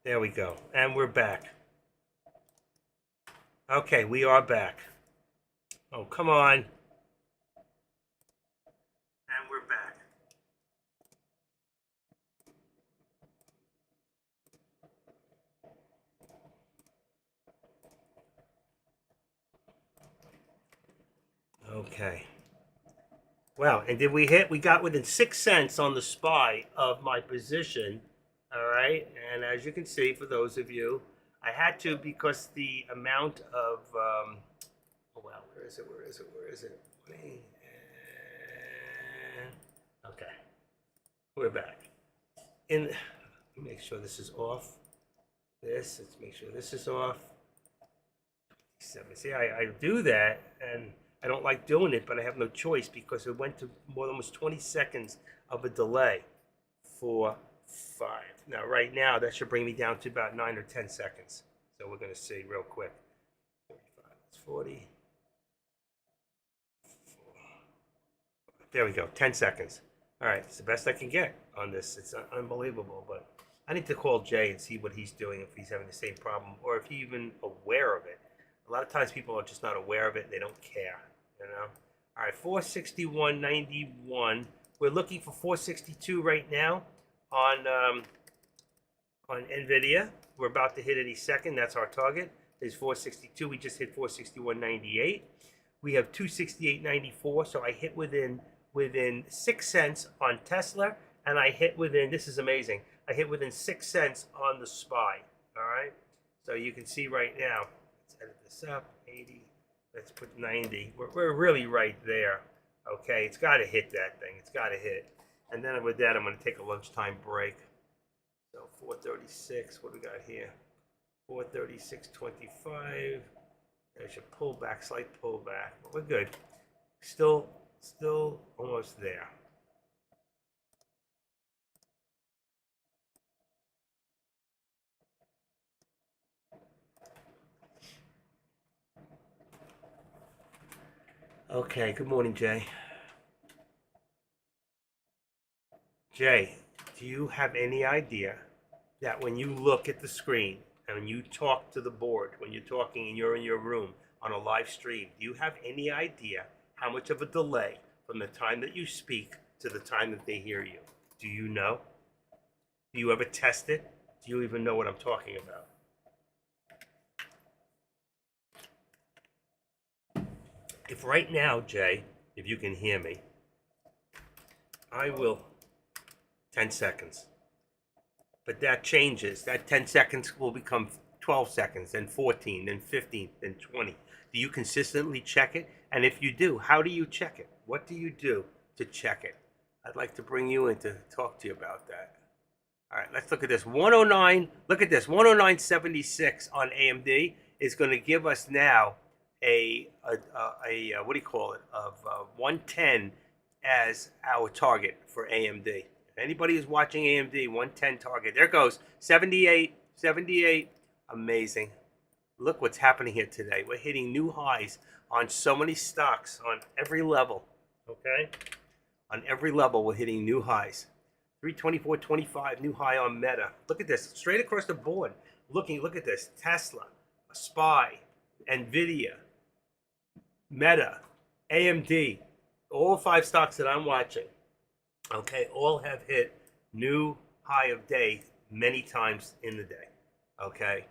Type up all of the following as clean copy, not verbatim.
There we go. And we're back. Okay, we are back. Oh, come on. And we're back. Okay. Well, and did we hit? We got within 6 cents on the SPY of my position. All right. And as you can see, for those of you, I had to because the amount of, oh, well, where is it? Where is it? Where is it? Okay. We're back. Let me make sure this is off. Let's make sure this is off. See, I do that, and I don't like doing it, but I have no choice because it went to more than almost 20 seconds of a delay for 5. Now, right now, that should bring me down to about 9 or 10 seconds. So we're going to see real quick. 35, it's 40. There we go, 10 seconds. All right, it's the best I can get on this. It's unbelievable, but I need to call Jay and see what he's doing, if he's having the same problem, or if he's even aware of it. A lot of times people are just not aware of it. They don't care, you know. All right, 461.91. We're looking for 462 right now on NVIDIA. We're about to hit any second. That's our target. There's 462. We just hit 461.98. We have 268.94. So I hit within 6 cents on Tesla, and I hit within, this is amazing, I hit within 6 cents on the SPY. All right, so you can see right now, let's edit this up, 80, let's put 90. We're really right there. Okay, it's got to hit that thing. It's got to hit. And then with that, I'm going to take a lunchtime break. So 436, what do we got here? 436.25. I should pull back, slight pullback, but we're good. Still almost there. Okay, good morning, Jay. Jay, do you have any idea that when you look at the screen and when you talk to the board, when you're talking and you're in your room on a live stream, do you have any idea how much of a delay from the time that you speak to the time that they hear you? Do you know? Do you ever test it? Do you even know what I'm talking about? If right now, Jay, if you can hear me, I will 10 seconds. But that changes. That 10 seconds will become 12 seconds, then 14, then 15, then 20. Do you consistently check it? And if you do, how do you check it? What do you do to check it? I'd like to bring you in to talk to you about that. All right, let's look at this. 109, look at this. 109.76 on AMD is going to give us now a what do you call it, of 110 as our target for AMD. If anybody who's watching AMD, 110 target. There goes 78, 78. Amazing. Look what's happening here today. We're hitting new highs on so many stocks on every level. Okay, on every level we're hitting new highs. 324.25 new high on Meta. Look at this, straight across the board. Look at this. Tesla, SPY, NVIDIA, Meta, AMD, all 5 stocks that I'm watching, okay, all have hit new high of day many times in the day, okay?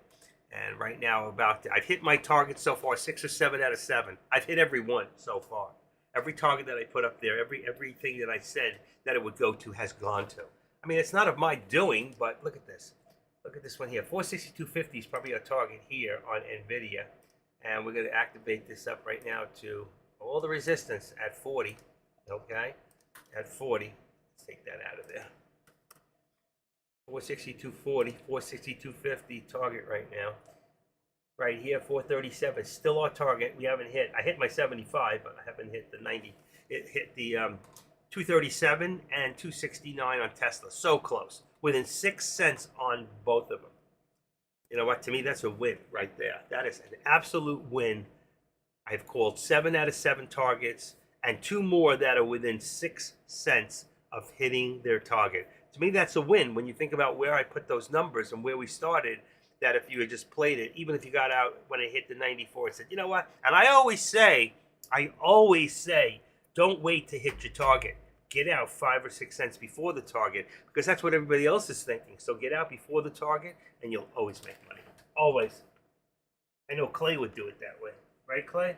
And right now, I've hit my target so far 6 or 7 out of 7. I've hit every one so far. Every target that I put up there, everything that I said that it would go to has gone to. I mean, it's not of my doing, but look at this. Look at this one here. 462.50 is probably our target here on NVIDIA. And we're going to activate this up right now to all the resistance at 40. Okay? At 40. Let's take that out of there. 462.40, 462.50 target right now. Right here, 437, still our target. We haven't hit. I hit my 75, but I haven't hit the 90. It hit the 237 and 269 on Tesla. So close, within 6 cents on both of them. You know what? To me, that's a win right there. That is an absolute win. I've called 7 out of 7 targets and 2 more that are within 6 cents of hitting their target. To me, that's a win when you think about where I put those numbers and where we started. That if you had just played it, even if you got out when it hit the 94 and said, you know what? And I always say, don't wait to hit your target. Get out 5 or 6 cents before the target because that's what everybody else is thinking. So get out before the target and you'll always make money. Always. I know Clay would do it that way. Right, Clay?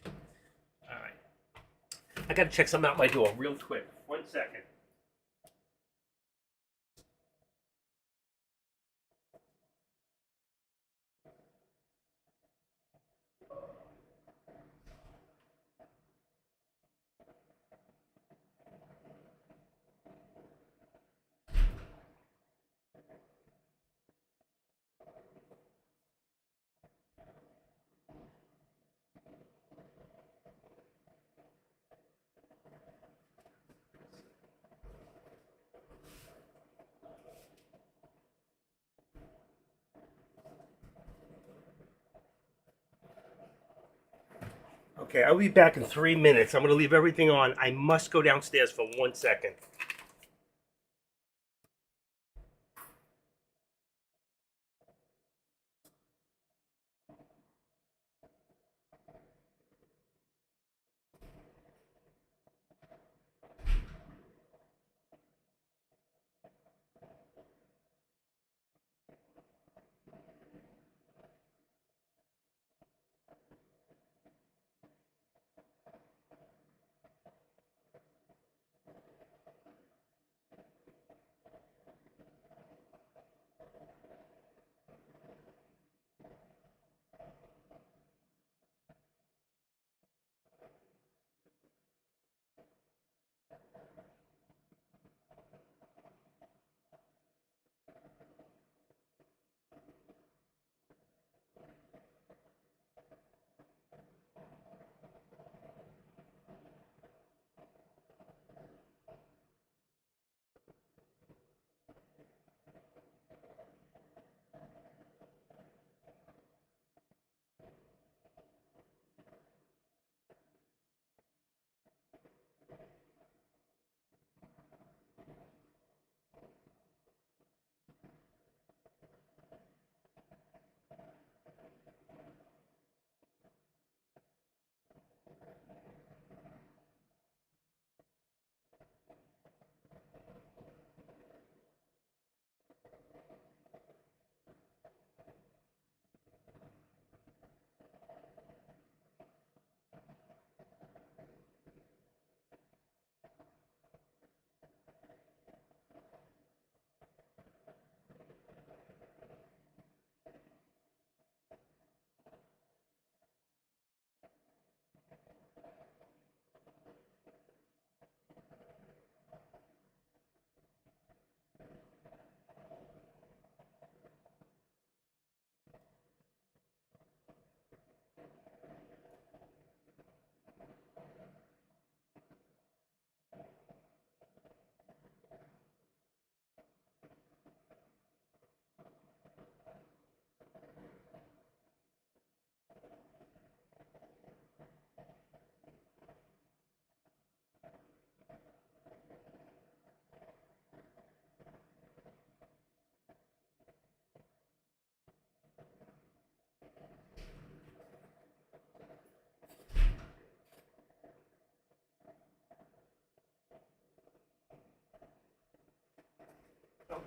All right. I got to check something out my door real quick. 1 second. Okay, I'll be back in 3 minutes. I'm going to leave everything on. I must go downstairs for 1 second.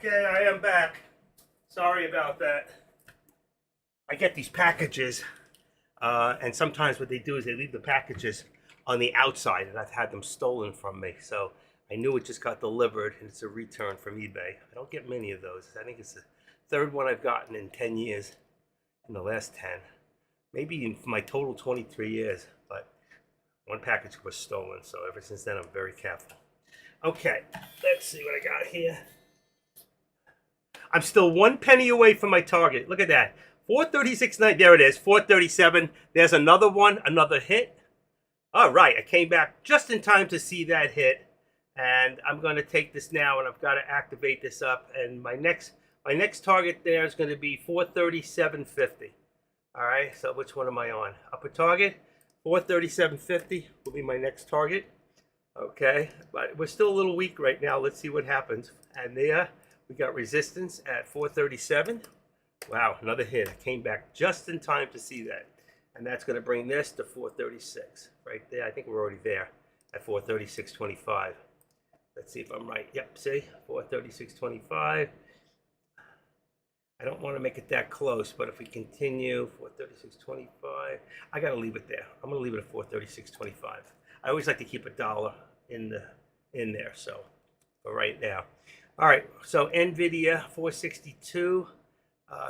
Okay, I am back. Sorry about that. I get these packages, and sometimes what they do is they leave the packages on the outside, and I've had them stolen from me. So I knew it just got delivered, and it's a return from eBay. I don't get many of those. I think it's the third one I've gotten in 10 years, in the last 10. Maybe in my total 23 years, but one package was stolen. So ever since then, I'm very careful. Okay, let's see what I got here. I'm still 1 penny away from my target. Look at that. 436.9. There it is. 437. There's another one. Another hit. All right. I came back just in time to see that hit. And I'm going to take this now, and I've got to activate this up. And my next target there is going to be 437.50. All right. So which one am I on? Upper target. 437.50 will be my next target. Okay, but we're still a little weak right now. Let's see what happens. And there we got resistance at 437. Wow, another hit. I came back just in time to see that. And that's going to bring this to 436 right there. I think we're already there at 436.25. Let's see if I'm right. Yep, see? 436.25. I don't want to make it that close, but if we continue 436.25, I got to leave it there. I'm going to leave it at 436.25. I always like to keep a dollar in there, so for right now. All right, so Nvidia 462.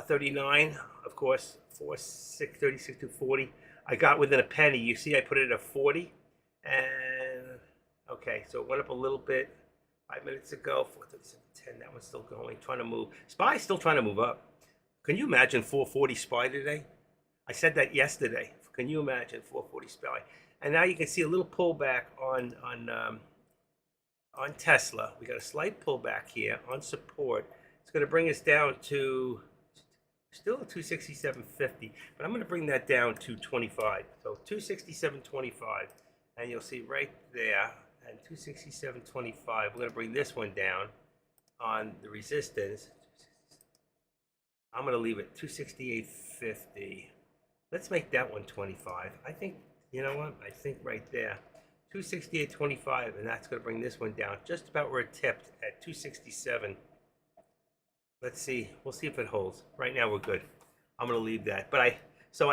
39, of course, 36 to 40. I got within a penny. You see, I put it at 40, and okay, so it went up a little bit 5 minutes ago. 437.10. That one's still going, trying to move. SPY still trying to move up. Can you imagine 440 SPY today? I said that yesterday. Can you imagine 440 SPY? And now you can see a little pullback on Tesla. We got a slight pullback here on support. It's going to bring us down to still 267.50, but I'm going to bring that down to 25. So 267.25, and you'll see right there, and 267.25. We're going to bring this one down on the resistance. I'm going to leave it 268.50. Let's make that one 25. I think, you know what? I think right there, 268.25, and that's going to bring this one down just about where it tipped at 267. Let's see. We'll see if it holds. Right now we're good. I'm going to leave that. But I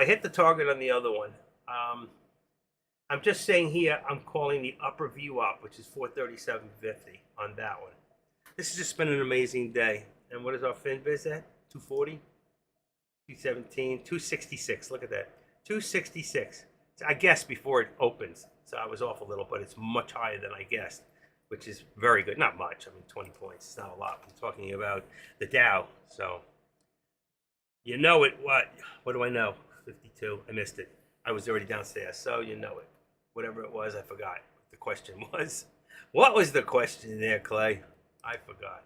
hit the target on the other one. I'm just saying here, I'm calling the upper view up, which is 437.50 on that one. This has just been an amazing day. And what is our FinViz at? 240, 217, 266. Look at that. 266. I guessed before it opens. So I was off a little, but it's much higher than I guessed, which is very good. Not much. I mean, 20 points. It's not a lot. I'm talking about the Dow. So, you know it. What do I know? 52. I missed it. I was already downstairs. So, you know it. Whatever it was, I forgot what the question was. What was the question there, Clay? I forgot.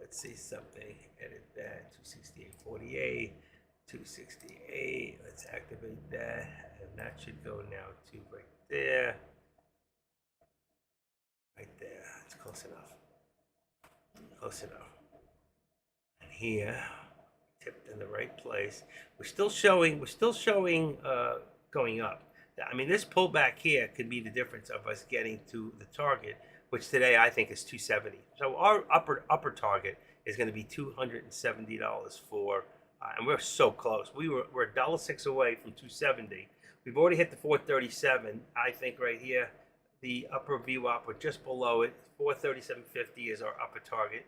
Let's see something. Edit that. 268.48. 268. Let's activate that. And that should go now to right there. Right there. It's close enough. Close enough. And here, tipped in the right place. We're still showing going up. I mean, this pullback here could be the difference of us getting to the target, which today I think is 270. So our upper target is going to be $270 for, and we're so close. We're $1.06 away from 270. We've already hit the 437. I think right here, the upper VWAP, we're just below it. 437.50 is our upper target.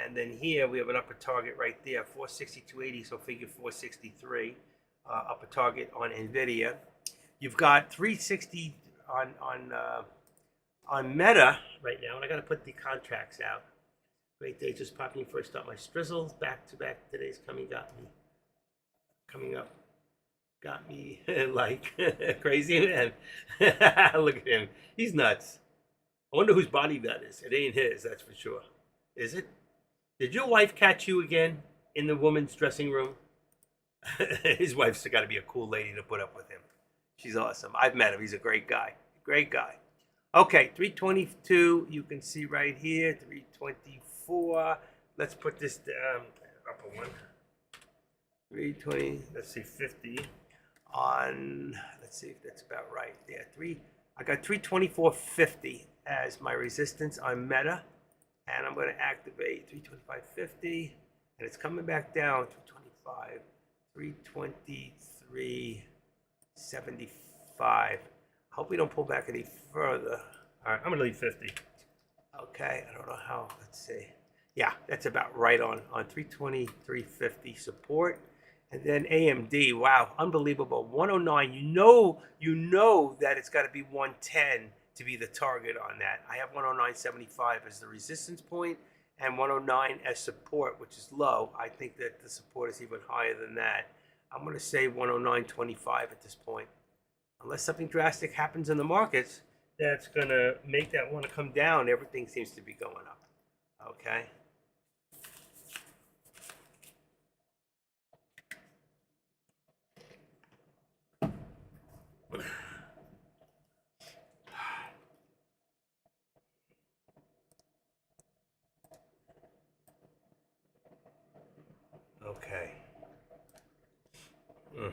And then here we have an upper target right there, 462.80, so figure 463, upper target on Nvidia. You've got 360 on Meta right now, and I got to put the contracts out. Great day, just popping first up. My Strizzles back to back today's coming up, got me like crazy, man. Look at him, he's nuts. I wonder whose body that is. It ain't his, that's for sure. Is it? Did your wife catch you again in the woman's dressing room? His wife's got to be a cool lady to put up with him. She's awesome. I've met him. He's a great guy. Great guy. Okay, 322. You can see right here. 324. Let's put this upper one. 320. Let's see, 50 on. Let's see if that's about right. Yeah, I got 324.50 as my resistance on Meta, and I'm going to activate 325.50, and it's coming back down to 25. 323.75. I hope we don't pull back any further. All right, I'm going to leave 50. Okay, I don't know how. Let's see. Yeah, that's about right on 323.50 support. And then AMD, wow, unbelievable. 109. You know that it's got to be 110 to be the target on that. I have 109.75 as the resistance point and 109 as support, which is low. I think that the support is even higher than that. I'm going to say 109.25 at this point. Unless something drastic happens in the markets that's going to make that want to come down, everything seems to be going up. Okay? Mm.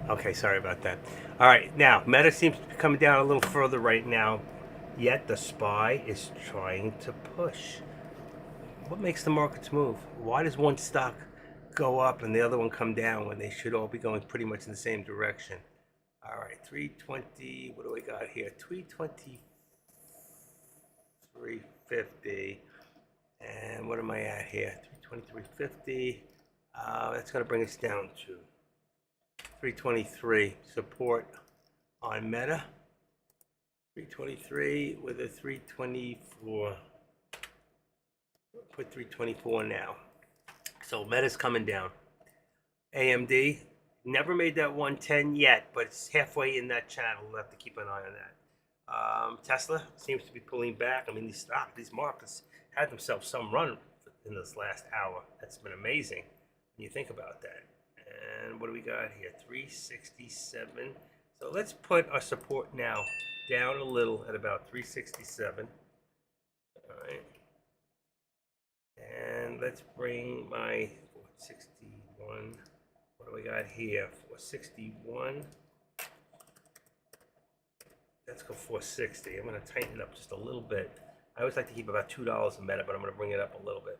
Okay, sorry about that. All right, now Meta seems to be coming down a little further right now, yet the SPY is trying to push. What makes the markets move? Why does one stock go up and the other one come down when they should all be going pretty much in the same direction? All right, 320. What do we got here? 320, 350. And what am I at here? 323.50. That's going to bring us down to 323. Support on Meta. 323 with a 324. Put 324 now. So Meta's coming down. AMD never made that 110 yet, but it's halfway in that channel. We'll have to keep an eye on that. Tesla seems to be pulling back. I mean, these markets had themselves some run in this last hour. That's been amazing when you think about that. And what do we got here? 367. So let's put our support now down a little at about 367. All right. And let's bring my 461. What do we got here? 461. Let's go 460. I'm going to tighten it up just a little bit. I always like to keep about $2 a Meta, but I'm going to bring it up a little bit.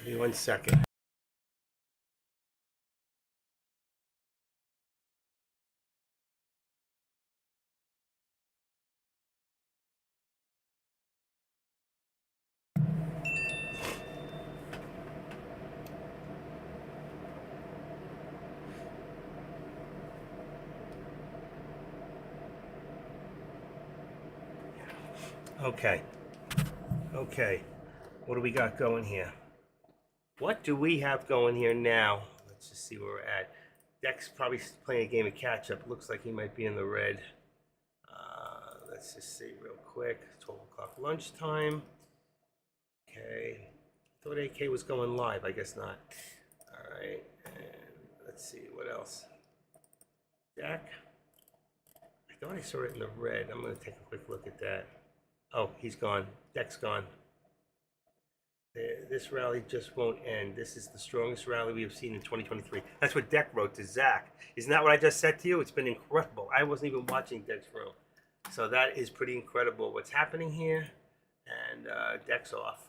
Give me 1 second. Okay. Okay. What do we got going here? What do we have going here now? Let's just see where we're at. Dex probably playing a game of catch up. Looks like he might be in the red. Let's just see real quick. 12 o'clock lunchtime. Okay. Thought AK was going live. I guess not. All right. And let's see what else. Jack. I thought I saw it in the red. I'm going to take a quick look at that. Oh, he's gone. Deck's gone. This rally just won't end. This is the strongest rally we have seen in 2023. That's what Deck wrote to Zach. Isn't that what I just said to you? It's been incredible. I wasn't even watching Deck's room. So that is pretty incredible what's happening here. And Deck's off.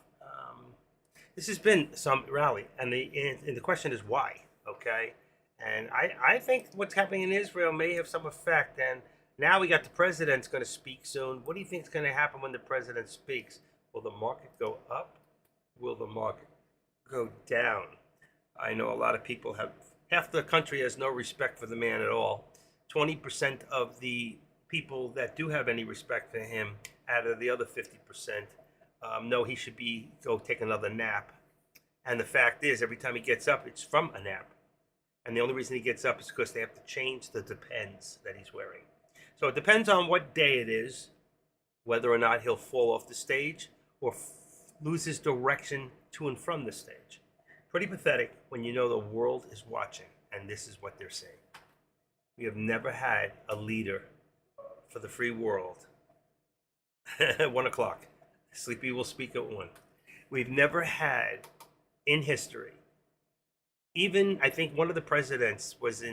This has been some rally. And the question is why? Okay. And I think what's happening in Israel may have some effect. And now we got the president's going to speak soon. What do you think is going to happen when the president speaks? Will the market go up? Will the market go down? I know a lot of people have, half the country has no respect for the man at all. 20% of the people that do have any respect for him out of the other 50% know he should go take another nap. And the fact is, every time he gets up, it's from a nap. And the only reason he gets up is because they have to change the Depends that he's wearing. So it depends on what day it is, whether or not he'll fall off the stage or lose his direction to and from the stage. Pretty pathetic when you know the world is watching and this is what they're saying. We have never had a leader for the free world at 1 o'clock. Sleepy will speak at 1. We've never had in history, even I think one of the presidents was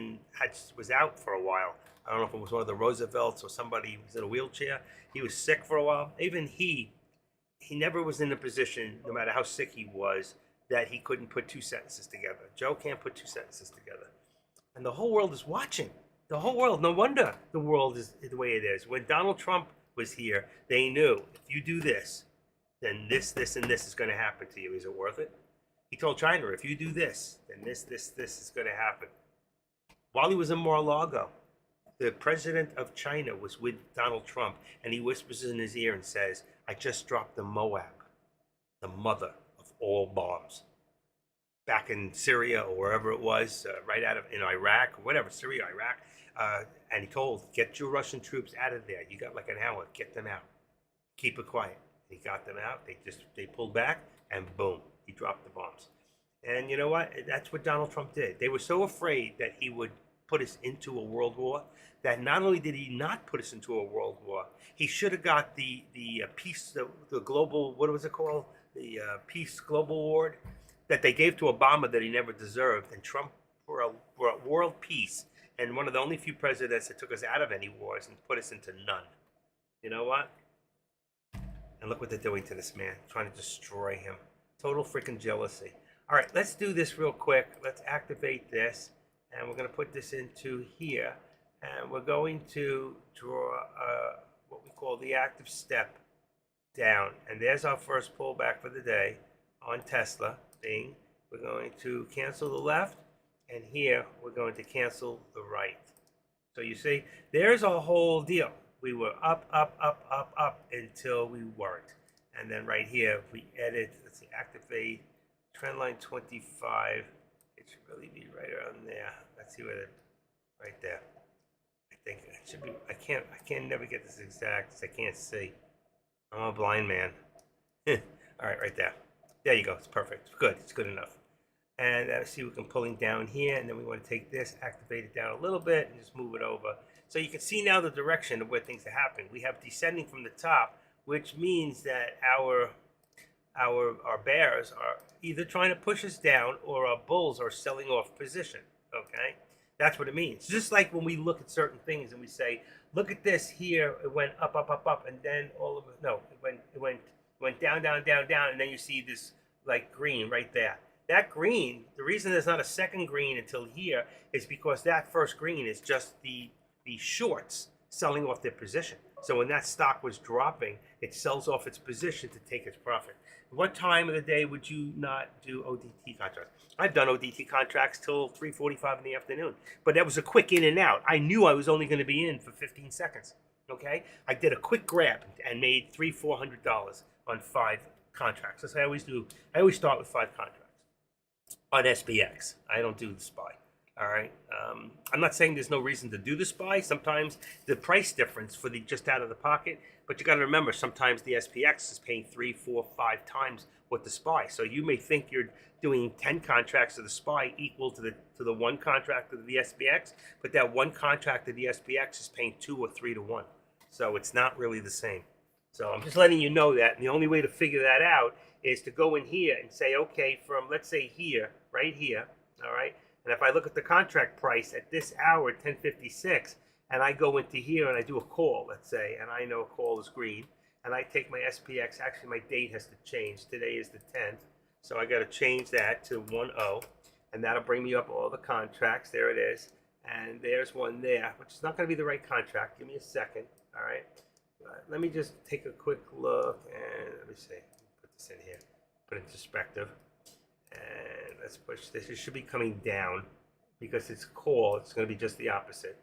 out for a while. I don't know if it was one of the Roosevelts or somebody who was in a wheelchair. He was sick for a while. Even he never was in a position, no matter how sick he was, that he couldn't put two sentences together. Joe can't put two sentences together. And the whole world is watching. The whole world. No wonder the world is the way it is. When Donald Trump was here, they knew if you do this, then this, and this is going to happen to you. Is it worth it? He told China, if you do this, then this is going to happen. While he was in Mar-a-Lago, the president of China was with Donald Trump, and he whispers in his ear and says, I just dropped the Moab, the mother of all bombs, back in Syria or wherever it was, right out of in Iraq, or whatever, Syria, Iraq. And he told, get your Russian troops out of there. You got like an hour, get them out. Keep it quiet. He got them out. They pulled back, and boom, he dropped the bombs. And you know what? That's what Donald Trump did. They were so afraid that he would put us into a world war that not only did he not put us into a world war, he should have got the peace, the global, what was it called? The Peace Global Award that they gave to Obama that he never deserved. And Trump brought world peace, and one of the only few presidents that took us out of any wars and put us into none. You know what? And look what they're doing to this man, trying to destroy him. Total freaking jealousy. All right, let's do this real quick. Let's activate this, and we're going to put this into here, and we're going to draw what we call the active step down. And there's our first pullback for the day on Tesla. Bing. We're going to cancel the left, and here we're going to cancel the right. So you see, there's a whole deal. We were up until we weren't. And then right here, if we edit, let's see, activate trend line 25. It should really be right around there. Let's see where it, right there. I think it should be, I can't never get this exact because I can't see. I'm a blind man. All right, right there. There you go, it's perfect, it's good, it's good enough. And see, we can pulling down here, and then we want to take this, activate it down a little bit, and just move it over. So you can see now the direction of where things are happening. We have descending from the top, which means that our bears are either trying to push us down or our bulls are selling off position, okay? That's what it means. Just like when we look at certain things and we say, look at this here, it went up, and then all of it, no, it went down, and then you see this like green right there. That green, the reason there's not a second green until here is because that first green is just the shorts selling off their position. So when that stock was dropping, it sells off its position to take its profit. What time of the day would you not do ODT contracts? I've done ODT contracts till 3:45 in the afternoon, but that was a quick in and out. I knew I was only going to be in for 15 seconds. Okay, I did a quick grab and made $300-400 on 5 contracts. That's what I always do. I always start with 5 contracts on SPX. I don't do the SPY. All right. I'm not saying there's no reason to do the SPY. Sometimes the price difference for the just out of the pocket, but you got to remember sometimes the SPX is paying 3, 4, 5 times what the SPY. So you may think you're doing 10 contracts of the SPY equal to the one contract of the SPX, but that one contract of the SPX is paying 2 or 3 to 1. So it's not really the same. So I'm just letting you know that. And the only way to figure that out is to go in here and say, okay, from let's say here, right here, all right. And if I look at the contract price at this hour, 10:56, and I go into here and I do a call, let's say, and I know a call is green, and I take my SPX, actually my date has to change. Today is the 10th, so I got to change that to 10, and that'll bring me up all the contracts. There it is, and there's one there, which is not going to be the right contract. Give me a second, all right? Let me just take a quick look, and let me see. Put this in here, put it in perspective. And let's push this. It should be coming down because it's call. It's going to be just the opposite.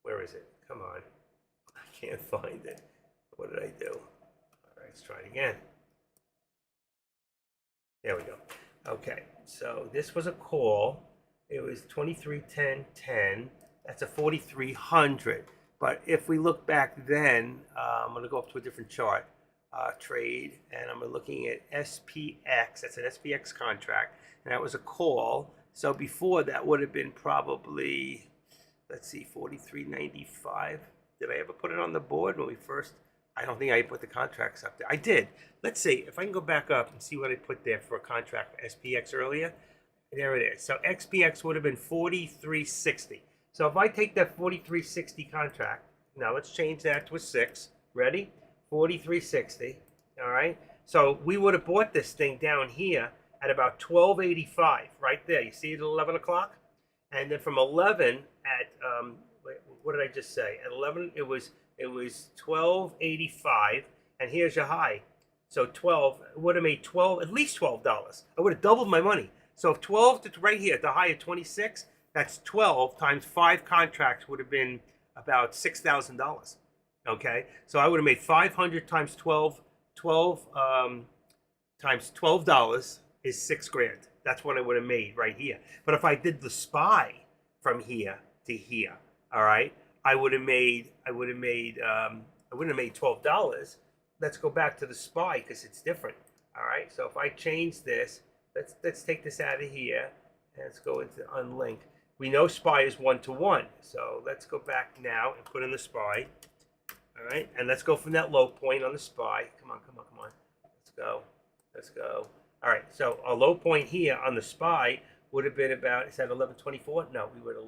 Where is it? Come on. I can't find it. What did I do? All right, let's try it again. There we go. Okay, so this was a call. It was 23.10.10. That's a 4,300. But if we look back then, I'm going to go up to a different chart. trade, and I'm looking at SPX. That's an SPX contract, and that was a call. So before that would have been probably, let's see, 43.95. Did I ever put it on the board when we first? I don't think I put the contracts up there. I did. Let's see if I can go back up and see what I put there for a contract for SPX earlier. There it is. So XPX would have been 43.60. So if I take that 43.60 contract, now let's change that to a 6. Ready? 43.60. All right. So we would have bought this thing down here at about 12.85, right there. You see it at 11 o'clock? And then from 11 at, what did I just say? At 11, it was 12.85, and here's your high. So 12 would have made 12, at least $12. I would have doubled my money. So if 12 to right here, the high of 26, that's 12 times 5 contracts would have been about $6,000. Okay, so I would have made 500 times 12 times $12 is $6,000. That's what I would have made right here. But if I did the SPY from here to here, all right, I would have made $12. Let's go back to the SPY because it's different. All right, so if I change this, let's take this out of here and let's go into unlink. We know SPY is 1-to-1, so let's go back now and put in the SPY. All right, and let's go from that low point on the SPY. Come on. Let's go. All right, so a low point here on the SPY would have been about, is that 11.24? No, we were at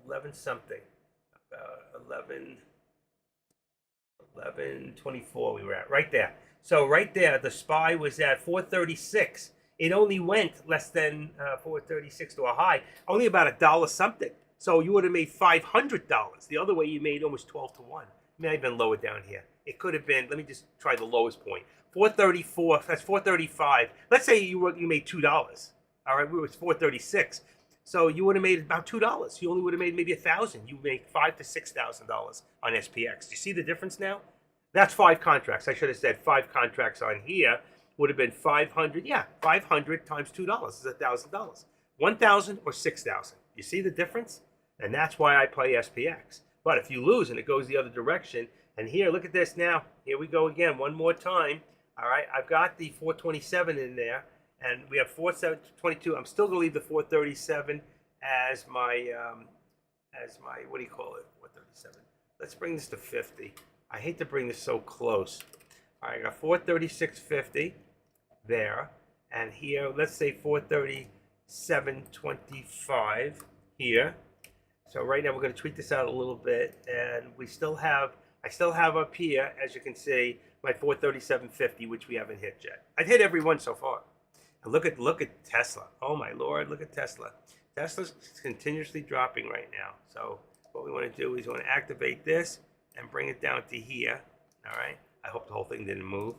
11 something. 11.24 we were at, right there. So right there, the SPY was at 436. It only went less than 436 to a high, only about $1 something. So you would have made $500. The other way you made almost 12-to-1. May have been lower down here. It could have been, let me just try the lowest point. 434, that's 435. Let's say you made $2. All right, we were 436. So you would have made about $2. You only would have made maybe $1,000. You make $5,000 to $6,000 on SPX. Do you see the difference now? That's 5 contracts. I should have said 5 contracts on here would have been 500. Yeah, 500 times $2 is $1,000. 1,000 or 6,000. You see the difference? And that's why I play SPX. But if you lose and it goes the other direction, and here, look at this now. Here we go again, one more time. All right, I've got the 427 in there, and we have 422. I'm still going to leave the 437 as my, what do you call it, 437. Let's bring this to 50. I hate to bring this so close. All right, I got 436.50 there, and here, let's say 437.25 here. So right now we're going to tweak this out a little bit, and I still have up here, as you can see, my 437.50, which we haven't hit yet. I've hit every one so far. And look at Tesla. Oh my Lord, look at Tesla. Tesla's continuously dropping right now. So what we want to do is we want to activate this and bring it down to here. All right. I hope the whole thing didn't move.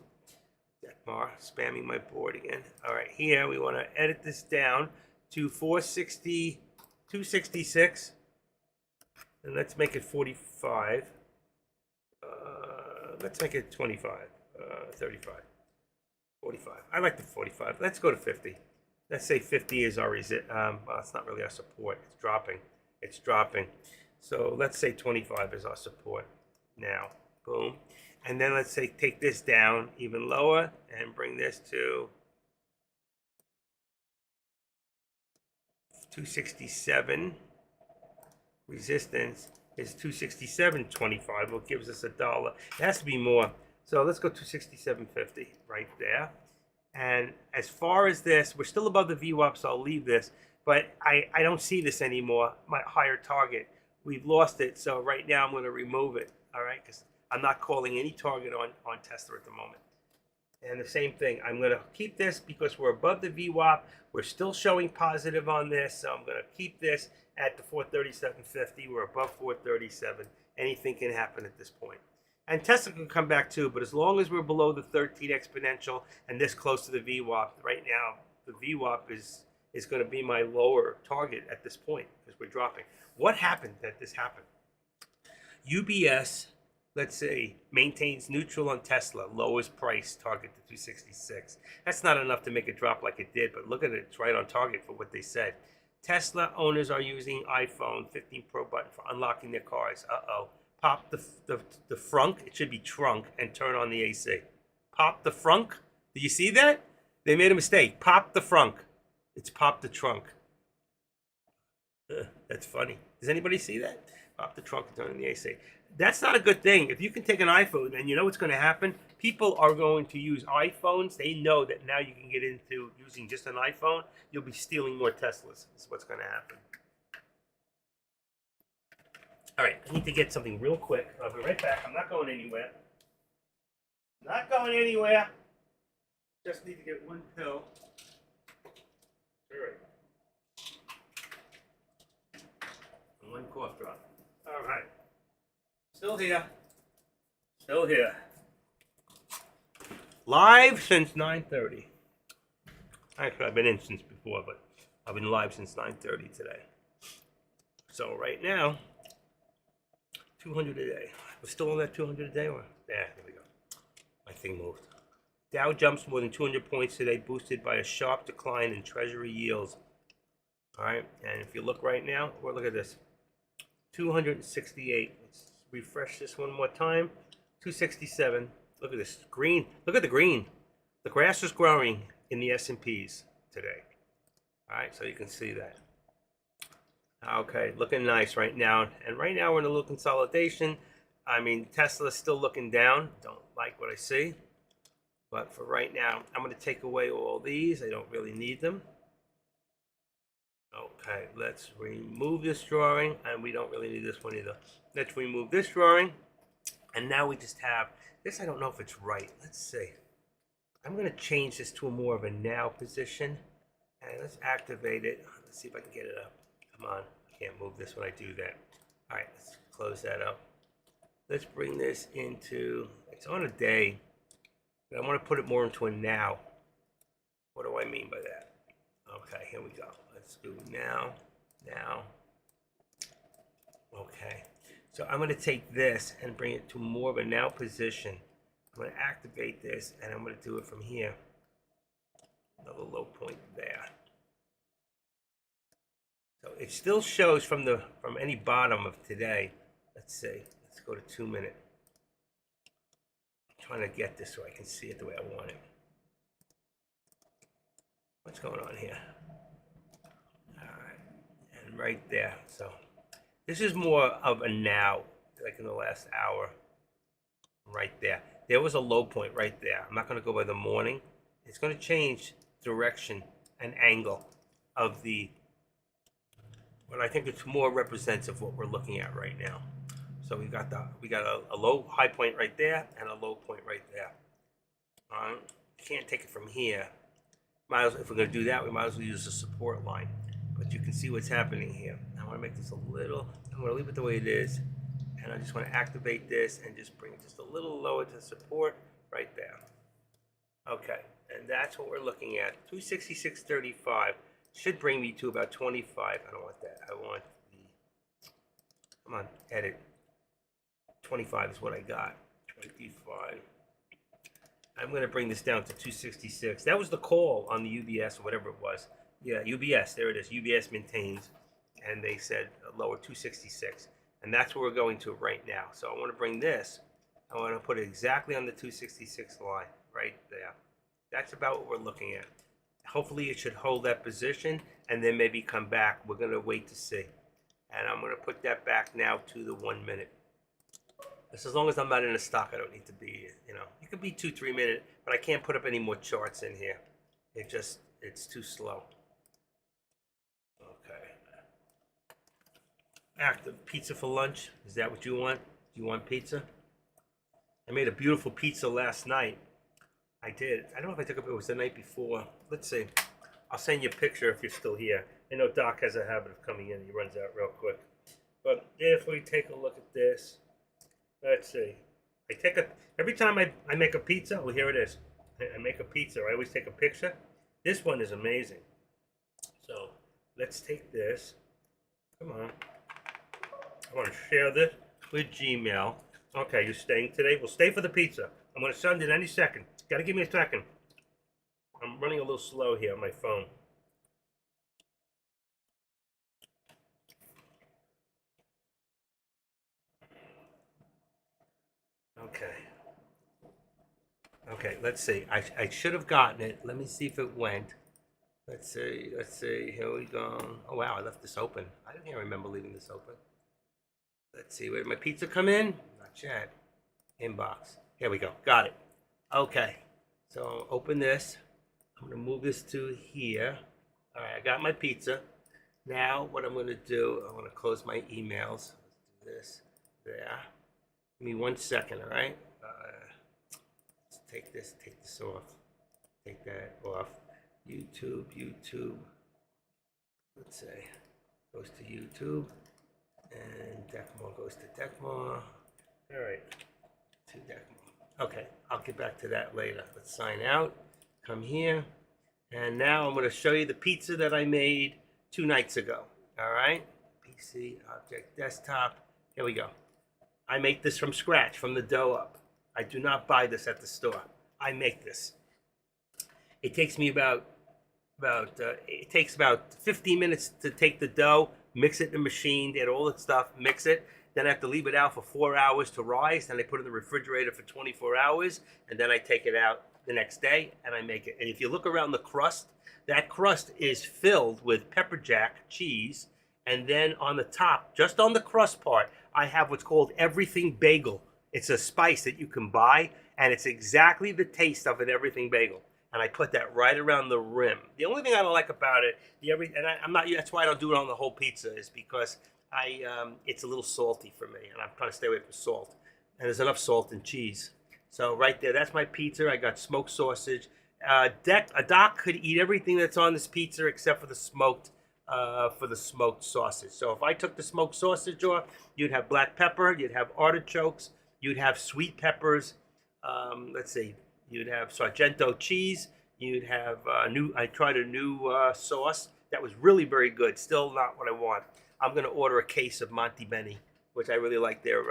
Dekmar spamming my board again. All right, here we want to edit this down to 266. And let's make it 45. Let's make it 25, 35, 45. I like the 45. Let's go to 50. Let's say 50 is our well, it's not really our support. It's dropping. It's dropping. So let's say 25 is our support. Now, boom. And then let's say take this down even lower and bring this to 267. Resistance is 267.25, what gives us $1. It has to be more. So let's go 267.50 right there. And as far as this, we're still above the VWAP, so I'll leave this. But I don't see this anymore, my higher target. We've lost it, so right now I'm going to remove it, all right? Because I'm not calling any target on Tesla at the moment. And the same thing, I'm going to keep this because we're above the VWAP. We're still showing positive on this, so I'm going to keep this at the 437.50. We're above 437. Anything can happen at this point. And Tesla can come back too, but as long as we're below the 13 exponential and this close to the VWAP, right now the VWAP is going to be my lower target at this point because we're dropping. What happened that this happened? UBS, let's say, maintains neutral on Tesla, lowest price target to 266. That's not enough to make it drop like it did, but look at it, it's right on target for what they said. Tesla owners are using iPhone 15 Pro button for unlocking their cars. Uh-oh. pop the frunk. It should be trunk, and turn on the AC. Pop the frunk. Do you see that? They made a mistake. Pop the frunk. It's pop the trunk. That's funny. Does anybody see that? Pop the trunk and turn on the AC. That's not a good thing. If you can take an iPhone and you know what's going to happen, people are going to use iPhones. They know that now you can get into using just an iPhone. You'll be stealing more Teslas. That's what's going to happen. All right, I need to get something real quick. I'll be right back. I'm not going anywhere. Not going anywhere. Just need to get one pill. All right. And one cough drop. All right. Still here. Still here. Live since 9:30. Actually, I've been in since before, but I've been live since 9:30 today. So right now, 200 a day. We're still on that 200 a day, or there we go. My thing moved. Dow jumps more than 200 points today, boosted by a sharp decline in Treasury yields. All right, and if you look right now, well, look at this, 268. Let's refresh this one more time. 267. Look at this green. Look at the green. The grass is growing in the S&Ps today. All right, so you can see that. Okay, looking nice right now. And right now we're in a little consolidation. I mean, Tesla's still looking down. Don't like what I see. But for right now, I'm going to take away all these. I don't really need them. Okay, let's remove this drawing. And we don't really need this one either. Let's remove this drawing. And now we just have this. I don't know if it's right. Let's see. I'm going to change this to a more of a now position. And let's activate it. Let's see if I can get it up. Come on. I can't move this when I do that. All right, let's close that up. Let's bring this into, it's on a day. But I want to put it more into a now. What do I mean by that? Okay, here we go. Let's do now, now. Okay, so I'm going to take this and bring it to more of a now position. I'm going to activate this, and I'm going to do it from here. Another low point there. So it still shows from any bottom of today. Let's see. Let's go to 2 minute. I'm trying to get this so I can see it the way I want it. What's going on here? All right, and right there. So this is more of a now, like in the last hour. Right there. There was a low point right there. I'm not going to go by the morning. It's going to change direction and angle of the. But I think it's more representative of what we're looking at right now. So we got a low high point right there and a low point right there. All right, can't take it from here. If we're going to do that, we might as well use a support line. But you can see what's happening here. I want to make this a little. I'm going to leave it the way it is, and I just want to activate this and just bring it just a little lower to support right there. Okay, and that's what we're looking at. 266.35. Should bring me to about 25. I don't want that. I want the, come on, edit. 25 is what I got. 25. I'm going to bring this down to 266. That was the call on the UBS or whatever it was. Yeah, UBS. There it is. UBS maintains. And they said lower 266. And that's where we're going to right now. So I want to bring this. I want to put it exactly on the 266 line right there. That's about what we're looking at. Hopefully it should hold that position and then maybe come back. We're going to wait to see. And I'm going to put that back now to the 1 minute. Just as long as I'm not in a stock, I don't need to be, it could be 2-3 minute, but I can't put up any more charts in here. It's too slow. Okay. Active pizza for lunch. Is that what you want? Do you want pizza? I made a beautiful pizza last night. I did. I don't know if I took it was the night before. Let's see. I'll send you a picture if you're still here. I know Doc has a habit of coming in. He runs out real quick. But if we take a look at this, let's see. Every time I make a pizza, well, here it is. I make a pizza. I always take a picture. This one is amazing. So let's take this. Come on. I want to share this with Gmail. Okay, you're staying today? We'll stay for the pizza. I'm going to send it any second. Got to give me a second. I'm running a little slow here on my phone. Okay. Okay, let's see. I should have gotten it. Let me see if it went. Let's see. Let's see. Here we go. Oh, wow. I left this open. I don't even remember leaving this open. Let's see. Where did my pizza come in? Not yet. Inbox. Here we go. Got it. Okay. So open this. I'm going to move this to here. All right. I got my pizza. Now, what I'm going to do, I'm going to close my emails. Let's do this. There. Give me 1 second, all right? Let's take this off. Take that off. YouTube. Let's say, goes to YouTube. And Decmore goes to Decmore. All right, to Decmore. Okay, I'll get back to that later. Let's sign out. Come here. And now I'm going to show you the pizza that I made 2 nights ago. All right? PC, Object, Desktop. Here we go. I make this from scratch, from the dough up. I do not buy this at the store. I make this. It takes me about 15 minutes to take the dough, mix it in the machine, add all the stuff, mix it. Then I have to leave it out for 4 hours to rise. Then I put it in the refrigerator for 24 hours. And then I take it out the next day and I make it. And if you look around the crust, that crust is filled with pepper jack cheese. And then on the top, just on the crust part, I have what's called everything bagel. It's a spice that you can buy, and it's exactly the taste of an everything bagel. And I put that right around the rim. The only thing I don't like about it, that's why I don't do it on the whole pizza, is because it's a little salty for me, and I'm trying to stay away from salt. And there's enough salt in cheese. So right there, that's my pizza. I got smoked sausage. Doc could eat everything that's on this pizza except for the smoked sausage. So if I took the smoked sausage off, you'd have black pepper, you'd have artichokes, you'd have sweet peppers. Let's see, you'd have Sargento cheese. You'd have I tried a new sauce that was really very good. Still not what I want. I'm gonna order a case of Monte Beni, which I really like their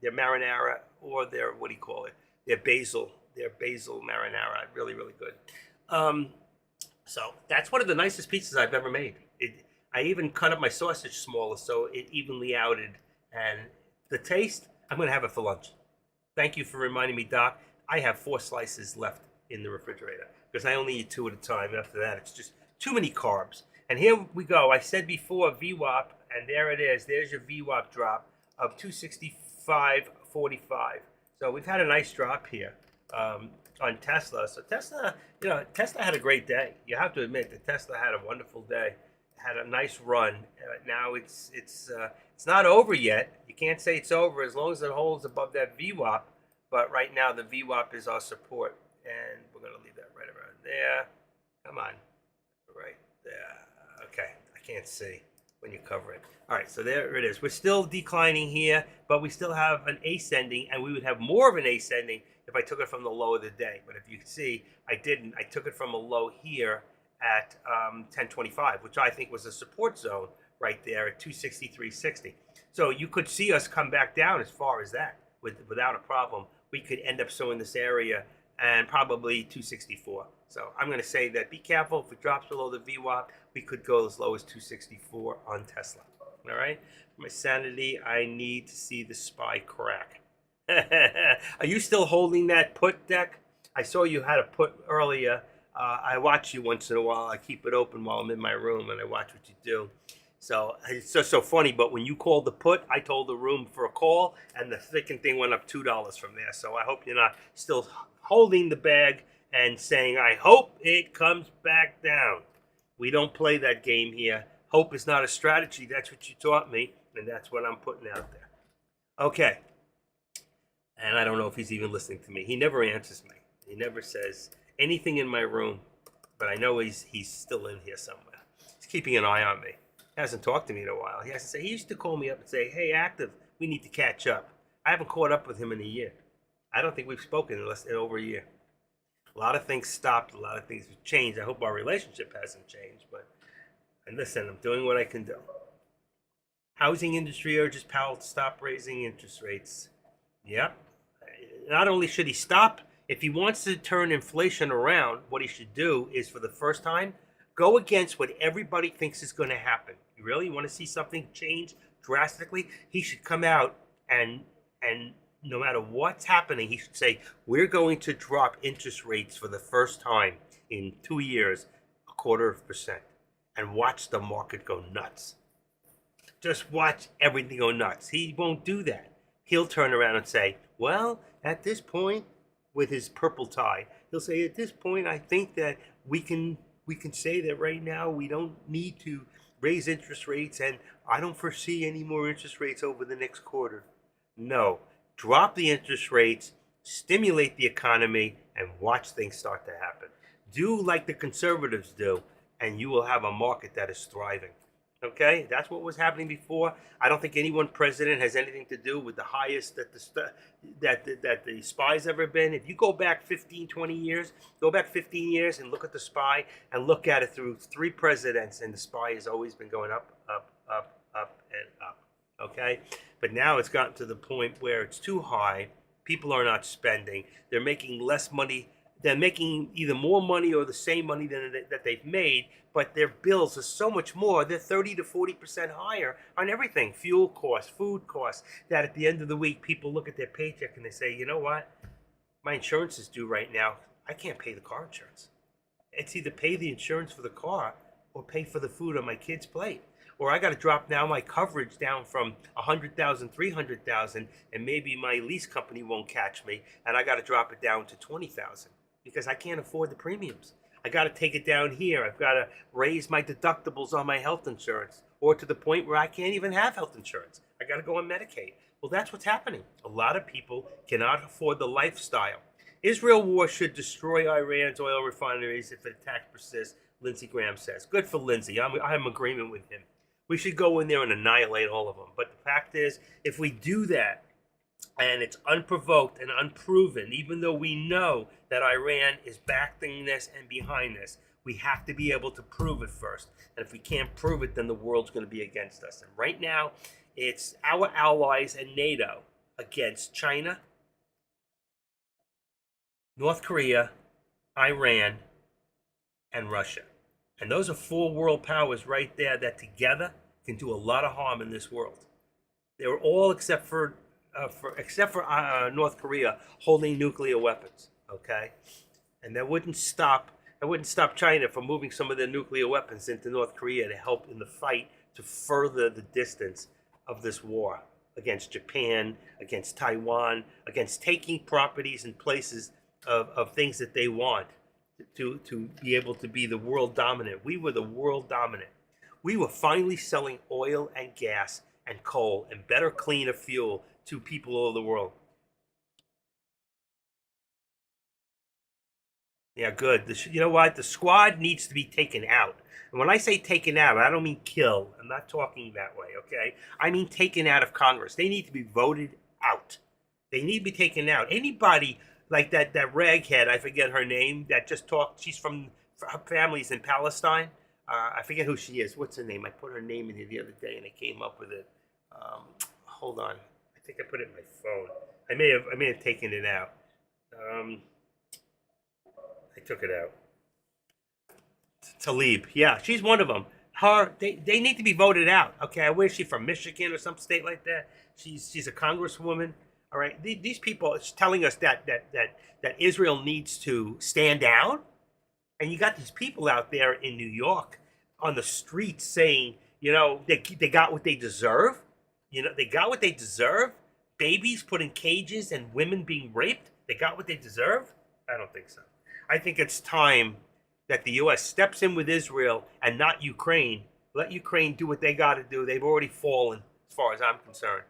marinara, or their, what do you call it? Their basil marinara. Really, really good. So that's one of the nicest pizzas I've ever made. I even cut up my sausage smaller so it evenly outed. And the taste, I'm going to have it for lunch. Thank you for reminding me, Doc. I have 4 slices left in the refrigerator because I only eat 2 at a time. After that, it's just too many carbs. And here we go. I said before VWAP, and there it is. There's your VWAP drop of 265.45. So we've had a nice drop here on Tesla. So Tesla had a great day. You have to admit that Tesla had a wonderful day. Had a nice run. Now it's not over yet. You can't say it's over as long as it holds above that VWAP. But right now the VWAP is our support, and we're gonna leave that right around there. Come on, right there. Okay, I can't see when you cover it. All right, so there it is. We're still declining here, but we still have an ascending, and we would have more of an ascending if I took it from the low of the day. But if you can see, I didn't. I took it from a low here at 1025, which I think was a support zone right there at 263.60. So you could see us come back down as far as that without a problem. We could end up so in this area and probably 264. So I'm going to say that be careful. If it drops below the VWAP, we could go as low as 264 on Tesla. All right. For my sanity, I need to see the SPY crack. Are you still holding that put deck? I saw you had a put earlier. I watch you once in a while. I keep it open while I'm in my room, and I watch what you do. So it's just so funny. But when you called the put, I told the room for a call, and the freaking thing went up $2 from there. So I hope you're not still holding the bag and saying, I hope it comes back down. We don't play that game here. Hope is not a strategy. That's what you taught me, and that's what I'm putting out there. Okay. And I don't know if he's even listening to me. He never answers me. He never says anything in my room, but I know he's still in here somewhere. He's keeping an eye on me. He hasn't talked to me in a while. He used to call me up and say, hey, Active, we need to catch up. I haven't caught up with him in a year. I don't think we've spoken in over a year. A lot of things stopped. A lot of things have changed. I hope our relationship hasn't changed. And listen, I'm doing what I can do. Housing industry urges Powell to stop raising interest rates. Yep. Not only should he stop, if he wants to turn inflation around, what he should do is, for the first time, go against what everybody thinks is going to happen. You really want to see something change drastically? He should come out and no matter what's happening, he should say, we're going to drop interest rates for the first time in 2 years, 0.25%, and watch the market go nuts. Just watch everything go nuts. He won't do that. He'll turn around and say, well, at this point, with his purple tie, he'll say, at this point, I think that we can say that right now we don't need to raise interest rates, and I don't foresee any more interest rates over the next quarter. No, drop the interest rates, stimulate the economy, and watch things start to happen. Do like the conservatives do, and you will have a market that is thriving. Okay, that's what was happening before. I don't think any one president has anything to do with the highest that the SPY's ever been. If you go back 15, 20 years, go back 15 years and look at the SPY and look at it through 3 presidents, and the SPY has always been going up, up, up, up, and up. Okay, but now it's gotten to the point where it's too high. People are not spending. They're making less money. They're making either more money or the same money that they've made, but their bills are so much more. They're 30 to 40% higher on everything, fuel costs, food costs, that at the end of the week, people look at their paycheck and they say, you know what? My insurance is due right now. I can't pay the car insurance. It's either pay the insurance for the car or pay for the food on my kid's plate. Or I got to drop now my coverage down from 100,000, 300,000, and maybe my lease company won't catch me, and I got to drop it down to 20,000 because I can't afford the premiums. I got to take it down here. I've got to raise my deductibles on my health insurance, or to the point where I can't even have health insurance. I got to go on Medicaid. Well, that's what's happening. A lot of people cannot afford the lifestyle. Israel war should destroy Iran's oil refineries if the attack persists, Lindsey Graham says. Good for Lindsey. I'm in agreement with him. We should go in there and annihilate all of them. But the fact is, if we do that, and it's unprovoked and unproven, even though we know that Iran is backing this and behind this, we have to be able to prove it first. And if we can't prove it, then the world's going to be against us. And right now, it's our allies and NATO against China, North Korea, Iran, and Russia. And those are 4 world powers right there that together can do a lot of harm in this world. They're all except for North Korea holding nuclear weapons. Okay, and that wouldn't stop China from moving some of their nuclear weapons into North Korea to help in the fight to further the distance of this war against Japan, against Taiwan, against taking properties and places of things that they want to be able to be the world dominant. We were the world dominant. We were finally selling oil and gas and coal and better, cleaner fuel to people all over the world. Yeah, good. You know what? The squad needs to be taken out. And when I say taken out, I don't mean kill. I'm not talking that way, okay? I mean taken out of Congress. They need to be voted out. They need to be taken out. Anybody like that raghead, I forget her name, that just talked, she's from, her family's in Palestine. I forget who she is. What's her name? I put her name in here the other day and I came up with it. Hold on. I think I put it in my phone. I may have taken it out. I took it out. Tlaib. Yeah, she's one of them. They need to be voted out. Okay, where is she from? Michigan or some state like that? She's a congresswoman. All right, these people are telling us that Israel needs to stand down, and you got these people out there in New York on the streets saying, you know, they got what they deserve. You know, they got what they deserve. Babies put in cages and women being raped. They got what they deserve. I don't think so. I think it's time that the U.S. steps in with Israel and not Ukraine. Let Ukraine do what they got to do. They've already fallen, as far as I'm concerned.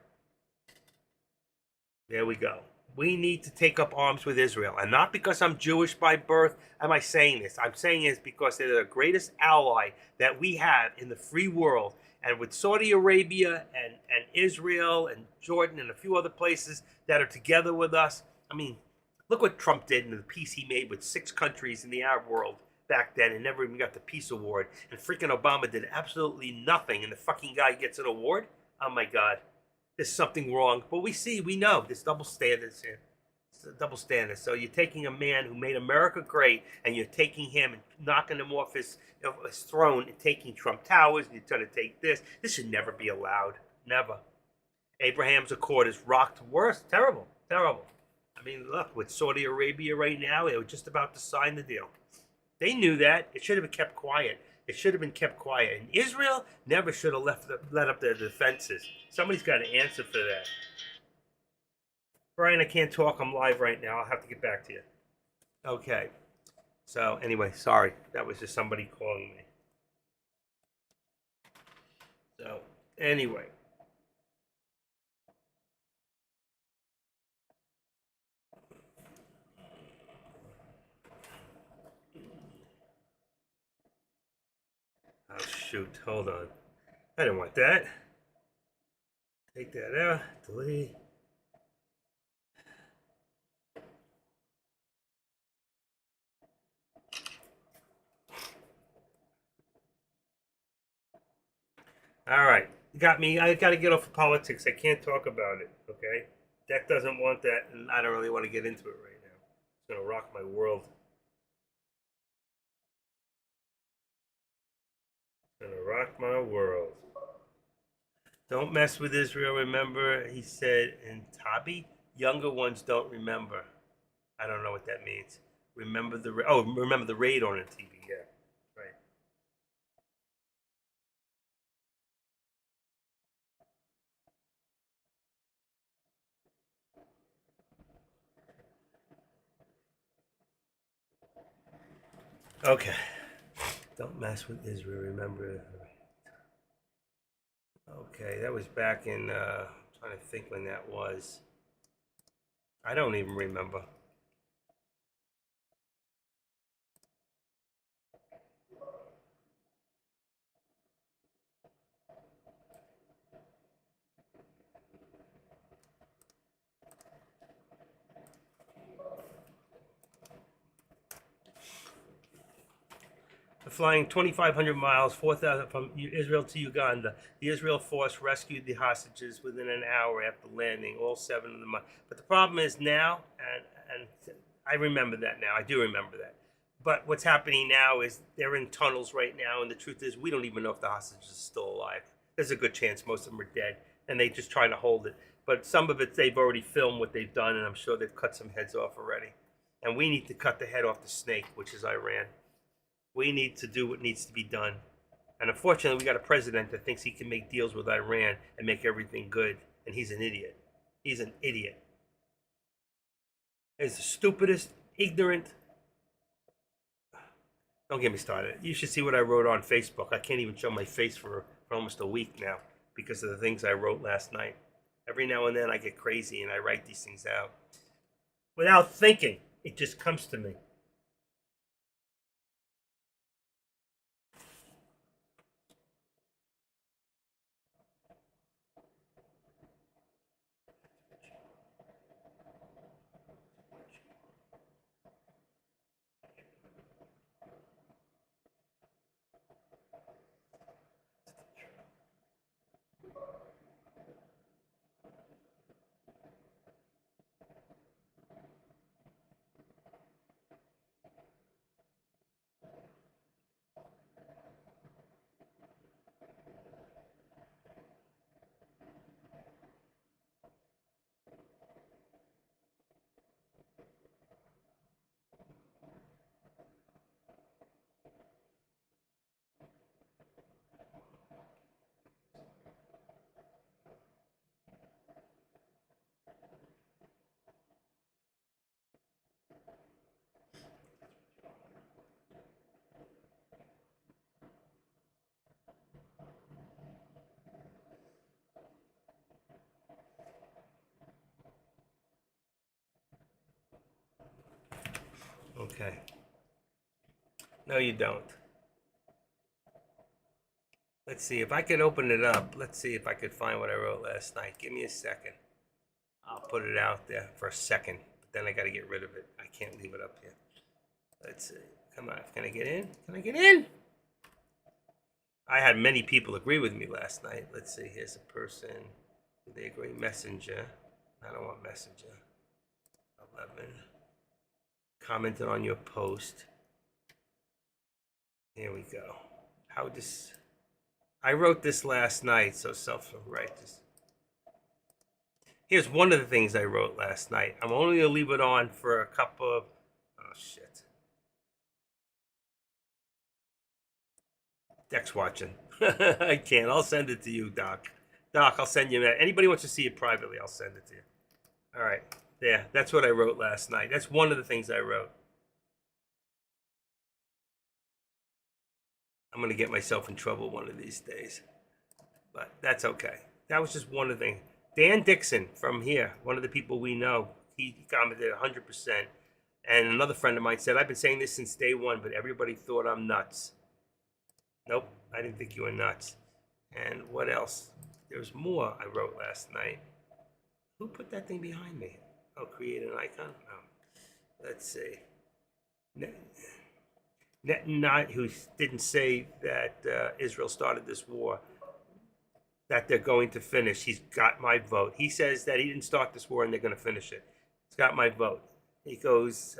There we go. We need to take up arms with Israel. And not because I'm Jewish by birth am I saying this. I'm saying this because they're the greatest ally that we have in the free world. And with Saudi Arabia and Israel and Jordan and a few other places that are together with us, I mean, look what Trump did in the peace he made with 6 countries in the Arab world back then and never even got the peace award. And freaking Obama did absolutely nothing and the fucking guy gets an award? Oh my God. There's something wrong. But we know there's double standards here. It's a double standard. So you're taking a man who made America great and you're taking him and knocking him off his throne and taking Trump Towers and you're trying to take this. This should never be allowed. Never. Abraham's Accord is rocked worse. Terrible. Terrible. I mean, look, with Saudi Arabia right now, they were just about to sign the deal. They knew that. It should have been kept quiet. It should have been kept quiet. And Israel never should have let up their defenses. Somebody's got to answer for that. Brian, I can't talk. I'm live right now. I'll have to get back to you. Okay. So, anyway, sorry. That was just somebody calling me. So, anyway. Oh, shoot. Hold on. I didn't want that. Take that out. Delete. All right. You got me. I got to get off of politics. I can't talk about it. Okay. Deck doesn't want that, and I don't really want to get into it right now. It's going to rock my world. It's going to rock my world. Don't mess with Israel. Remember, he said in Tabi, younger ones don't remember. I don't know what that means. Remember the remember the raid on the TV. Yeah, right. Okay. Don't mess with Israel. Remember. Okay, that was back in. I'm trying to think when that was. I don't even remember. Flying 2,500 miles, 4,000 from Israel to Uganda. The Israel force rescued the hostages within an hour after landing, all 7 of them. But the problem is now, and I remember that now. I do remember that. But what's happening now is they're in tunnels right now, and the truth is, we don't even know if the hostages are still alive. There's a good chance most of them are dead, and they just trying to hold it. But some of it, they've already filmed what they've done, and I'm sure they've cut some heads off already. And we need to cut the head off the snake, which is Iran. We need to do what needs to be done. And unfortunately, we got a president that thinks he can make deals with Iran and make everything good. And he's an idiot. He's an idiot. He's the stupidest, ignorant. Don't get me started. You should see what I wrote on Facebook. I can't even show my face for almost a week now because of the things I wrote last night. Every now and then I get crazy and I write these things out without thinking. It just comes to me. Okay. No, you don't. Let's see if I could open it up. Let's see if I could find what I wrote last night. Give me a second. I'll put it out there for a second, but then I got to get rid of it. I can't leave it up here. Let's see. Come on. Can I get in? Can I get in? I had many people agree with me last night. Let's see. Here's a person. Did they agree? Messenger. I don't want Messenger. 11. Commented on your post. Here we go. How this. I wrote this last night, so self-righteous. Here's one of the things I wrote last night. I'm only gonna leave it on for a couple of. Oh shit. Deck's watching. I can't. I'll send it to you, Doc. Doc, I'll send you that. Anybody wants to see it privately, I'll send it to you. All right. Yeah, that's what I wrote last night. That's one of the things I wrote. I'm going to get myself in trouble one of these days. But that's okay. That was just one of the things. Dan Dixon from here, one of the people we know, he commented 100%. And another friend of mine said, I've been saying this since day one, but everybody thought I'm nuts. Nope, I didn't think you were nuts. And what else? There's more I wrote last night. Who put that thing behind me? Oh, create an icon? Oh, let's see. Netanyahu, who didn't say that Israel started this war, that they're going to finish. He's got my vote. He says that he didn't start this war and they're going to finish it. He's got my vote. He goes,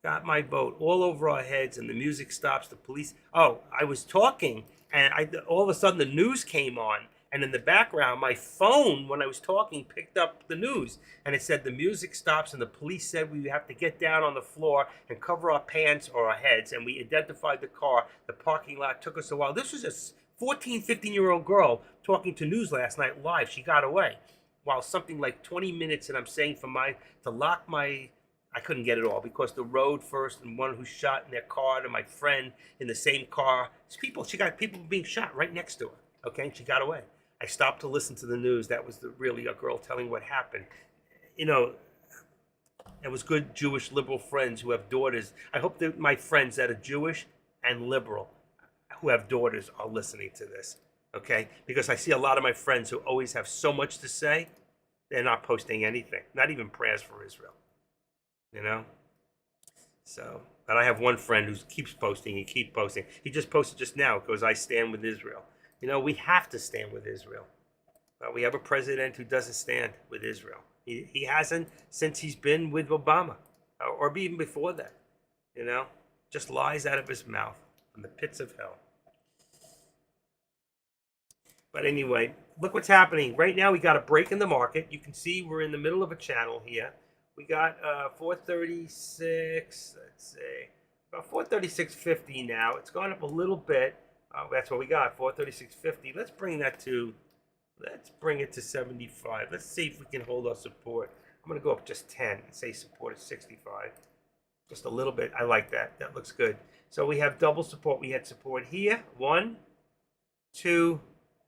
got my vote all over our heads, and the music stops. The police. Oh, I was talking, and all of a sudden the news came on, and in the background, my phone, when I was talking, picked up the news, and it said the music stops, and the police said we have to get down on the floor and cover our pants or our heads, and we identified the car. The parking lot took us a while. This was a 14, 15-year-old girl talking to news last night live. She got away. While something like 20 minutes, and I'm saying to lock my, I couldn't get it all because the road first, and one who shot in their car, to my friend in the same car. She got people being shot right next to her. Okay, and she got away. I stopped to listen to the news. That was really a girl telling what happened. You know, it was good Jewish liberal friends who have daughters. I hope that my friends that are Jewish and liberal who have daughters are listening to this. Okay? Because I see a lot of my friends who always have so much to say, they're not posting anything, not even prayers for Israel. You know? So, but I have one friend who keeps posting. He just posted just now because I stand with Israel. You know, we have to stand with Israel. We have a president who doesn't stand with Israel. He hasn't since he's been with Obama, or even before that. You know, just lies out of his mouth from the pits of hell. But anyway, look what's happening. Right now we got a break in the market. You can see we're in the middle of a channel here. We got 436, let's say, about 436.50 now. It's gone up a little bit. That's what we got, 436.50. Let's bring it to 75. Let's see if we can hold our support. I'm going to go up just 10 and say support is 65. Just a little bit. I like that. That looks good. So we have double support. We had support here. 1, 2,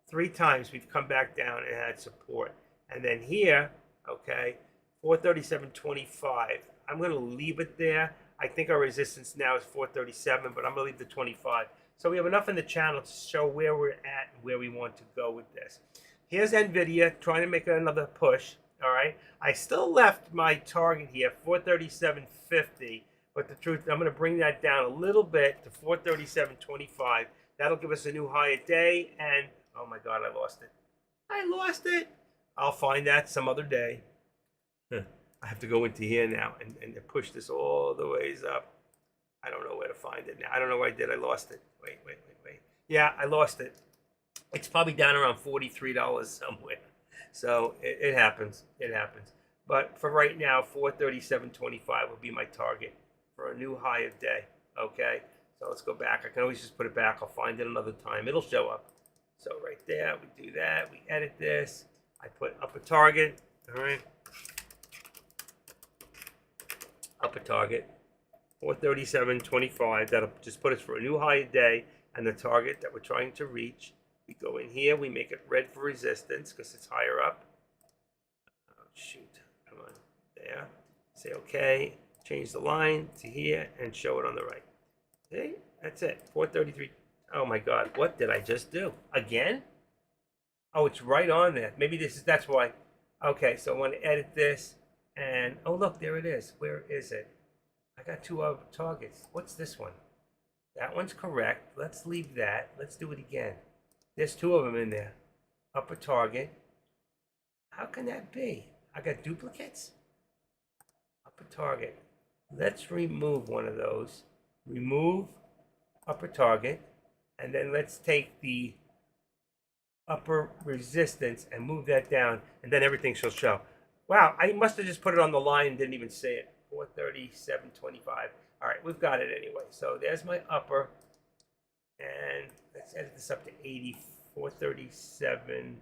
3 times we've come back down and had support. And then here, okay, 437.25. I'm going to leave it there. I think our resistance now is 437, but I'm going to leave the 25. So we have enough in the channel to show where we're at and where we want to go with this. Here's NVIDIA trying to make another push. All right. I still left my target here, 437.50. But the truth, I'm going to bring that down a little bit to 437.25. That'll give us a new higher day. And, oh my God, I lost it. I lost it. I'll find that some other day. I have to go into here now and push this all the ways up. I don't know where to find it now. I don't know where I did. I lost it. Wait. Yeah, I lost it. It's probably down around $43 somewhere. So it happens. It happens. But for right now, 437.25 will be my target for a new high of day. Okay? So let's go back. I can always just put it back. I'll find it another time. It'll show up. So right there, we do that. We edit this. I put up a target. All right? Up a target. 437.25. That'll just put us for a new high of day and the target that we're trying to reach. We go in here, we make it red for resistance because it's higher up. Oh, shoot. Come on. There. Say okay. Change the line to here and show it on the right. See? That's it. 433. Oh my God. What did I just do? Again? Oh, it's right on there. Maybe that's why. Okay, so I want to edit this. And, oh, look, there it is. Where is it? I got 2 other targets. What's this one? That one's correct. Let's leave that. Let's do it again. There's 2 of them in there. Upper target. How can that be? I got duplicates? Upper target. Let's remove one of those. Remove upper target. And then let's take the upper resistance and move that down, and then everything shall show. Wow, I must have just put it on the line and didn't even say it. 437.25. All right, we've got it anyway. So there's my upper, and let's edit this up to 80. 437.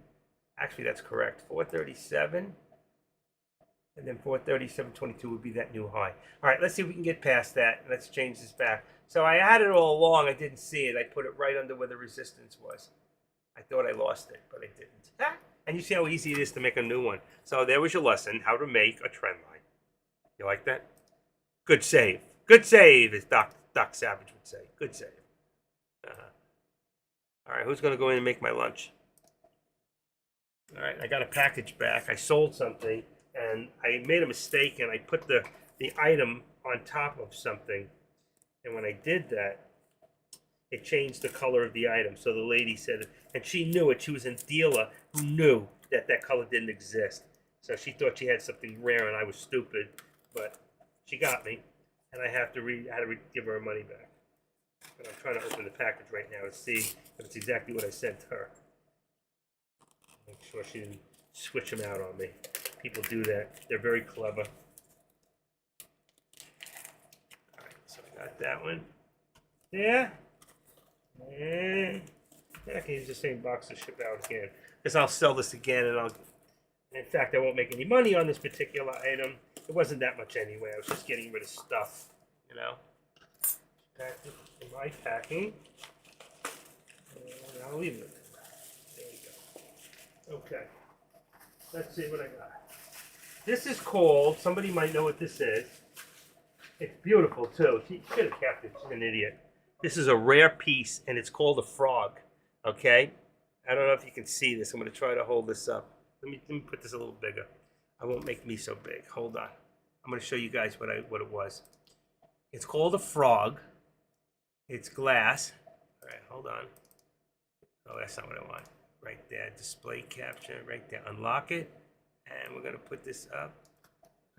Actually, that's correct. 437, and then 437.22 would be that new high. All right, let's see if we can get past that. Let's change this back. So I had it all along. I didn't see it. I put it right under where the resistance was. I thought I lost it, but I didn't. And you see how easy it is to make a new one. So there was your lesson, how to make a trend line. You like that? Good save. Good save, as Doc Savage would say. Good save. All right, who's going to go in and make my lunch? All right, I got a package back. I sold something, and I made a mistake, and I put the item on top of something. And when I did that, it changed the color of the item. So the lady said, and she knew it. She was a dealer who knew that that color didn't exist. So she thought she had something rare, and I was stupid. But she got me, and I had to give her her money back. But I'm trying to open the package right now to see if it's exactly what I sent her. Make sure she didn't switch them out on me. People do that. They're very clever. All right, so I got that one. Yeah. And I can use the same box to ship out again. Because I'll sell this again, and in fact, I won't make any money on this particular item. It wasn't that much anyway. I was just getting rid of stuff, you know. Packed it in my packing. And I'll leave it. There we go. Okay. Let's see what I got. This is called, somebody might know what this is. It's beautiful too. She should have kept it. She's an idiot. This is a rare piece, and it's called a frog. Okay? I don't know if you can see this. I'm going to try to hold this up. Let me put this a little bigger. I won't make me so big. Hold on. I'm going to show you guys what it was. It's called a frog. It's glass. All right, hold on. Oh, that's not what I want. Right there, display capture, right there. Unlock it, and we're gonna put this up,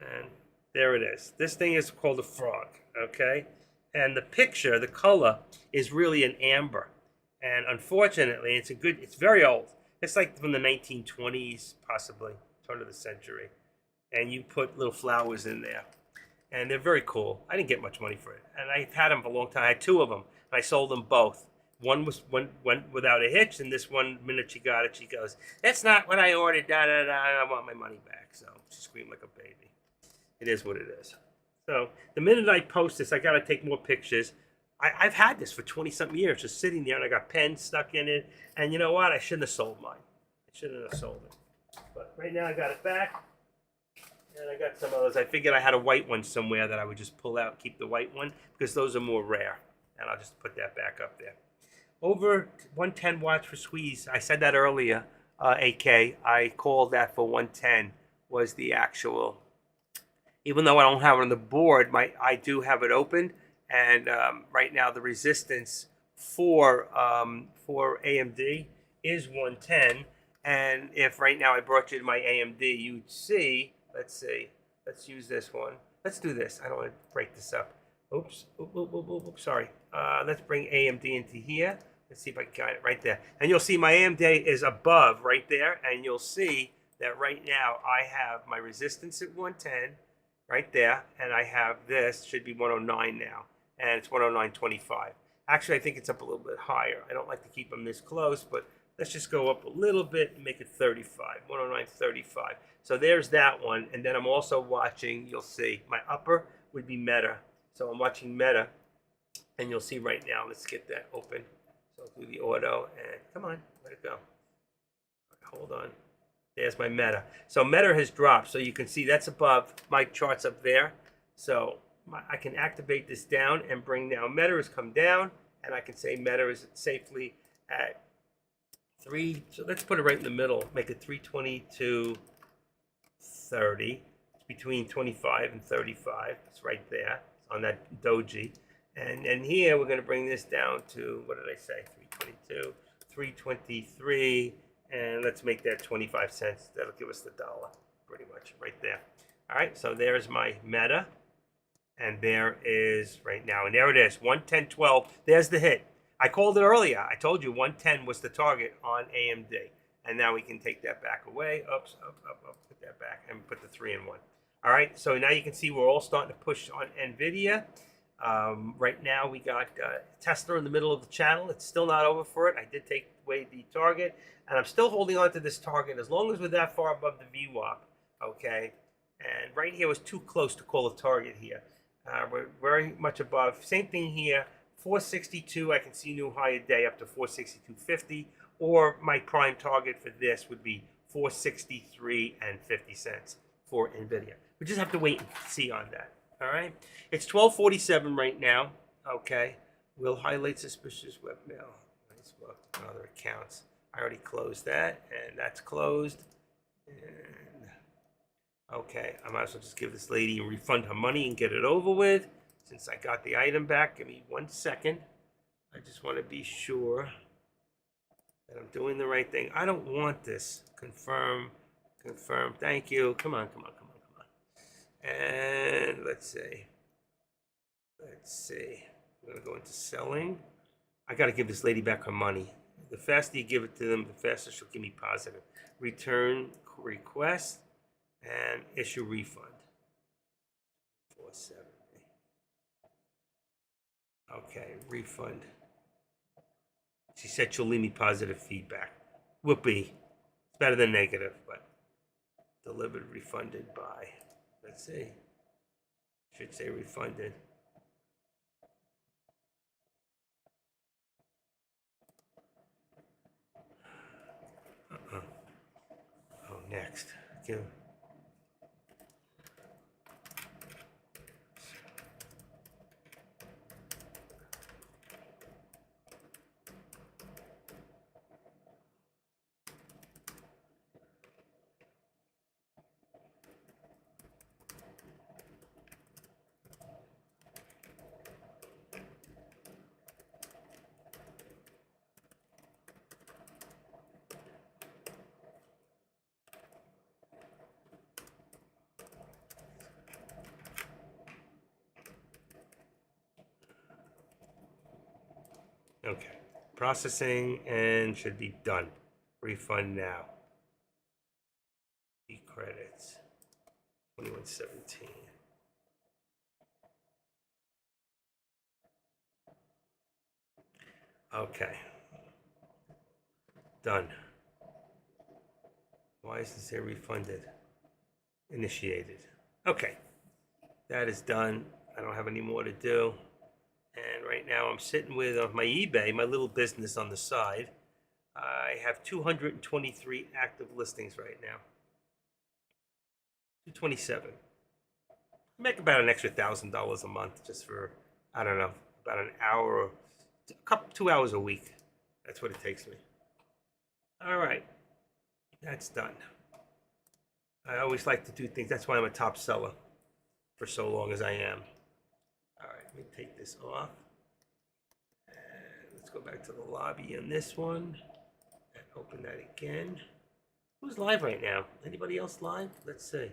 and there it is. This thing is called a frog, okay? And the picture, the color, is really an amber, and unfortunately, it's very old. It's like from the 1920s, possibly, turn of the century, and you put little flowers in there. And they're very cool. I didn't get much money for it, and I've had them for a long time. I had two of them, and I sold them both. One went without a hitch, and this one, minute she got it, she goes, "That's not what I ordered. Da da da. I want my money back." So she screamed like a baby. It is what it is. So the minute I post this, I got to take more pictures. I've had this for 20-something years, just sitting there, and I got pens stuck in it. And you know what? I shouldn't have sold mine. I shouldn't have sold it. But right now, I got it back. And I got some others. I figured I had a white one somewhere that I would just pull out, keep the white one, because those are more rare. And I'll just put that back up there. Over 110 watts for squeeze. I said that earlier, AK. I called that for 110 was the actual. Even though I don't have it on the board, I do have it open. And right now the resistance for AMD is 110. And if right now I brought you to my AMD, you'd see. Let's see. Let's use this one. Let's do this. I don't want to break this up. Oops. Oops. Sorry. Let's bring AMD into here. Let's see if I can get it right there. And you'll see my AMD is above right there. And you'll see that right now I have my resistance at 110 right there. And I have this, should be 109 now. And it's 109.25. Actually, I think it's up a little bit higher. I don't like to keep them this close, but let's just go up a little bit and make it 35, 109.35. So there's that one. And then I'm also watching, you'll see, my upper would be Meta. So I'm watching Meta, and you'll see right now. Let's get that open. So I'll do the auto, and come on, let it go. Hold on. There's my Meta. So Meta has dropped. So you can see that's above. My chart's up there. So I can activate this down and bring down. Meta has come down, and I can say Meta is safely at 3. So let's put it right in the middle. Make it 322.30. It's between 25 and 35. It's right there on that doji. And here we're going to bring this down to, what did I say? 322, 323, and let's make that 25 cents. That'll give us the dollar, pretty much, right there. All right, so there's my Meta, and there is right now, and there it is, 110.12. There's the hit. I called it earlier. I told you 110 was the target on AMD. And now we can take that back away. Oops, up, put that back and put the 3 in 1. All right, so now you can see we're all starting to push on NVIDIA. Right now we got Tesla in the middle of the channel. It's still not over for it. I did take away the target, and I'm still holding on to this target as long as we're that far above the VWAP, okay? And right here was too close to call a target here. We're very much above. Same thing here, 462, I can see new higher day up to 462.50, or my prime target for this would be 463 and 50 cents for NVIDIA. We just have to wait and see on that. All right, it's 12:47 right now. Okay, we'll highlight suspicious webmail. Facebook and other accounts. I already closed that, and that's closed. And okay, I might as well just give this lady a refund her money and get it over with. Since I got the item back, give me 1 second. I just want to be sure that I'm doing the right thing. I don't want this. Confirm. Thank you. Come on. And let's see. I'm gonna go into selling. I gotta give this lady back her money. The faster you give it to them, the faster she'll give me positive. Return request and issue refund. 470. Okay, refund. She said she'll leave me positive feedback. Whoopee. It's better than negative, but delivered, refunded by. Let's see. Should say refunded. Oh, next. Give. Okay, processing and should be done. Refund now. E-credits, 2117. Okay, done. Why is this here refunded? Initiated. Okay, that is done. I don't have any more to do. And right now I'm sitting with my eBay, my little business on the side. I have 223 active listings right now. 227. I make about an extra $1,000 a month just for, I don't know, about an hour or 2 hours a week. That's what it takes me. All right, that's done. I always like to do things. That's why I'm a top seller for so long as I am. All right, let me take this off. And let's go back to the lobby on this one and open that again. Who's live right now? Anybody else live? Let's see.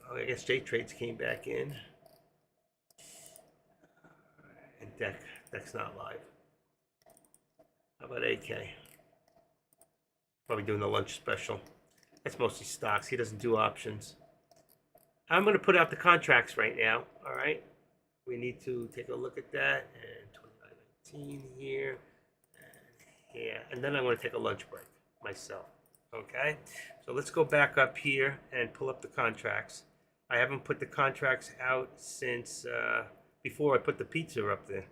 Oh, I guess J-Trades came back in. And Deck's not live. How about AK? Probably doing the lunch special. That's mostly stocks. He doesn't do options. I'm going to put out the contracts right now. All right. We need to take a look at that. And 2919 here. And here. And then I'm going to take a lunch break myself. Okay. So let's go back up here and pull up the contracts. I haven't put the contracts out since before I put the pizza up there.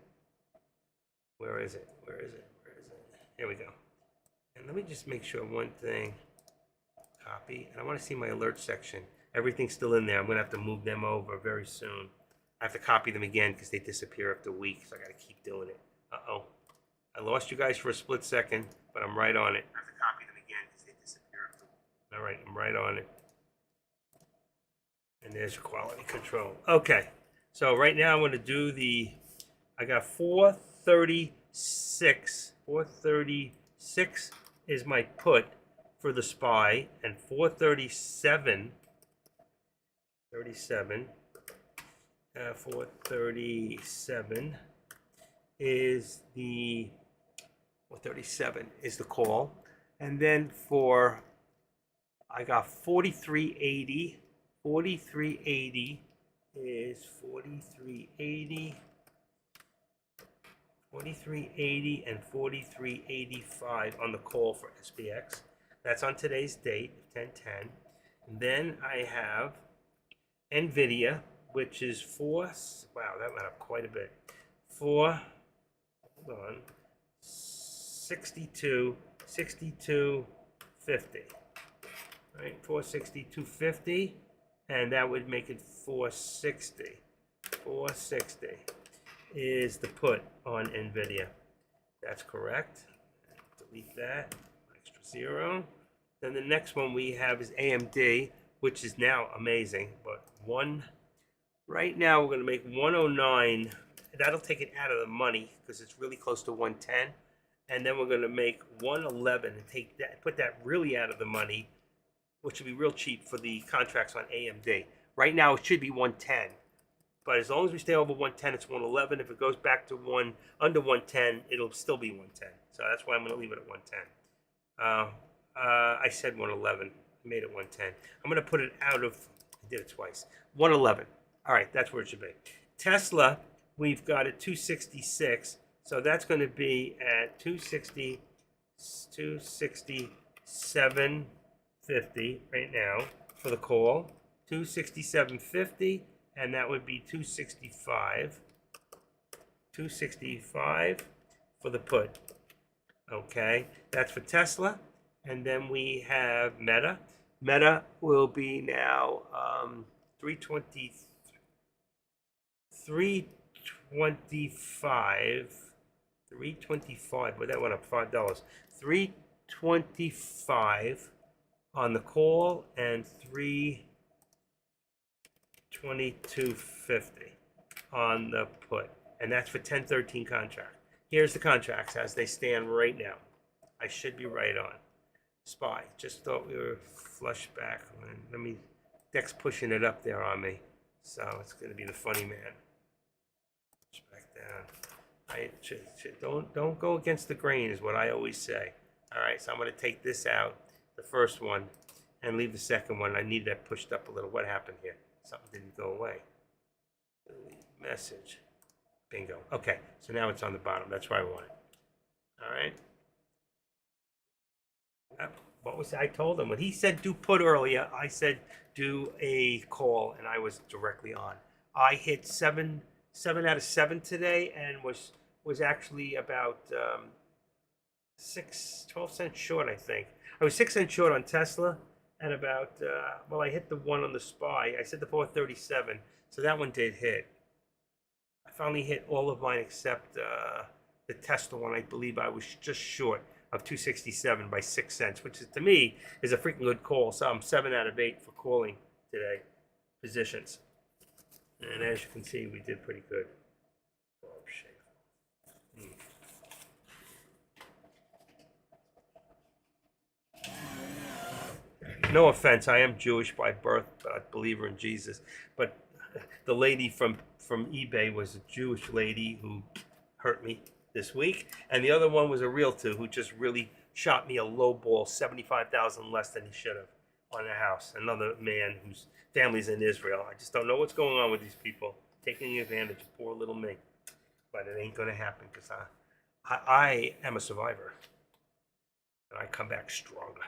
Where is it? Here we go. And let me just make sure one thing. Copy. And I want to see my alert section. Everything's still in there. I'm going to have to move them over very soon. I have to copy them again because they disappear after a week, so I got to keep doing it. Uh-oh. I lost you guys for a split second, but I'm right on it. I have to copy them again because they disappear after a week. All right, I'm right on it. And there's your quality control. Okay. So right now I'm going to do I got 436. 436 is my put for the SPY, and 437 437 is the 437 is the call, and then for I got 4380. 4380 is 4380. 4380 and 4385 on the call for SPX. That's on today's date, 1010. And then I have NVIDIA, which is wow, that went up quite a bit. Hold on, 6250. Right, 462.50, and that would make it 460. 460 is the put on NVIDIA. That's correct. Delete that. Extra zero. Then the next one we have is AMD, which is now amazing, but right now we're going to make 109. That'll take it out of the money because it's really close to 110. And then we're going to make 111 and put that really out of the money, which would be real cheap for the contracts on AMD. Right now it should be 110, but as long as we stay over 110, it's 111. If it goes back to under 110, it'll still be 110. So that's why I'm going to leave it at 110. I said 111. I made it 110. I'm going to put it out of. I did it twice. 111. All right, that's where it should be. Tesla, we've got at 266, so that's going to be at 267.50 right now for the call, 267.50, and that would be 265 for the put. Okay, that's for Tesla. And then we have Meta. Meta will be now 325, but that went up $5. 325 on the call and 322.50 on the put, and that's for 1013 contract. Here's the contracts as they stand right now. I should be right on. SPY, just thought we were flush back. Let me, Deck's pushing it up there on me, so it's going to be the funny man. Push back down. Don't go against the grain is what I always say. All right, so I'm going to take this out, the first one, and leave the second one. I need that pushed up a little. What happened here? Something didn't go away. Delete message. Bingo. Okay, so now it's on the bottom. That's where I want it. All right. What was I told him when he said do put earlier? I said do a call, and I was directly on. I hit seven out of 7 today, and was actually about 12 cents short. I think I was 6 cents short on Tesla, and about I hit the one on the SPY. I said the 437, so that one did hit. I finally hit all of mine except the Tesla one. I believe I was just short of 267 by 6 cents, which is, to me, is a freaking good call. So I'm 7 out of 8 for calling today positions. And as you can see, we did pretty good. No offense, I am Jewish by birth, but a believer in Jesus. But the lady from eBay was a Jewish lady who hurt me this week, and the other one was a realtor who just really shot me a low ball, 75,000 less than he should have on a house. Another man whose family's in Israel. I just don't know what's going on with these people taking advantage of poor little me. But it ain't going to happen because I am a survivor, and I come back stronger.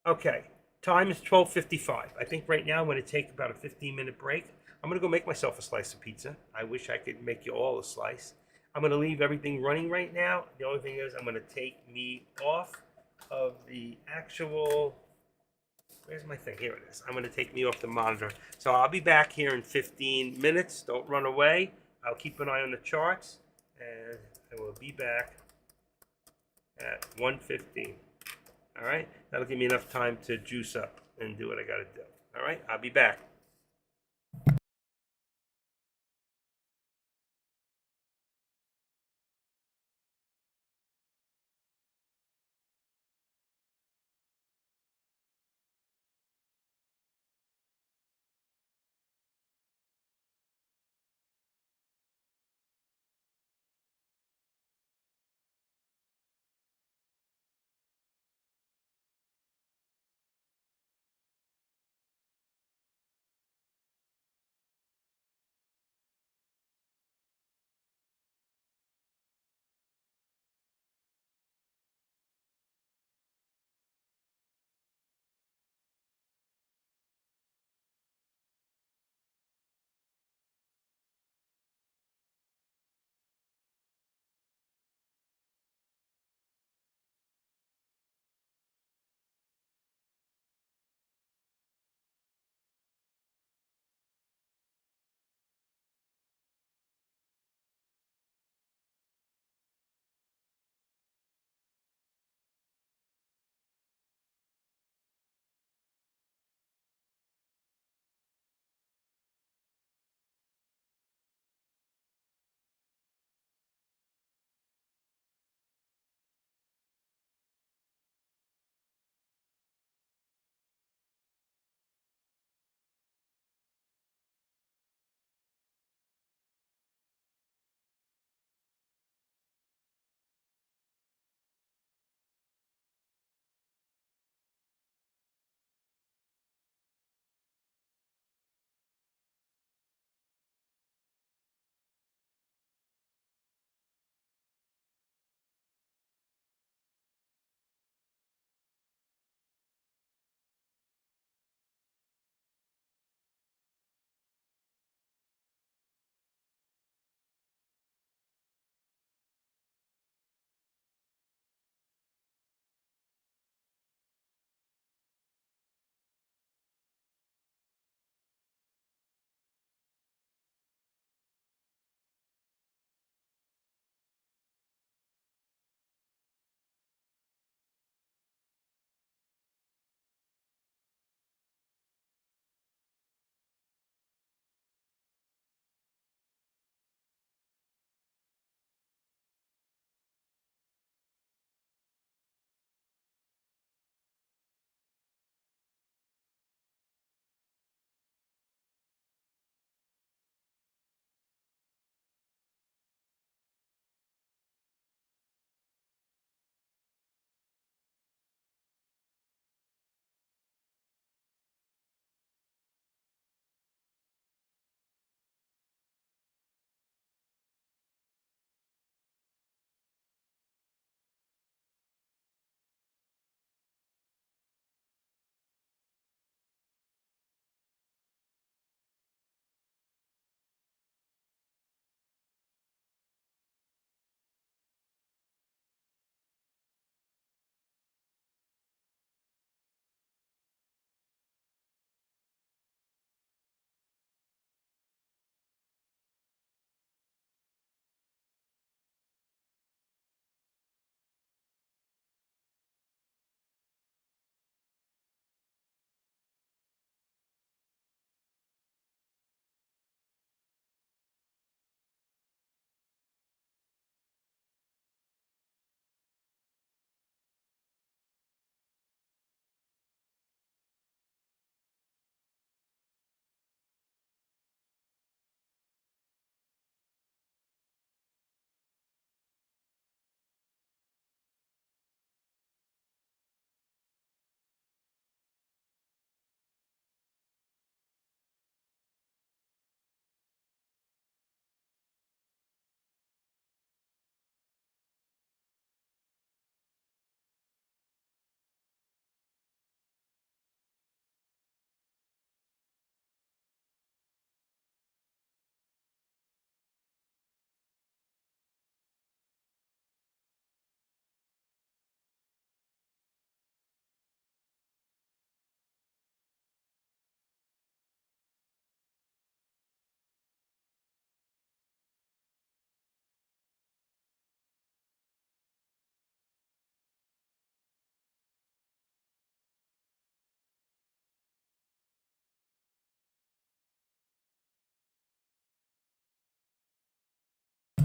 Okay, time is 12:55. I think right now I'm going to take about a 15-minute break. I'm going to go make myself a slice of pizza. I wish I could make you all a slice. I'm going to leave everything running right now. The only thing is I'm going to take me off of the actual, where's my thing? Here it is. I'm going to take me off the monitor. So I'll be back here in 15 minutes. Don't run away. I'll keep an eye on the charts, and I will be back at 1:15. All right? That'll give me enough time to juice up and do what I got to do. All right? I'll be back.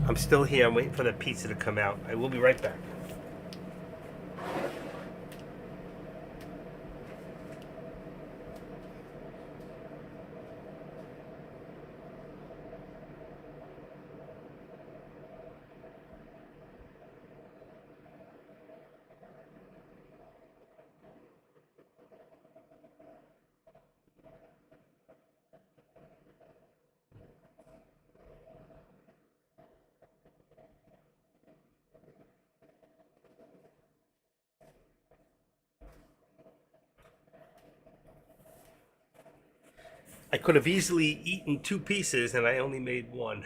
I'm still here. I'm waiting for the pizza to come out. I will be right back. I could have easily eaten 2 pieces and I only made one.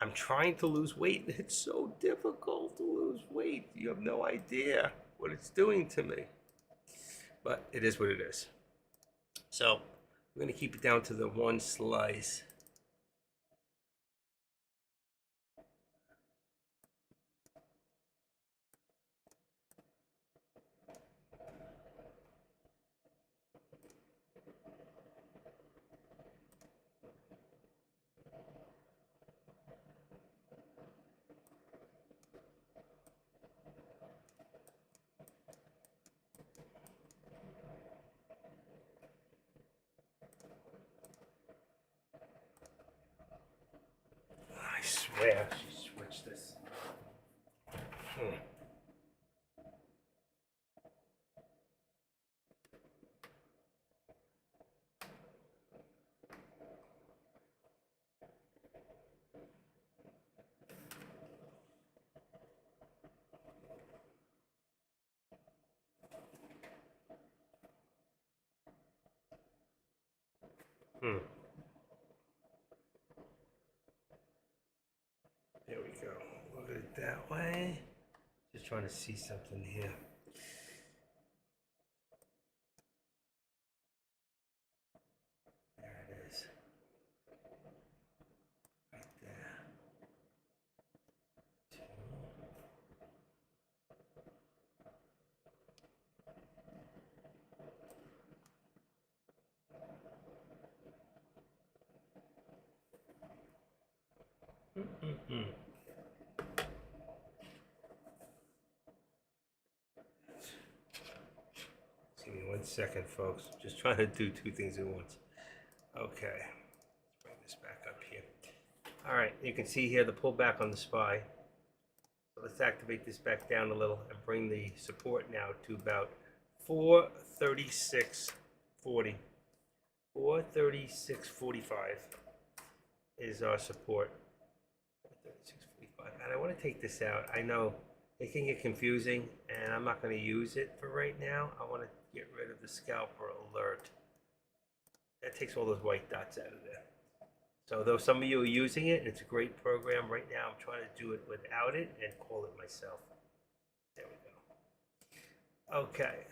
I'm trying to lose weight. It's so difficult to lose weight. You have no idea what it's doing to me. But it is what it is. So we're going to keep it down to the 1 slice. I swear she switched this. Hmm. There we go. Look at it that way. Just trying to see something here. There it is. Right there. Mm-mm-mm. Give me 1 second, folks. Just trying to do 2 things at once. Okay. Let's bring this back up here. All right. You can see here the pullback on the SPY. So let's activate this back down a little and bring the support now to about 436.40. 436.45 is our support. 436.45. And I want to take this out. I know it can get confusing, and I'm not going to use it for right now. I want to get rid of the scalper alert. That takes all those white dots out of there. So though some of you are using it, and it's a great program, right now I'm trying to do it without it and call it myself. There we go. Okay.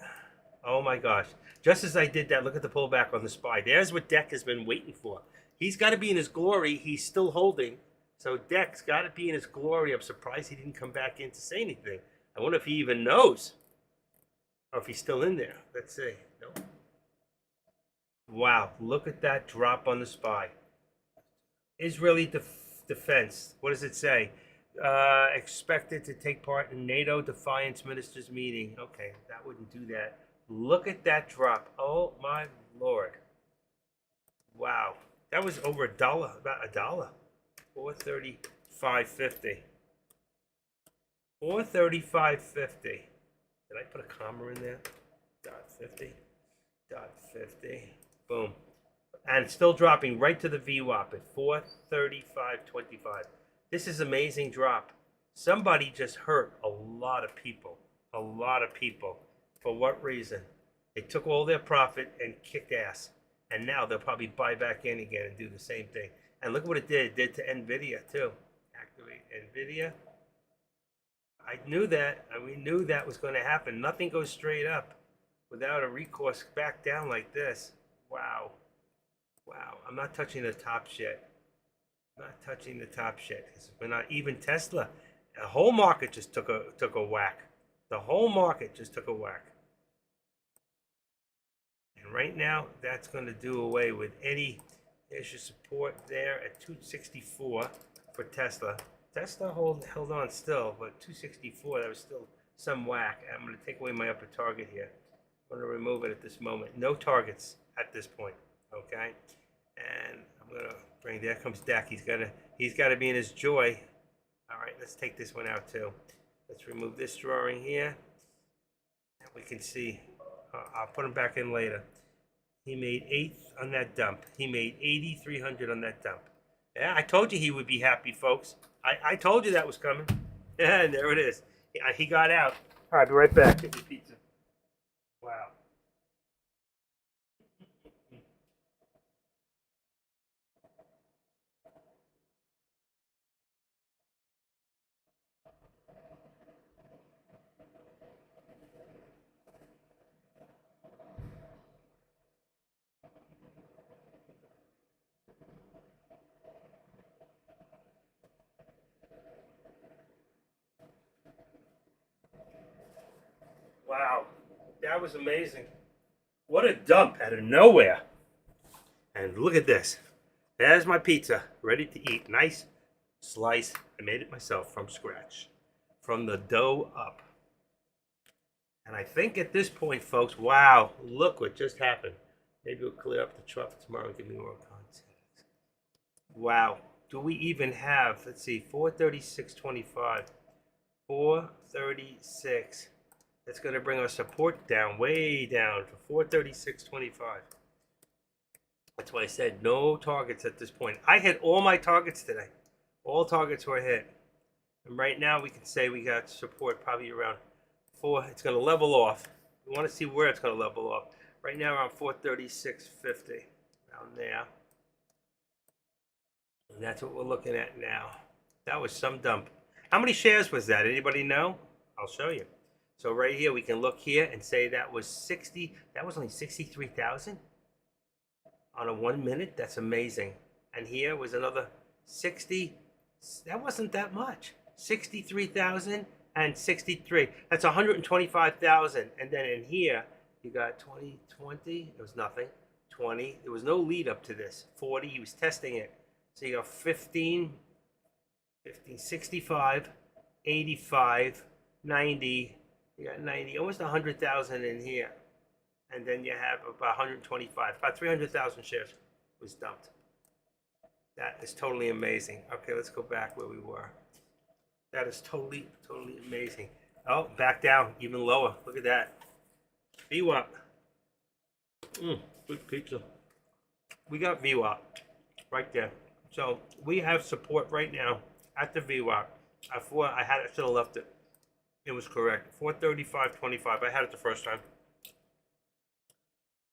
Oh my gosh. Just as I did that, look at the pullback on the SPY. There's what Deck has been waiting for. He's got to be in his glory. He's still holding. So Deck's got to be in his glory. I'm surprised he didn't come back in to say anything. I wonder if he even knows. Or if he's still in there. Let's see. Nope. Wow. Look at that drop on the SPY. Israeli defense. What does it say? Expected to take part in NATO defiance ministers meeting. Okay, that wouldn't do that. Look at that drop. Oh my Lord. Wow. That was over $1, about $1. 435.50. 435.50. Did I put a comma in there? .50. .50. Boom. And still dropping right to the VWAP at 435.25. This is amazing drop. Somebody just hurt a lot of people. A lot of people. For what reason? They took all their profit and kicked ass. And now they'll probably buy back in again and do the same thing. And look what it did. It did to NVIDIA too. Activate NVIDIA. I knew that. We knew that was going to happen. Nothing goes straight up without a recourse back down like this. Wow. Wow. I'm not touching the top yet. I'm not touching the top yet. We're not even Tesla. The whole market just took a whack. The whole market just took a whack. And right now, that's going to do away with any. There's your support there at 264 for Tesla. Tesla held on still, but 264, that was still some whack. I'm going to take away my upper target here. I'm going to remove it at this moment. No targets at this point, okay? And I'm going to bring, there comes Dak. He's got to be in his joy. All right, let's take this one out too. Let's remove this drawing here. And we can see, I'll put him back in later. He made 8th on that dump. He made 8,300 on that dump. Yeah, I told you he would be happy, folks. I told you that was coming. Yeah, and there it is. He got out. All right, be right back. Get your pizza. Wow. Wow. That was amazing. What a dump out of nowhere. And look at this. There's my pizza, ready to eat. Nice slice. I made it myself from scratch, from the dough up. And I think at this point, folks, wow, look what just happened. Maybe we'll clear up the truck tomorrow and give me more context. Wow. Do we even have, let's see, 436.25. 436. That's going to bring our support down, way down to 436.25. That's why I said no targets at this point. I hit all my targets today. All targets were hit. And right now we can say we got support probably around 4. It's going to level off. We want to see where it's going to level off. Right now around 436.50. Around there. And that's what we're looking at now. That was some dump. How many shares was that? Anybody know? I'll show you. So right here, we can look here and say that was 60. That was only 63,000 on a 1 minute. That's amazing. And here was another 60. That wasn't that much. 63,000 and 63. That's 125,000. And then in here, you got 20. It was nothing. 20. There was no lead up to this. 40. He was testing it. So you got 15, 65, 85, 90. You got 90, almost 100,000 in here. And then you have about 125, about 300,000 shares was dumped. That is totally amazing. Okay, let's go back where we were. That is totally amazing. Oh, back down, even lower. Look at that. VWAP. Good pizza. We got VWAP right there. So we have support right now at the VWAP. I should have left it. It was correct. 435.25. I had it the first time.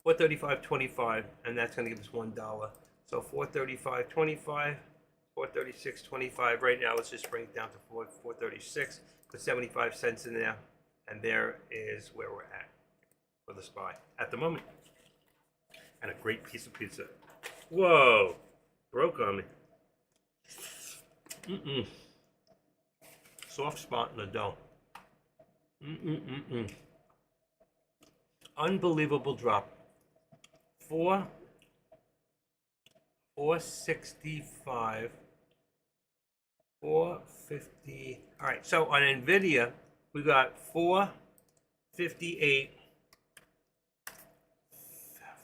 435.25, and that's going to give us $1. So 435.25, 436.25. Right now, let's just bring it down to 436. Put 75 cents in there, and there is where we're at for the SPY at the moment. And a great piece of pizza. Whoa, broke on me. Soft spot in the dough. Unbelievable drop. 465, 450. All right, so on NVIDIA, we got 458,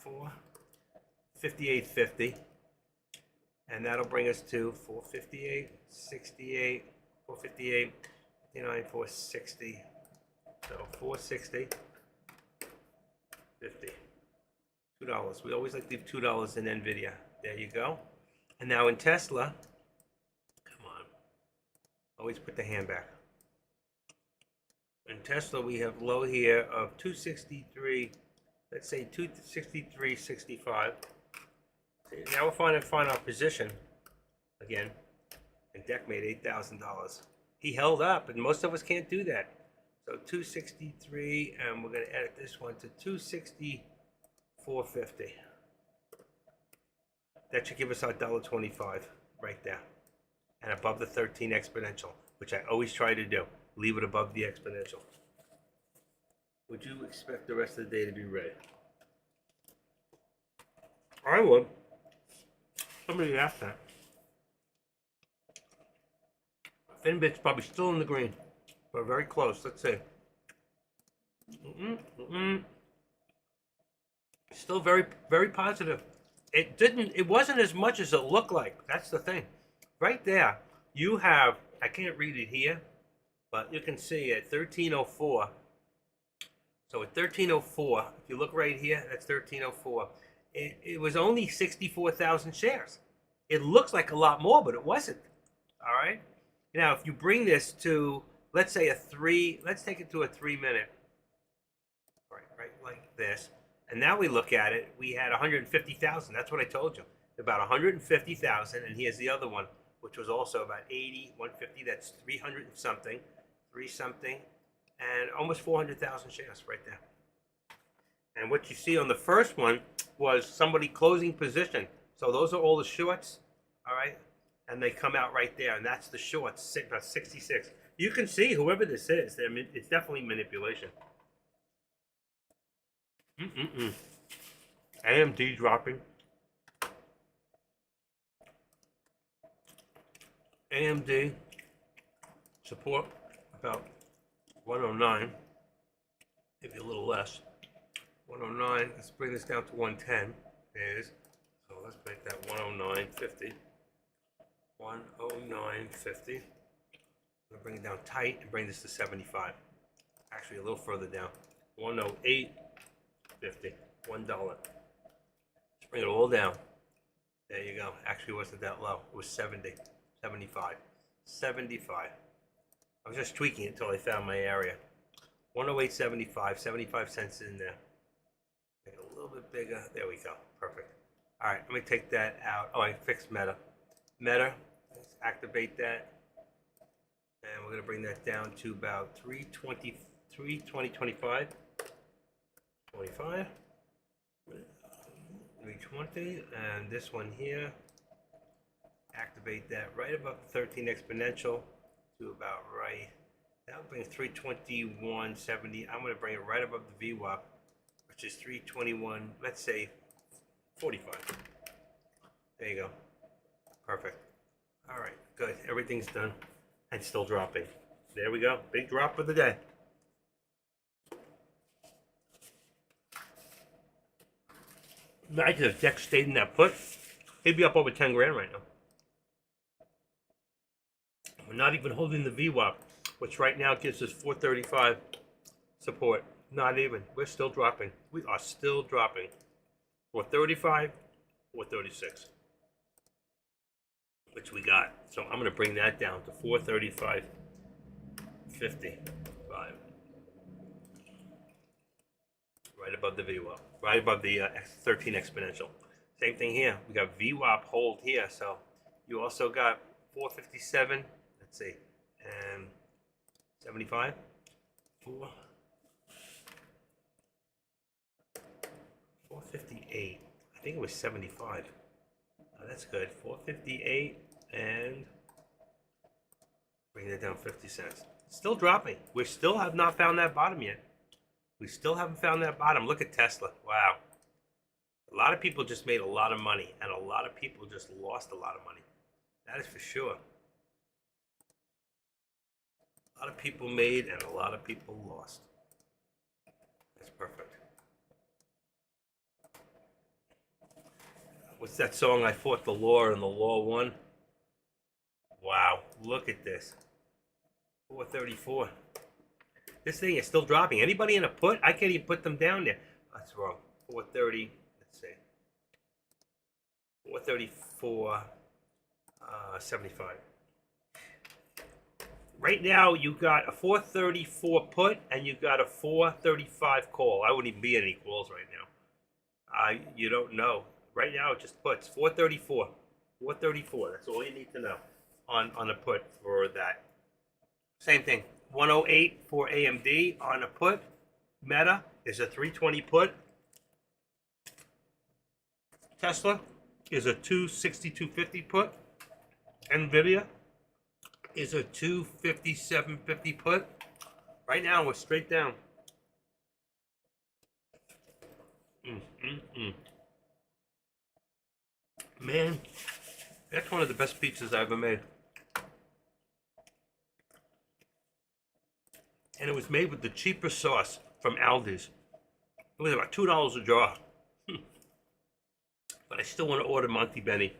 458.50, and that'll bring us to 458, 68, 458, 59, 460. So 460, 50, $2. We always like to leave $2 in NVIDIA. There you go. And now in Tesla, come on, always put the hand back. In Tesla, we have low here of 263. Let's say 263.65. Now we're find our position again. And Deck made $8,000. He held up, and most of us can't do that. So 263, and we're going to edit this one to 264.50. That should give us our $1.25 right there. And above the 13 exponential, which I always try to do. Leave it above the exponential. Would you expect the rest of the day to be red? I would. Somebody asked that. Finbit's probably still in the green, but very close. Let's see. Still very, very positive. It wasn't as much as it looked like. That's the thing. Right there, you have, I can't read it here, but you can see at 1304. So at 1304, if you look right here, that's 1304. It was only 64,000 shares. It looks like a lot more, but it wasn't. All right. Now, if you bring this to, let's say let's take it to a 3 minute. Right, like this. And now we look at it, we had 150,000. That's what I told you. About 150,000. And here's the other one, which was also about 80, 150. That's 300 and something, 3 something, and almost 400,000 shares right there. And what you see on the first one was somebody closing position. So those are all the shorts, all right? And they come out right there, and that's the shorts, about 66. You can see whoever this is, it's definitely manipulation. AMD dropping. AMD support about 109, maybe a little less. 109. Let's bring this down to 110. So let's make that 109.50. 109.50. I'm gonna bring it down tight and bring this to 75. Actually, a little further down. 108.50. $1. Let's bring it all down. There you go. Actually, it wasn't that low. It was 70, 75, 75. I was just tweaking it until I found my area. 108.75, 75 cents in there. Make it a little bit bigger. There we go. Perfect. All right, let me take that out. Oh, I fixed Meta. Meta, let's activate that. And we're going to bring that down to about 320, 25. 25. 320. And this one here, activate that right above the 13 exponential to about right. That'll bring 321.70. I'm going to bring it right above the VWAP, which is 321, let's say 45. There you go. Perfect. All right, good. Everything's done and still dropping. There we go. Big drop of the day. Imagine if Dex stayed in that put, he'd be up over 10 grand right now. We're not even holding the VWAP, which right now gives us 435 support. Not even. We're still dropping. We are still dropping. 435, 436. Which we got. So I'm going to bring that down to 435.55. Right above the VWAP. Right above the 13 exponential. Same thing here. We got VWAP hold here. So you also got 457. Let's see. And 75. 458. I think it was 75. Oh, that's good. 458 and bring it down 50 cents. Still dropping. We still have not found that bottom yet. We still haven't found that bottom. Look at Tesla. Wow. A lot of people just made a lot of money, and a lot of people just lost a lot of money. That is for sure. A lot of people made, and a lot of people lost. That's perfect. What's that song? I fought the law and the law won. Wow, look at this. 434. This thing is still dropping. Anybody in a put? I can't even put them down there. That's wrong. 430. Let's see. 434. 75. Right now, you got a 434 put and you got a 435 call. I wouldn't even be any calls right now. You don't know. Right now, it just puts 434. 434. That's all you need to know on a put for that. Same thing. 108 for AMD on a put. Meta is a 320 put. Tesla is a 262.50 put. Nvidia is a 257.50 put. Right now, we're straight down. Man, that's one of the best pizzas I ever made. and it was made with the cheaper sauce from Aldi's. It was about $2 a jar. But I still want to order Monty Benny.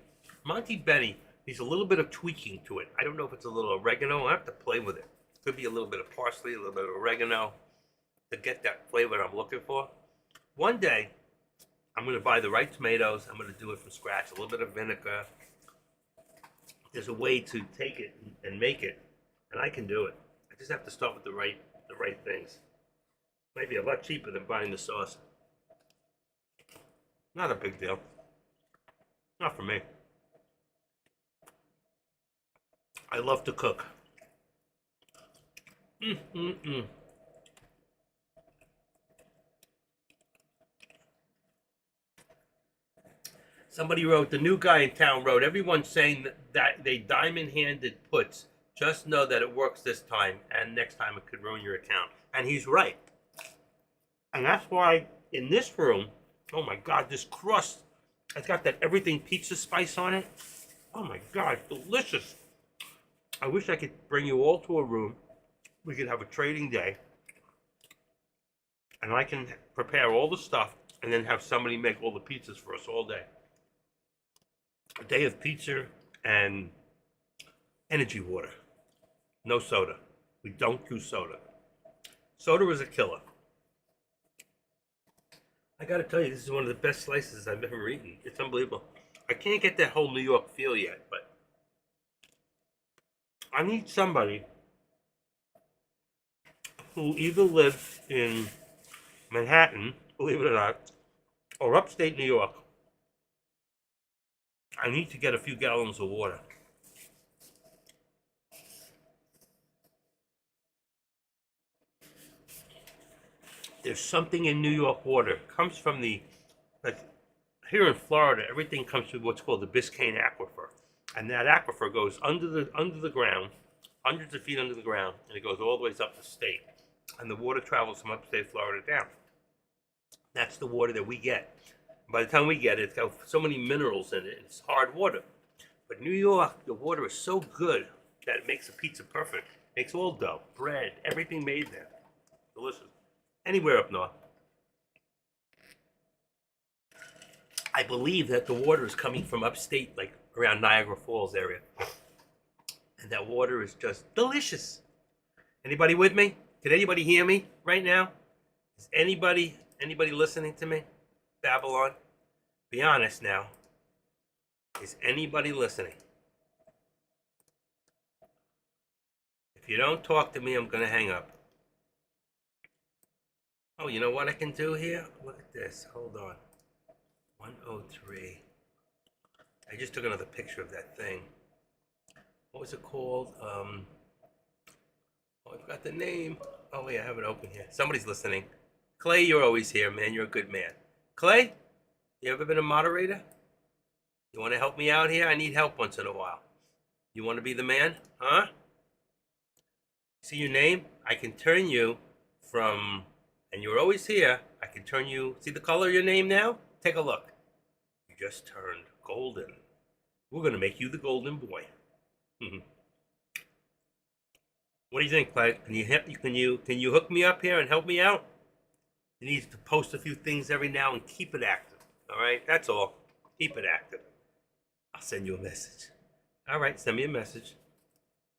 Monty Benny needs a little bit of tweaking to it. I don't know if it's a little oregano. I have to play with it. Could be a little bit of parsley, a little bit of oregano to get that flavor I'm looking for. One day, I'm going to buy the right tomatoes. I'm going to do it from scratch. A little bit of vinegar. There's a way to take it and make it, and I can do it. I just have to start with the right things. Might be a lot cheaper than buying the sauce. Not a big deal. Not for me. I love to cook. Somebody wrote, the new guy in town wrote, everyone's saying that they diamond-handed puts. Just know that it works this time, and next time it could ruin your account. And he's right. And that's why in this room, oh my God, this crust, it's got that everything pizza spice on it. Oh my God, delicious. I wish I could bring you all to a room. We could have a trading day. And I can prepare all the stuff and then have somebody make all the pizzas for us all day. A day of pizza and energy water. No soda. We don't do soda. Soda is a killer. I gotta tell you, this is one of the best slices I've ever eaten. It's unbelievable. I can't get that whole New York feel yet, but I need somebody who either lives in Manhattan, believe it or not, or upstate New York. I need to get a few gallons of water. There's something in New York water. It comes from like here in Florida, everything comes from what's called the Biscayne Aquifer. And that aquifer goes under the ground, hundreds of feet under the ground, and it goes all the way up the state. And the water travels from upstate Florida down. That's the water that we get. By the time we get it, it's got so many minerals in it. It's hard water. But New York, the water is so good that it makes a pizza perfect. Makes all dough, bread, everything made there. Delicious. Anywhere up north. I believe that the water is coming from upstate, like around Niagara Falls area. And that water is just delicious. Anybody with me? Can anybody hear me right now? Is anybody listening to me? Babylon? Be honest now. Is anybody listening? If you don't talk to me, I'm going to hang up. Oh, you know what I can do here? Look at this. Hold on. 103. I just took another picture of that thing. What was it called? Oh, I forgot the name. Oh, wait, I have it open here. Somebody's listening. Clay, you're always here, man. You're a good man. Clay, you ever been a moderator? You want to help me out here? I need help once in a while. You want to be the man? Huh? See your name? I can turn you from, and you're always here, I can turn you, see the color of your name now? Take a look. You just turned golden. We're going to make you the golden boy. What do you think, Clay? Can you hook me up here and help me out? You need to post a few things every now and keep it active. All right, that's all. Keep it active. I'll send you a message. All right, send me a message.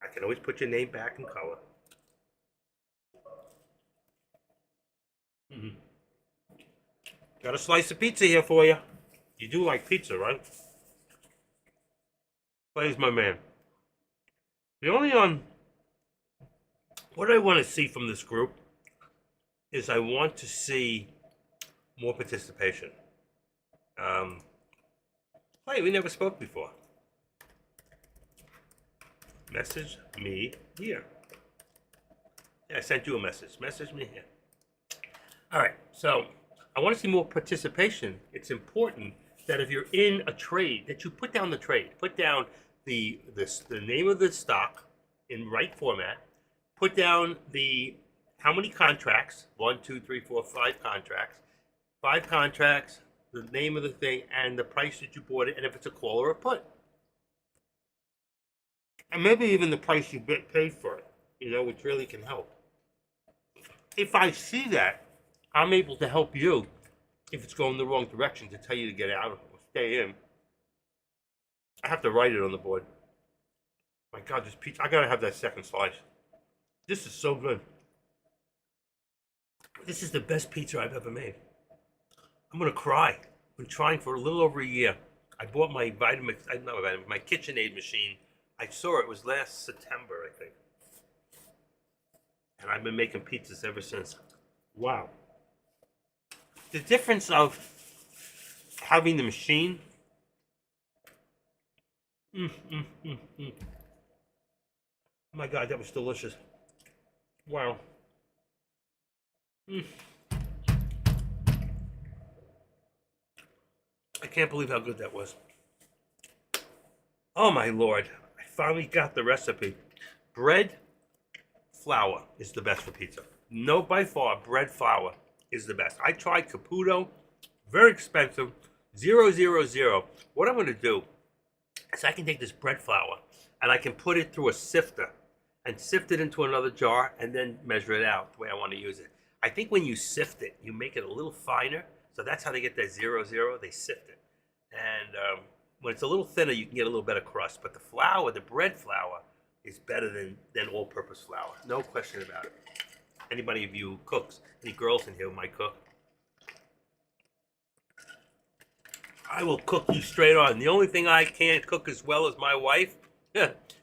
I can always put your name back in color. Got a slice of pizza here for you. You do like pizza, right? Clay's my man. The only what I want to see from this group is I want to see more participation. Clay, we never spoke before. Message me here. Yeah, I sent you a message. Message me here. All right, so I want to see more participation. It's important that if you're in a trade, that you put down the trade. Put down the name of the stock in right format. Put down how many contracts, 1, 2, 3, 4, 5 contracts. 5 contracts, the name of the thing, and the price that you bought it, and if it's a call or a put. And maybe even the price you paid for it, which really can help. if I see that, I'm able to help you if it's going the wrong direction to tell you to get out of it or stay in. I have to write it on the board. My God, this pizza, I gotta have that second slice. This is so good. This is the best pizza I've ever made. I'm gonna cry. I've been trying for a little over a year. I bought my my KitchenAid machine. I saw it was last September, I think. And I've been making pizzas ever since. Wow. The difference of having the machine. Mm, mm, mm, mm. Oh my God, that was delicious. Wow. Mm. I can't believe how good that was. Oh my Lord. I finally got the recipe. Bread flour is the best for pizza. No, by far, bread flour is the best. I tried Caputo, very expensive, 000. What I'm going to do is I can take this bread flour and I can put it through a sifter and sift it into another jar and then measure it out the way I want to use it. I think when you sift it, you make it a little finer. So that's how they get that 000. They sift it. And when it's a little thinner, you can get a little better crust. But the flour, the bread flour, is better than all-purpose flour. No question about it. Anybody of you who cooks, any girls in here who might cook, I will cook you straight on. The only thing I can't cook as well as my wife,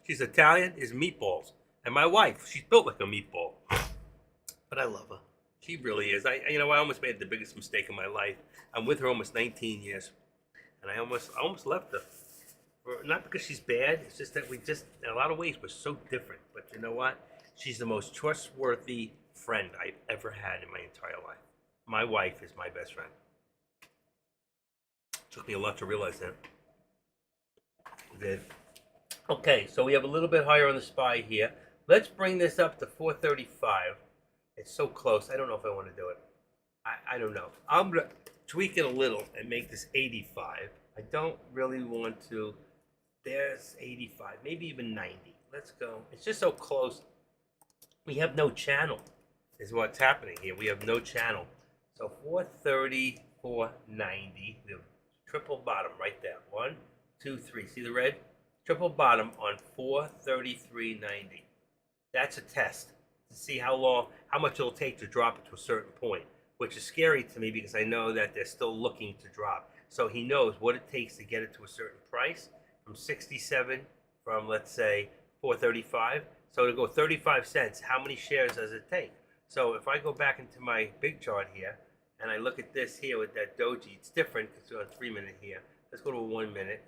she's Italian, is meatballs. And my wife, she's built like a meatball. But I love her. She really is. I almost made the biggest mistake of my life. I'm with her almost 19 years. And I almost left her. Not because she's bad, it's just that we just, in a lot of ways, we're so different. But you know what? She's the most trustworthy friend I've ever had in my entire life. My wife is my best friend. Took me a lot to realize that. It did. Okay, so we have a little bit higher on the SPY here. Let's bring this up to 435. It's so close. I don't know if I want to do it. I don't know. I'm going to tweak it a little and make this 85. I don't really want to. There's 85, maybe even 90. Let's go. It's just so close. We have no channel is what's happening here. We have no channel. So 430, 490. The triple bottom right there. 1, 2, 3. See the red? Triple bottom on 433.90. That's a test to see how much it'll take to drop it to a certain point, which is scary to me because I know that they're still looking to drop. So he knows what it takes to get it to a certain price from 67, from let's say 435. So to go 35 cents, how many shares does it take? So if I go back into my big chart here and I look at this here with that doji, it's different because we're on 3 minute here. Let's go to a 1 minute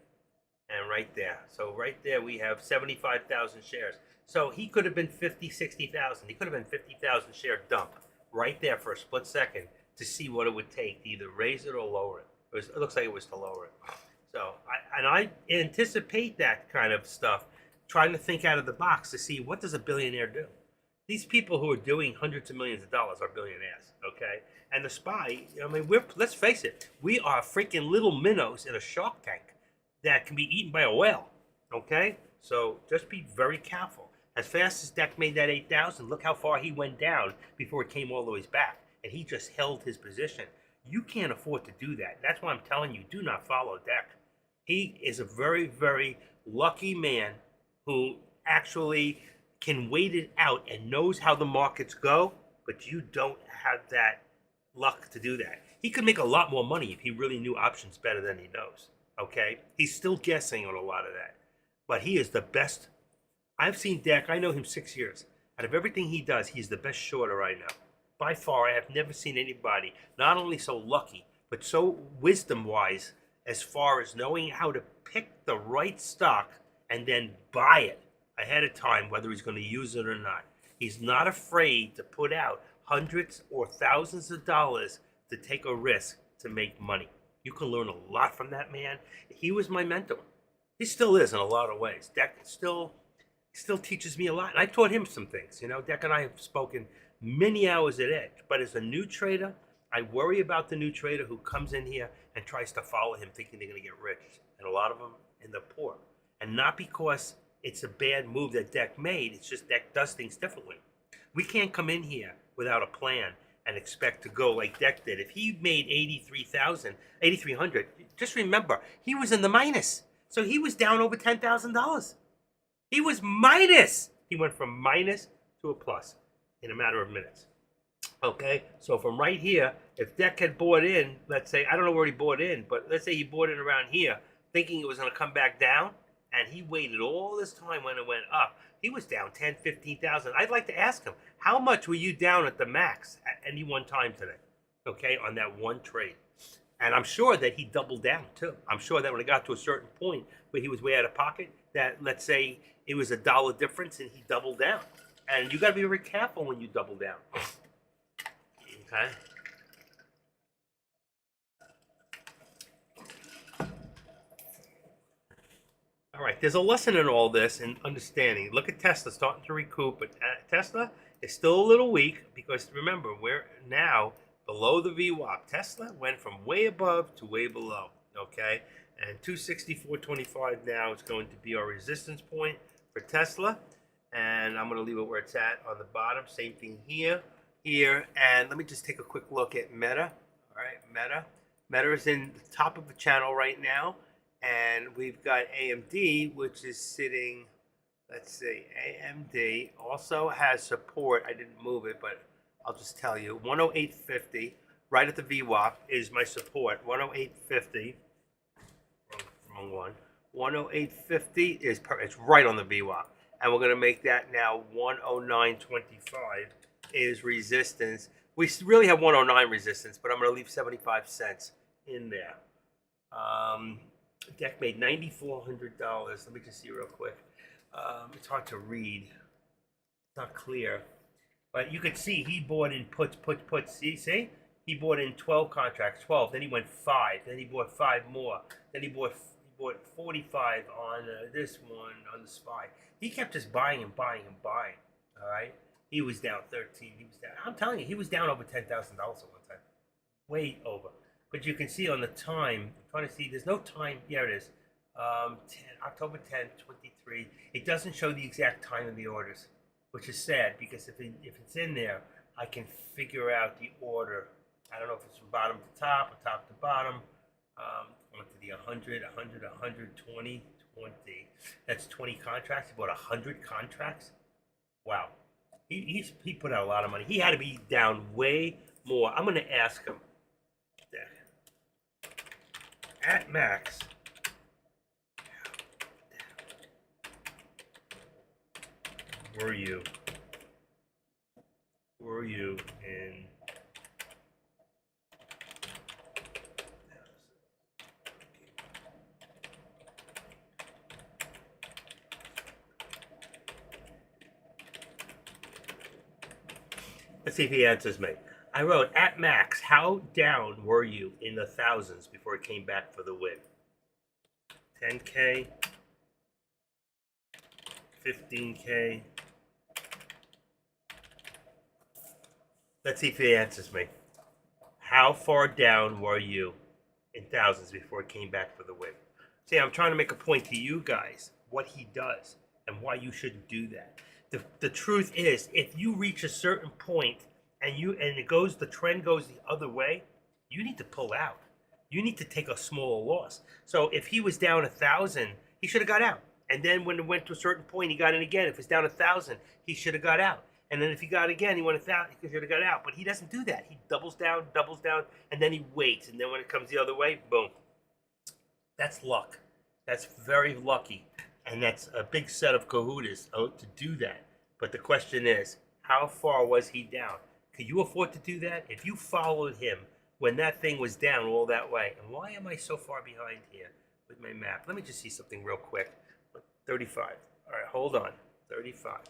and right there. So right there we have 75,000 shares. So he could have been 50, 60,000. He could have been 50,000 share dump right there for a split second to see what it would take to either raise it or lower it. It looks like it was to lower it. So I anticipate that kind of stuff, trying to think out of the box to see what does a billionaire do. These people who are doing hundreds of millions of dollars are billionaires, okay? And the SPY, I mean, let's face it, we are freaking little minnows in a shark tank that can be eaten by a whale, okay? So just be very careful. As fast as Deck made that 8,000, look how far he went down before it came all the way back. And he just held his position. You can't afford to do that. That's why I'm telling you, do not follow Deck. He is a very, very lucky man who actually can wait it out and knows how the markets go, but you don't have that luck to do that. He could make a lot more money if he really knew options better than he knows, okay? He's still guessing on a lot of that, but he is the best. I've seen Deck, I know him 6 years. Out of everything he does, he's the best shorter I know. By far, I have never seen anybody not only so lucky, but so wisdom-wise as far as knowing how to pick the right stock and then buy it ahead of time, whether he's going to use it or not. He's not afraid to put out hundreds or thousands of dollars to take a risk to make money. You can learn a lot from that man. He was my mentor. He still is in a lot of ways. Deck still teaches me a lot. And I taught him some things. You know, Deck and I have spoken many hours at Edge. But as a new trader, I worry about the new trader who comes in here and tries to follow him thinking they're going to get rich. And a lot of them end up poor. And not because it's a bad move that Deck made. It's just Deck does things differently. We can't come in here without a plan and expect to go like Deck did. If he made 8,300, just remember, he was in the minus. So he was down over $10,000. He was minus. He went from minus to a plus in a matter of minutes. Okay, so from right here, if Deck had bought in, let's say, I don't know where he bought in, but let's say he bought in around here, thinking it was going to come back down, and he waited all this time when it went up. He was down 10, 15,000. I'd like to ask him, how much were you down at the max at any one time today? Okay, on that one trade. And I'm sure that he doubled down too. I'm sure that when it got to a certain point where he was way out of pocket, that let's say it was $1 difference and he doubled down. And you got to be very careful when you double down. Okay. All right, there's a lesson in all this and understanding. Look at Tesla starting to recoup, but Tesla is still a little weak because remember, we're now below the VWAP. Tesla went from way above to way below, okay? And 264.25 now is going to be our resistance point for Tesla. And I'm going to leave it where it's at on the bottom. Same thing here. And let me just take a quick look at Meta. All right, Meta. Meta is in the top of the channel right now. And we've got AMD, which is sitting, let's see, AMD also has support. I didn't move it, but I'll just tell you. 108.50, right at the VWAP, is my support. 108.50. Wrong one. 108.50 is it's right on the VWAP. And we're going to make that now 109.25 is resistance. We really have 109 resistance, but I'm going to leave 75 cents in there. Deck made $9,400. Let me just see real quick. It's hard to read. It's not clear. But you could see he bought in puts. See? He bought in 12 contracts, 12. Then he went 5. Then he bought 5 more. Then he bought 45 on this one, on the SPY. He kept just buying and buying and buying. All right? He was down 13. He was down. I'm telling you, he was down over $10,000 at one time. Way over. But you can see on the time, I'm trying to see, there's no time. Here it is. October 10, 23. It doesn't show the exact time of the orders, which is sad because if it's in there, I can figure out the order. I don't know if it's from bottom to top or top to bottom. Went to the 100, 100, 120, 20. That's 20 contracts. He bought 100 contracts. Wow. He put out a lot of money. He had to be down way more. I'm going to ask him. At max. Were you in Let's see if he answers me. I wrote, at max, how down were you in the thousands before it came back for the win? 10K, 15K. Let's see if he answers me. How far down were you in thousands before it came back for the win? See, I'm trying to make a point to you guys, what he does and why you shouldn't do that. The truth is, if you reach a certain point and the trend goes the other way, you need to pull out. You need to take a smaller loss. So if he was down 1,000, he should have got out. And then when it went to a certain point, he got in again. If it's down 1,000, he should have got out. And then if he got again, he went 1,000, he should have got out. But he doesn't do that. He doubles down, and then he waits. And then when it comes the other way, boom. That's luck. That's very lucky. And that's a big set of kahootas to do that. But the question is, how far was he down? Could you afford to do that? If you followed him when that thing was down all that way, and why am I so far behind here with my map? Let me just see something real quick. 35. All right, hold on. 35.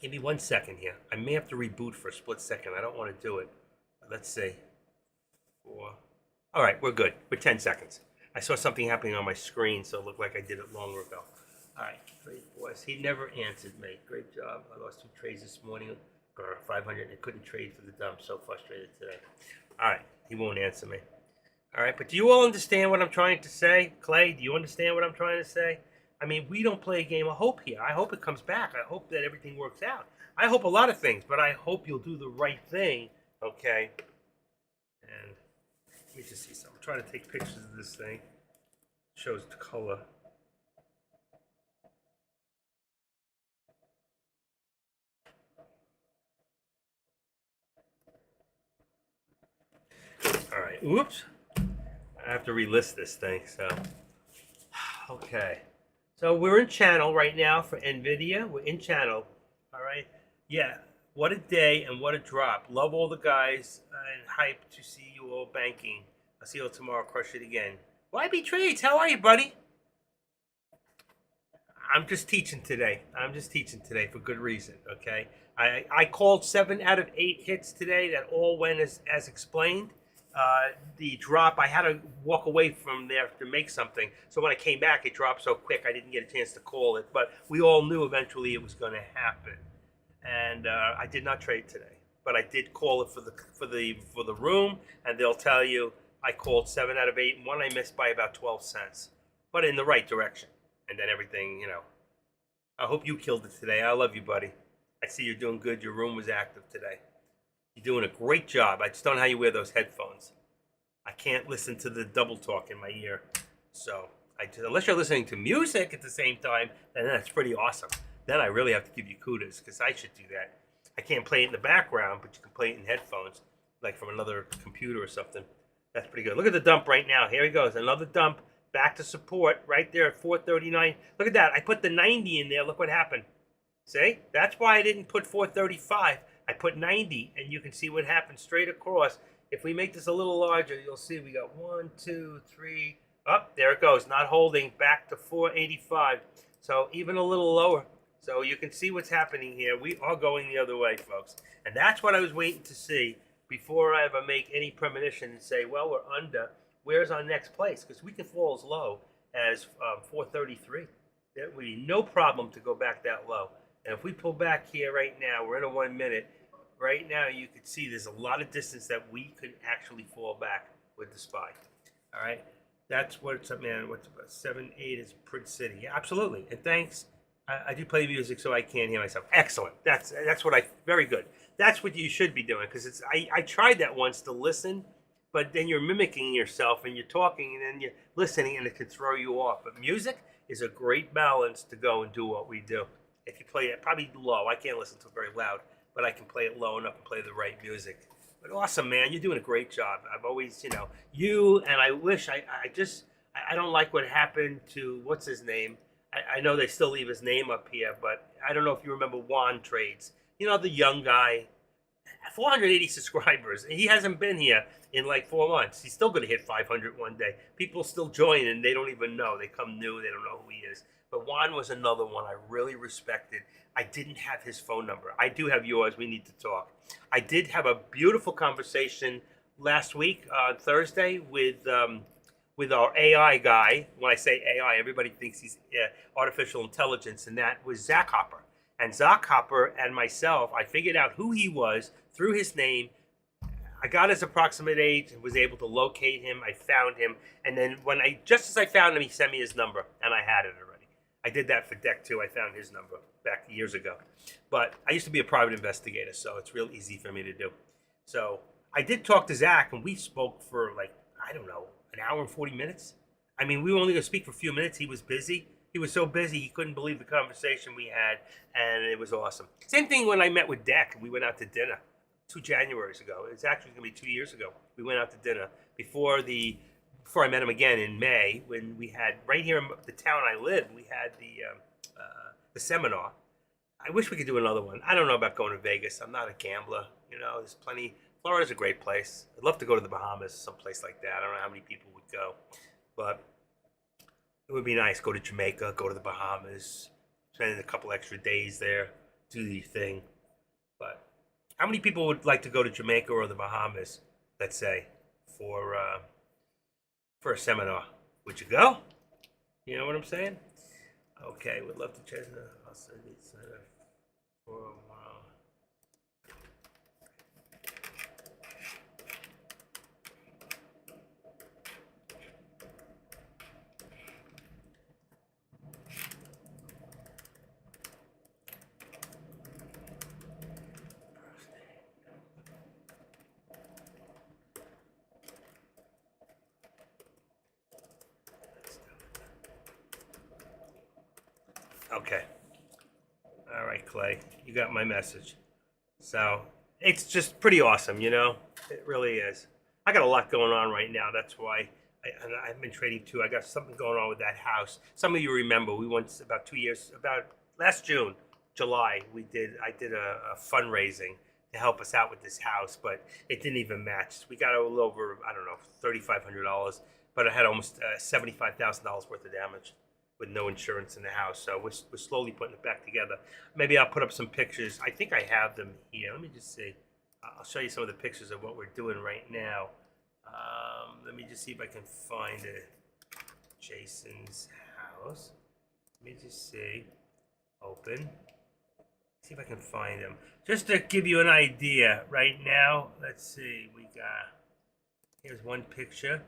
Give me 1 second here. I may have to reboot for a split second. I don't want to do it. Let's see. 4. All right, we're good. We're 10 seconds. I saw something happening on my screen, so it looked like I did it longer ago. All right, great boys. He never answered me. Great job. I lost 2 trades this morning. 500. I couldn't trade for the dump. So frustrated today. All right, he won't answer me. All right, but do you all understand what I'm trying to say? Clay, do you understand what I'm trying to say? I mean, we don't play a game of hope here. I hope it comes back. I hope that everything works out. I hope a lot of things, but I hope you'll do the right thing, okay? And let me just see something. I'm trying to take pictures of this thing. It shows the color. All right. Oops. I have to relist this thing. So, okay. So we're in channel right now for NVIDIA. We're in channel. All right. Yeah. What a day and what a drop. Love all the guys and hype to see you all banking. I'll see you all tomorrow. Crush it again. YB Trades, how are you, buddy? I'm just teaching today. I'm just teaching today for good reason, okay? I called 7 out of 8 hits today that all went as explained. The drop, I had to walk away from there to make something. So when I came back, it dropped so quick I didn't get a chance to call it. But we all knew eventually it was going to happen. And I did not trade today, but I did call it for the room, and they'll tell you I called 7 out of 8, and one I missed by about 12 cents, but in the right direction. And then everything, you know. I hope you killed it today. I love you, buddy. I see you're doing good. Your room was active today. You're doing a great job. I just don't know how you wear those headphones. I can't listen to the double talk in my ear. So, unless you're listening to music at the same time, then that's pretty awesome. Then I really have to give you kudos because I should do that. I can't play it in the background, but you can play it in headphones, like from another computer or something. That's pretty good. Look at the dump right now. Here he goes. Another dump. Back to support right there at 439. Look at that. I put the 90 in there. Look what happened. See? That's why I didn't put 435. I put 90, and you can see what happened straight across. If we make this a little larger, you'll see we got 1, 2, 3. Up, there it goes. Not holding. Back to 485. So even a little lower. So you can see what's happening here. We are going the other way, folks. And that's what I was waiting to see before I ever make any premonition and say, well, we're under. Where's our next place? Because we can fall as low as 433. There would be no problem to go back that low. And if we pull back here right now, we're in a 1 minute. Right now, you can see there's a lot of distance that we could actually fall back with the SPY. All right, that's what's up, man. What's about 7-8 is Prince City. Yeah, absolutely. And thanks. I do play music so I can't hear myself. Excellent. That's what very good. That's what you should be doing because it's. I tried that once to listen. But then you're mimicking yourself and you're talking and then you're listening and it can throw you off. But music is a great balance to go and do what we do. If you play it probably low, I can't listen to it very loud, but I can play it low enough and play the right music. But awesome, man. You're doing a great job. I've always, you and I wish I don't like what happened to, what's his name? I know they still leave his name up here, but I don't know if you remember Juan Trades. You know, the young guy. 480 subscribers. He hasn't been here in like 4 months. He's still going to hit 500 one day. People still join and they don't even know. They come new. They don't know who he is. But Juan was another one I really respected. I didn't have his phone number. I do have yours. We need to talk. I did have a beautiful conversation last week on Thursday with our AI guy. When I say AI, everybody thinks he's artificial intelligence, and that was Zach Hopper. And Zach Hopper and myself, I figured out who he was through his name. I got his approximate age and was able to locate him. I found him. And then just as I found him, he sent me his number and I had it already. I did that for Deck 2. I found his number back years ago. But I used to be a private investigator, so it's real easy for me to do. So I did talk to Zach and we spoke for like, I don't know, an hour and 40 minutes. I mean, we were only going to speak for a few minutes. He was busy. He was so busy, he couldn't believe the conversation we had, and it was awesome. Same thing when I met with Deck. We went out to dinner 2 Januaries ago. It's actually going to be 2 years ago. We went out to dinner before I met him again in May when we had, right here in the town I live, we had the seminar. I wish we could do another one. I don't know about going to Vegas. I'm not a gambler. There's plenty. Florida's a great place. I'd love to go to the Bahamas, someplace like that. I don't know how many people would go, but it would be nice. Go to Jamaica, go to the Bahamas, spend a couple extra days there, do the thing. But how many people would like to go to Jamaica or the Bahamas, let's say, for a seminar? Would you go? You know what I'm saying? Okay, would love to check the center for a while. Okay. All right, Clay. You got my message. So it's just pretty awesome, you know? It really is. I got a lot going on right now. That's why I've been trading too. I got something going on with that house. Some of you remember we went about 2 years, about last June, July, I did a fundraising to help us out with this house, but it didn't even match. We got a little over, I don't know, $3,500, but it had almost $75,000 worth of damage with no insurance in the house. So we're slowly putting it back together. Maybe I'll put up some pictures. I think I have them here. Let me just see. I'll show you some of the pictures of what we're doing right now. Let me just see if I can find Jason's house. Let me just see. Open. See if I can find him. Just to give you an idea, right now, let's see. Here's one picture.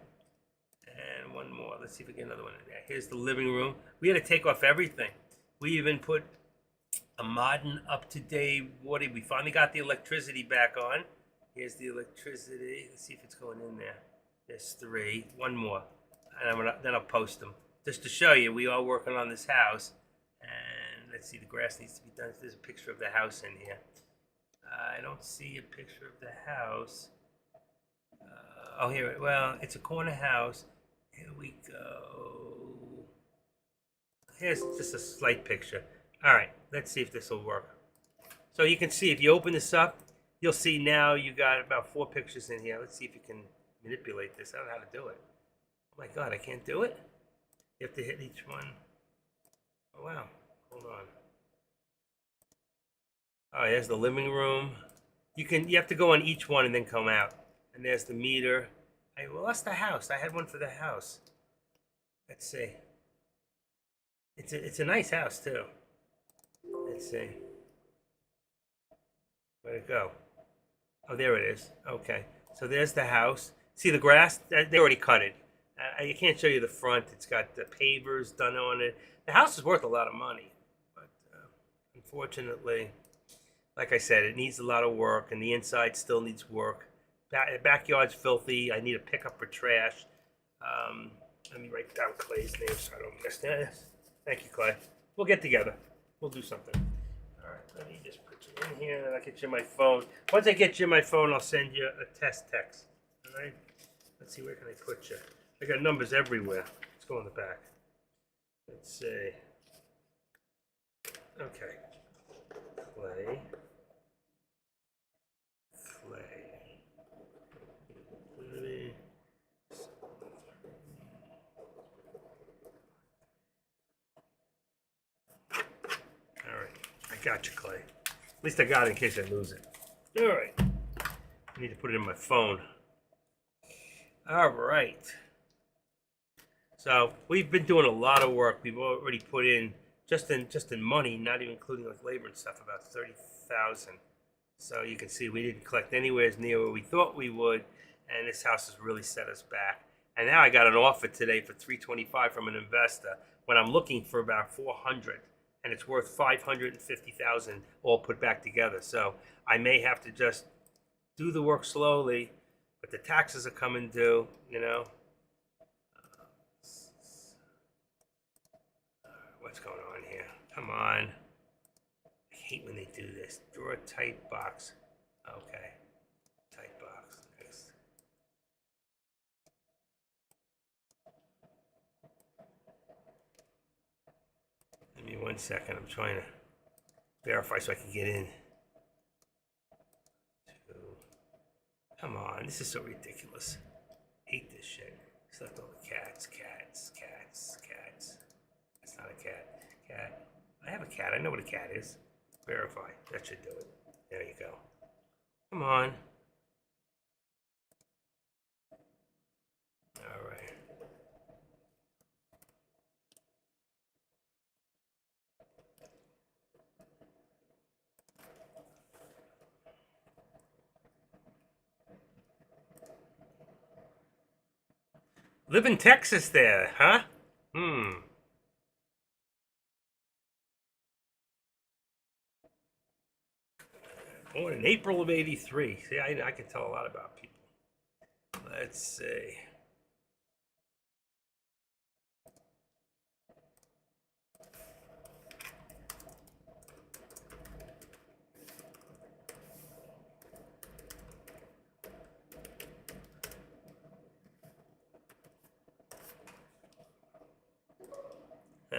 And one more. Let's see if we get another one in there. Here's the living room. We had to take off everything. We even put a modern, up-to-date water. We finally got the electricity back on. Here's the electricity. Let's see if it's going in there. There's 3. One more. And then I'll post them. Just to show you, we are working on this house. And let's see, the grass needs to be done. There's a picture of the house in here. I don't see a picture of the house. Oh, here. Well, it's a corner house. Here we go. Here's just a slight picture. All right, let's see if this will work. So you can see if you open this up, you'll see now you got about 4 pictures in here. Let's see if you can manipulate this. I don't know how to do it. Oh my God, I can't do it? You have to hit each one. Oh wow, hold on. Oh, here's the living room. You have to go on each one and then come out. And there's the meter. I lost the house. I had one for the house. Let's see. It's a nice house too. Let's see. Where'd it go? Oh, there it is. Okay. So there's the house. See the grass? They already cut it. I can't show you the front. It's got the pavers done on it. The house is worth a lot of money. But unfortunately, like I said, it needs a lot of work, and the inside still needs work. Backyard's filthy. I need a pickup for trash. Let me write down Clay's name so I don't miss this. Thank you, Clay. We'll get together. We'll do something. All right, let me just put you in here, and I'll get you my phone. Once I get you my phone, I'll send you a test text. All right? Let's see, where can I put you? I got numbers everywhere. Let's go in the back. Let's see. Okay. Clay. Gotcha, Clay. At least I got it in case I lose it. All right. I need to put it in my phone. All right. So we've been doing a lot of work. We've already put in just in money, not even including like labor and stuff, about 30,000. So you can see we didn't collect anywhere near where we thought we would, and this house has really set us back. And now I got an offer today for 325 from an investor when I'm looking for about 400. And it's worth 550,000 all put back together. So I may have to just do the work slowly, but the taxes are coming due, you know. What's going on here? Come on. I hate when they do this. Draw a tight box. Okay. Tight box. Next. Give me 1 second. I'm trying to verify so I can get in. 2. Come on. This is so ridiculous. Hate this shit. Select all the cats. That's not a cat. Cat. I have a cat. I know what a cat is. Verify. That should do it. There you go. Come on. All right. Live in Texas there, huh? Born in April of '83. See, I can tell a lot about people. Let's see.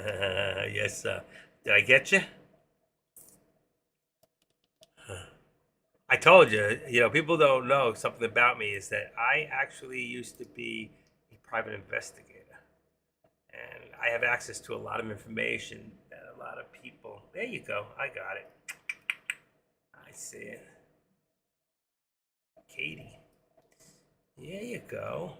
Yes, sir. Did I get you? I told you, people don't know something about me is that I actually used to be a private investigator. And I have access to a lot of information that a lot of people. There you go. I got it. I see it. Katie. There you go.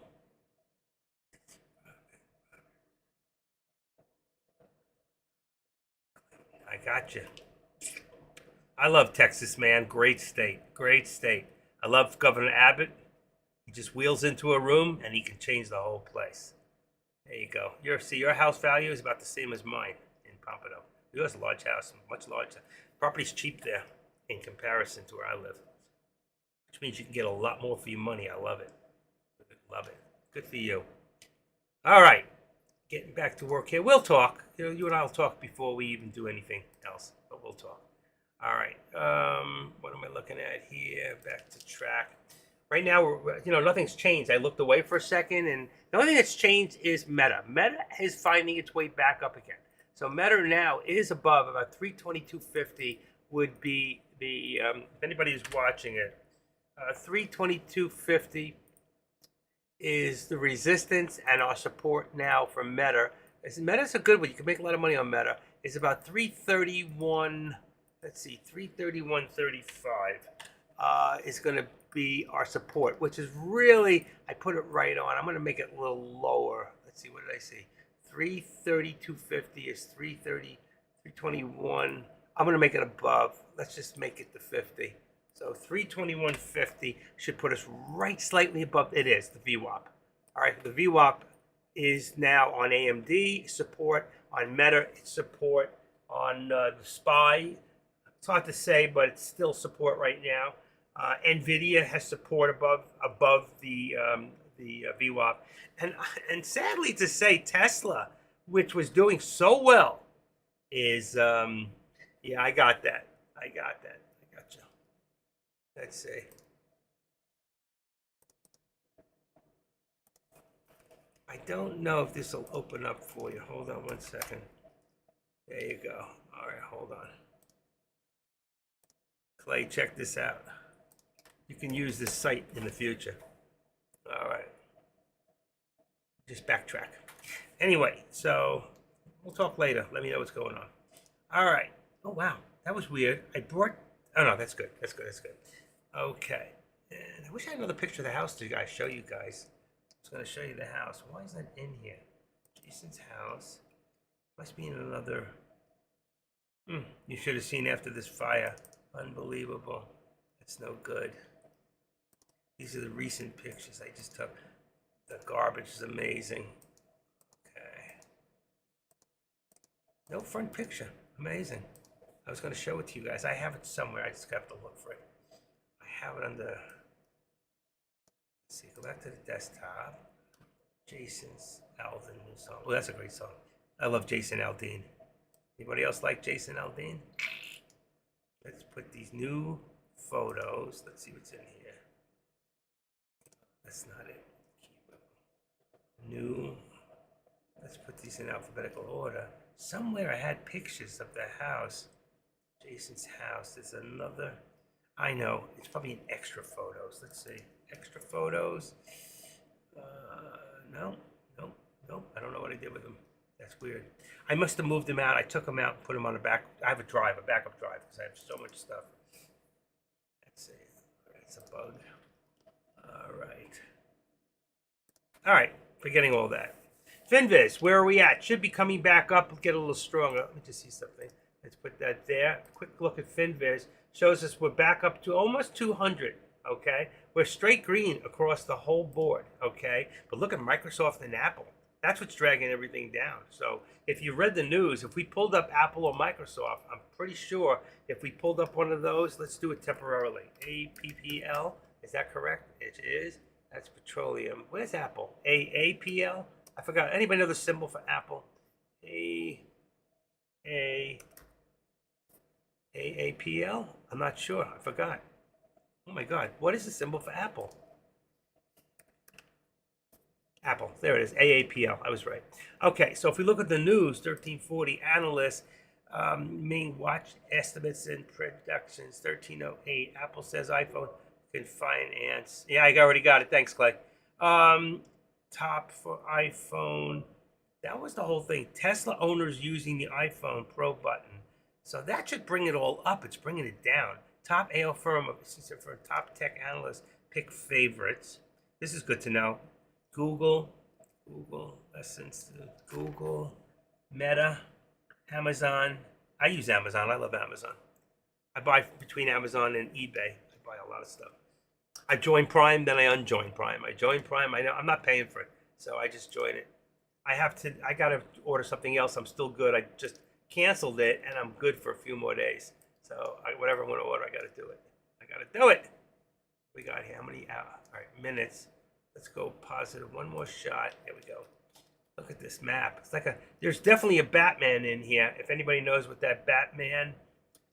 I got you. I love Texas, man. Great state. Great state. I love Governor Abbott. He just wheels into a room and he can change the whole place. There you go. Your house value is about the same as mine in Pompano. Yours is a large house, much larger. Property's cheap there in comparison to where I live, which means you can get a lot more for your money. I love it. Love it. Good for you. All right. Getting back to work here. We'll talk. You and I will talk before we even do anything else, but we'll talk. All right. What am I looking at here? Back to track. Right now, nothing's changed. I looked away for a second, and the only thing that's changed is Meta. Meta is finding its way back up again. So Meta now is above about 322.50 would be the, if anybody is watching it, 322.50 is the resistance, and our support now for Meta. Meta's a good one. You can make a lot of money on Meta. It's about 331. Let's see, 331.35 is going to be our support, which is really, I put it right on. I'm going to make it a little lower. Let's see, what did I say? 332.50 is 330, 321. I'm going to make it above. Let's just make it the 50. So 321.50 should put us right slightly above. It is the VWAP. All right, the VWAP is now on AMD support, on Meta support, on the SPY. It's hard to say, but it's still support right now. Nvidia has support above the VWAP, and sadly to say, Tesla, which was doing so well, is yeah, I got that. I got you. Let's see. I don't know if this will open up for you. Hold on one second. There you go. All right, hold on. Clay, check this out. You can use this site in the future. All right. Just backtrack. Anyway, so we'll talk later. Let me know what's going on. All right. Oh, wow. That was weird. Oh, no, that's good. That's good. Okay. And I wish I had another picture of the house to show you guys. I was going to show you the house. Why is that in here? Jason's house. Must be in another. You should have seen after this fire. Unbelievable. That's no good. These are the recent pictures I just took. The garbage is amazing. Okay. No front picture. Amazing. I was going to show it to you guys. I have it somewhere. I just have to look for it. I have it under. Let's see. Go back to the desktop. Jason's Aldean new song. Oh, that's a great song. I love Jason Aldean. Anybody else like Jason Aldean? Let's put these new photos. Let's see what's in here. That's not it. New. Let's put these in alphabetical order. Somewhere I had pictures of the house. Jason's house. There's another. I know. It's probably in extra photos. Let's see. Extra photos. No. I don't know what I did with them. That's weird. I must have moved them out. I took them out and put them on a backup drive, because I have so much stuff. Let's see. That's a bug. All right. Forgetting all that. Finviz, where are we at? Should be coming back up, get a little stronger. Let me just see something. Let's put that there. Quick look at Finviz. Shows us we're back up to almost 200. Okay? We're straight green across the whole board. Okay? But look at Microsoft and Apple. That's what's dragging everything down. So if you read the news, if we pulled up Apple or Microsoft, I'm pretty sure if we pulled up one of those, let's do it temporarily. APPL, is that correct? It is. That's petroleum. Where's Apple? AAPL? I forgot. Anybody know the symbol for Apple? AAPL? I'm not sure. I forgot. Oh my God. What is the symbol for Apple? Apple. There it is. AAPL. I was right. Okay, so if we look at the news, 1340 analysts, main watch estimates and predictions, 1308. Apple says iPhone can finance. Yeah, I already got it. Thanks, Clay. Top for iPhone. That was the whole thing. Tesla owners using the iPhone Pro button. So that should bring it all up. It's bringing it down. Top AO firm for top tech analysts pick favorites. This is good to know. Google, lessons, Google, Meta, Amazon. I use Amazon. I love Amazon. I buy between Amazon and eBay. I buy a lot of stuff. I join Prime, then I unjoin Prime. I join Prime. I know I'm not paying for it, so I just join it. I gotta order something else. I'm still good. I just canceled it, and I'm good for a few more days. So whatever I want to order, I gotta do it. I gotta do it. We got how many hours? All right, minutes. Let's go positive. One more shot. There we go. Look at this map. It's like there's definitely a Batman in here. If anybody knows what that Batman,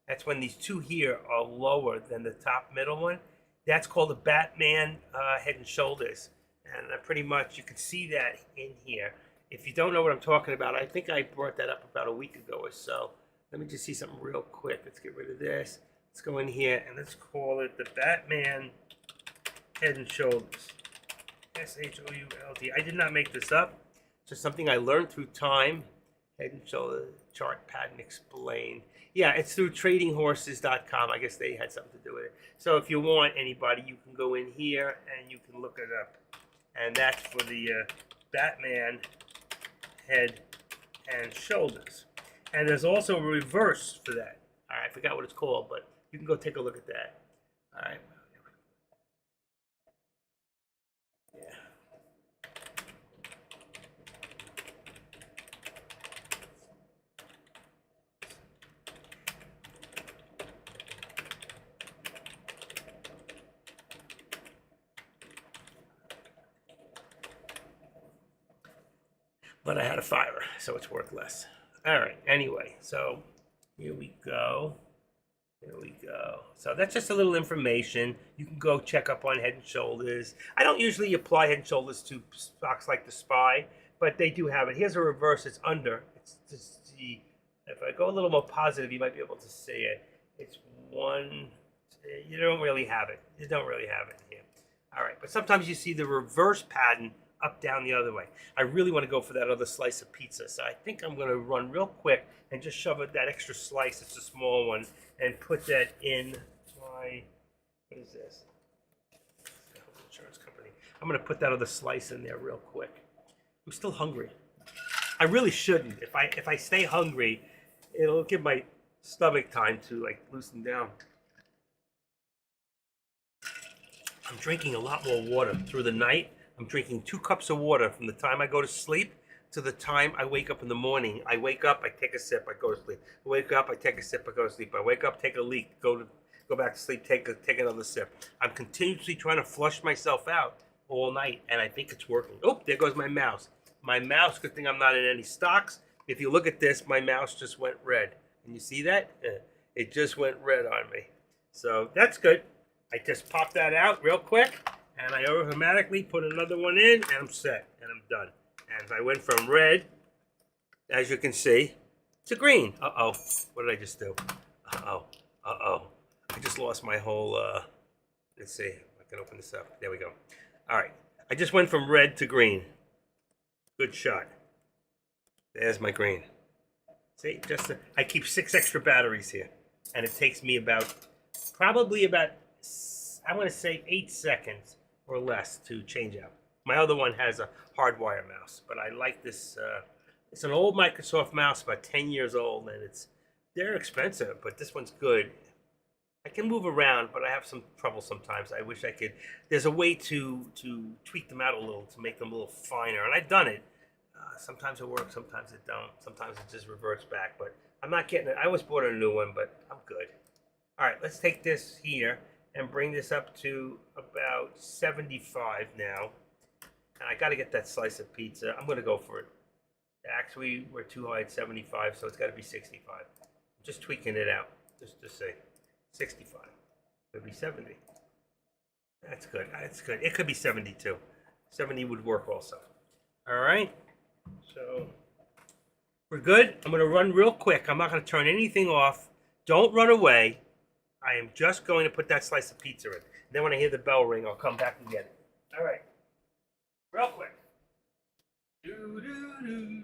that's when these two here are lower than the top middle one. That's called a Batman Head and Shoulders. And pretty much you can see that in here. If you don't know what I'm talking about, I think I brought that up about a week ago or so. Let me just see something real quick. Let's get rid of this. Let's go in here and let's call it the Batman Head and Shoulders. SHOULD. I did not make this up. It's just something I learned through time. Head and Shoulder chart pattern explained. Yeah, it's through tradinghorses.com. I guess they had something to do with it. So if you want anybody, you can go in here and you can look it up. And that's for the Batman Head and Shoulders. And there's also a reverse for that. All right, I forgot what it's called, but you can go take a look at that. All right. Yeah. But I had a fire, so it's worth less. All right, anyway, so here we go. There we go. So that's just a little information. You can go check up on Head and Shoulders. I don't usually apply Head and Shoulders to stocks like the SPY, but they do have it. Here's a reverse. It's under. It's just the, if I go a little more positive, you might be able to see it. It's one. You don't really have it. You don't really have it here. All right, but sometimes you see the reverse pattern up, down, the other way. I really want to go for that other slice of pizza, so I think I'm going to run real quick and just shove it, that extra slice, it's a small one, and put that in my, what is this? Insurance company. I'm going to put that other slice in there real quick. I'm still hungry. I really shouldn't. If I stay hungry, it'll give my stomach time to like loosen down. I'm drinking a lot more water through the night. I'm drinking 2 cups of water from the time I go to sleep to the time I wake up in the morning. I wake up, I take a sip, I go to sleep. I wake up, I take a sip, I go to sleep. I wake up, take a leak, go back to sleep, take another sip. I'm continuously trying to flush myself out all night, and I think it's working. Oh, there goes my mouse. My mouse, good thing I'm not in any stocks. If you look at this, my mouse just went red. Can you see that? It just went red on me. So that's good. I just popped that out real quick, and I automatically put another one in, and I'm set, and I'm done. And I went from red, as you can see, to green. Uh-oh. What did I just do? Uh-oh. Uh-oh. I just lost my whole, let's see. I can open this up. There we go. All right. I just went from red to green. Good shot. There's my green. See, I keep 6 extra batteries here, and it takes me probably about, I'm going to say 8 seconds or less to change out. My other one has a hardwire mouse, but I like this. It's an old Microsoft mouse, about 10 years old, and they're expensive, but this one's good. I can move around, but I have some trouble sometimes. I wish I could. There's a way to tweak them out a little to make them a little finer, and I've done it. Sometimes it works, sometimes it don't. Sometimes it just reverts back, but I'm not getting it. I always bought a new one, but I'm good. All right, let's take this here and bring this up to about 75 now. And I got to get that slice of pizza. I'm going to go for it. Actually, we're too high at 75, so it's got to be 65. I'm just tweaking it out, just to say 65. Could be 70. That's good. That's good. It could be 72. 70 would work also. All right. So we're good. I'm going to run real quick. I'm not going to turn anything off. Don't run away. I am just going to put that slice of pizza in. Then when I hear the bell ring, I'll come back and get it. All right. Real quick. Do, do, do, do.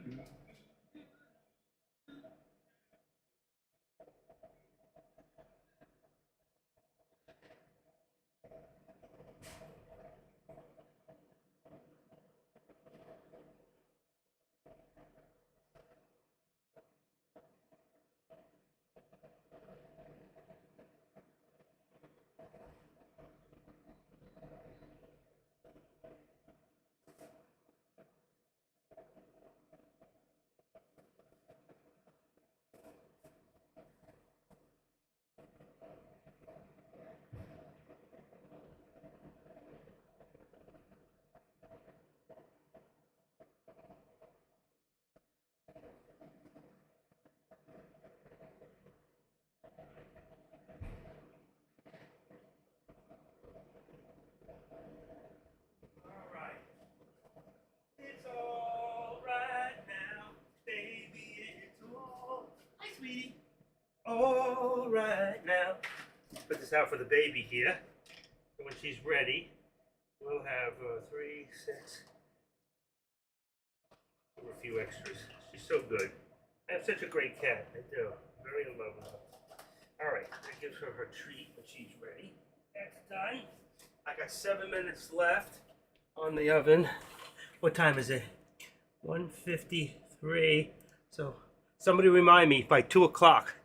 All right. It's all right now, baby. It's all. Hi, sweetie. All right now. Put this out for the baby here. So when she's ready, we'll have 3, 6. Or a few extras. She's so good. I have such a great cat. I do. Very in love with her. All right, that gives her her treat when she's ready. That's done. I got 7 minutes left on the oven. What time is it? 1:53. So somebody remind me by 2 o'clock.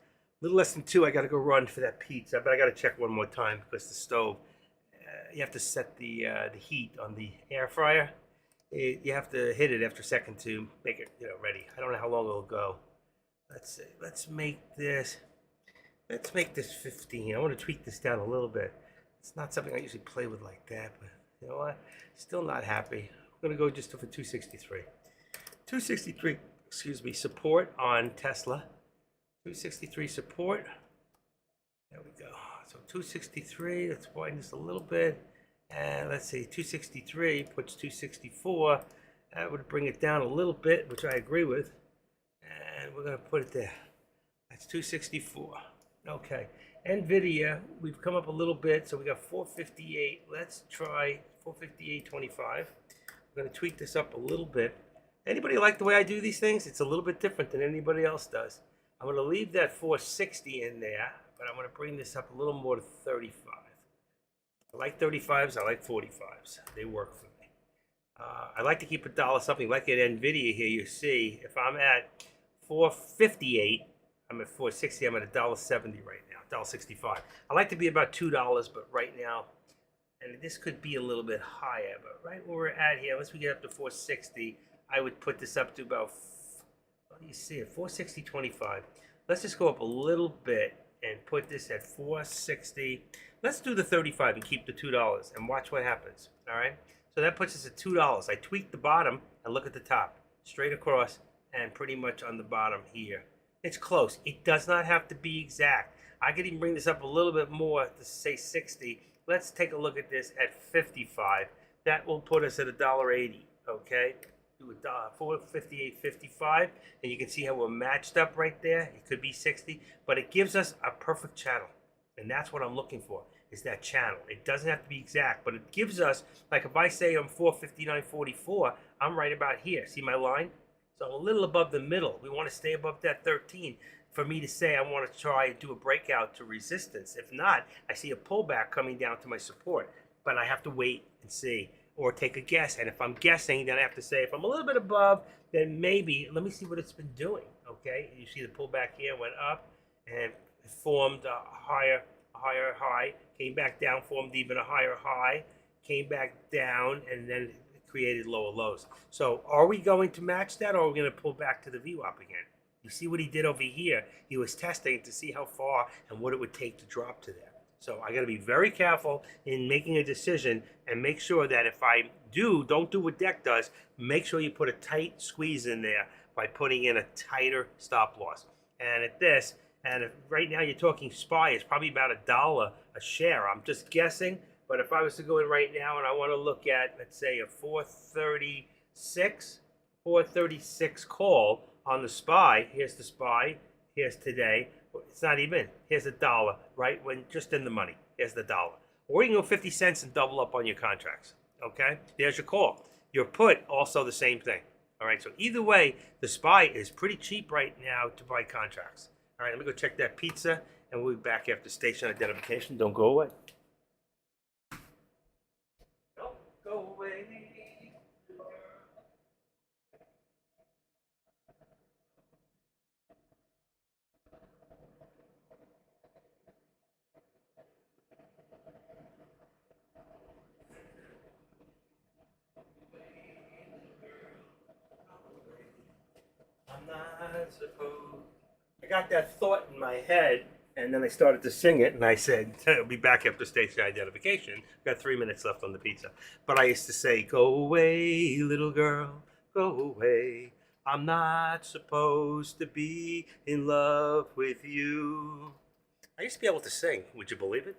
A little less than 2, I got to go run for that pizza. But I got to check one more time because the stove, you have to set the heat on the air fryer. You have to hit it after a second to make it, ready. I don't know how long it'll go. Let's see. Let's make this 15. I want to tweak this down a little bit. It's not something I usually play with like that, but you know what? Still not happy. I'm gonna go just for 263. 263, excuse me, support on Tesla. 263 support. There we go. So 263, let's widen this a little bit. And let's see, 263 puts 264. That would bring it down a little bit, which I agree with. And we're gonna put it there. That's 264. Okay. NVIDIA, we've come up a little bit, so we got 458. Let's try 458.25. We're gonna tweak this up a little bit. Anybody like the way I do these things? It's a little bit different than anybody else does. I'm gonna leave that 460 in there, but I'm gonna bring this up a little more to 35. I like 35s, I like 45s. They work for me. I like to keep a dollar something like at NVIDIA here. You see, if I'm at 458, I'm at 460, I'm at $1.70 right now, $1.65. I like to be about $2, but right now, and this could be a little bit higher, but right where we're at here, once we get up to 460, I would put this up to about, what do you see it, 460.25. Let's just go up a little bit and put this at 460. Let's do the 35 and keep the $2 and watch what happens, all right? So that puts us at $2. I tweak the bottom and look at the top, straight across and pretty much on the bottom here. It's close. It does not have to be exact. I could even bring this up a little bit more to say 60. Let's take a look at this at 55. That will put us at $1.80, okay? Do a $458.55, and you can see how we're matched up right there. It could be 60, but it gives us a perfect channel, and that's what I'm looking for, is that channel. It doesn't have to be exact, but it gives us, like if I say I'm 459.44, I'm right about here. See my line? So I'm a little above the middle. We want to stay above that 13 for me to say I want to try and do a breakout to resistance. If not, I see a pullback coming down to my support, but I have to wait and see or take a guess. And if I'm guessing, then I have to say if I'm a little bit above, then maybe, let me see what it's been doing, okay? You see the pullback here went up and formed a higher high, came back down, formed even a higher high, came back down, and then created lower lows. So are we going to match that, or are we going to pull back to the VWAP again? You see what he did over here? He was testing to see how far and what it would take to drop to there. So I got to be very careful in making a decision and make sure that if I don't do what Deck does, make sure you put a tight squeeze in there by putting in a tighter stop loss. And at this, and if right now you're talking SPY, it's probably about $1 a share. I'm just guessing. But if I was to go in right now and I want to look at, let's say, a 436, 4:36 call on the SPY. Here's the SPY. Here's today. It's not even. Here's $1, right? When just in the money. Here's the dollar. Or you can go 50 cents and double up on your contracts. Okay? There's your call. Your put, also the same thing. All right, so either way, the SPY is pretty cheap right now to buy contracts. All right, let me go check that pizza, and we'll be back after station identification. Don't go away. Don't go away. I'm not supposed. I got that thought in my head, and then I started to sing it, and I said, I'll be back after station identification. Got 3 minutes left on the pizza. But I used to say, go away, little girl, go away. I'm not supposed to be in love with you. I used to be able to sing. Would you believe it?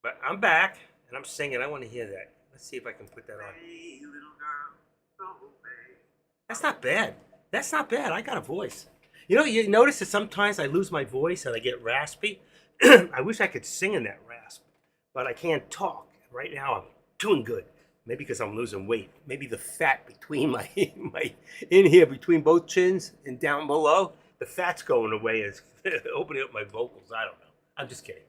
But I'm back, and I'm singing. I want to hear that. Let's see if I can put that on. Hey, little girl, go away. That's not bad. That's not bad. I got a voice. You notice that sometimes I lose my voice and I get raspy. I wish I could sing in that rasp, but I can't talk. Right now I'm doing good. Maybe because I'm losing weight. Maybe the fat between my in here between both chins and down below, the fat's going away and it's opening up my vocals. I don't know. I'm just kidding.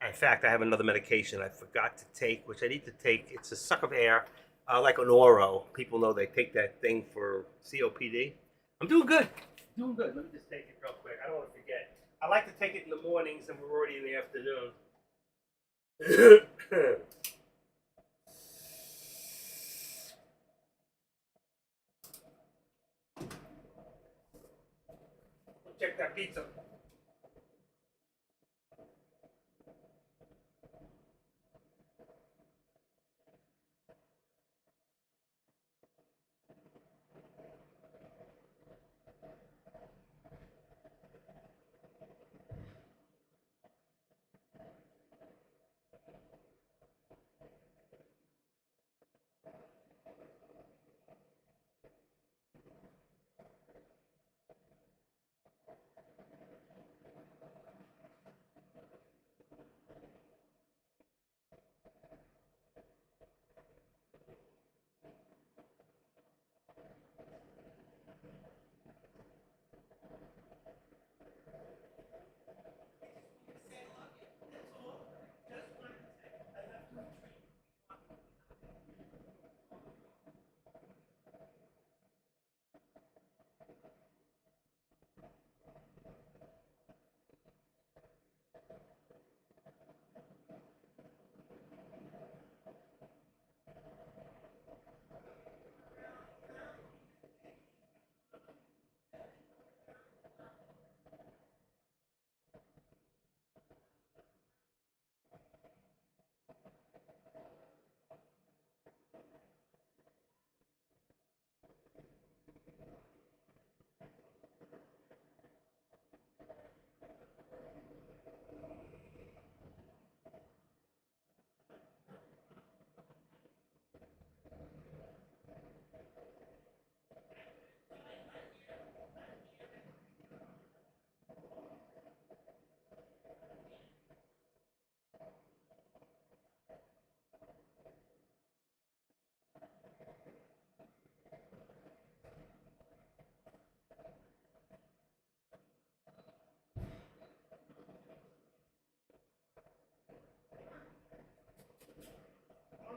In fact, I have another medication I forgot to take, which I need to take. It's a suck of air, like an Oro. People know they take that thing for COPD. I'm doing good. Doing good. Let me just take it real quick. I don't want to forget. I like to take it in the mornings, and we're already in the afternoon. Check that pizza.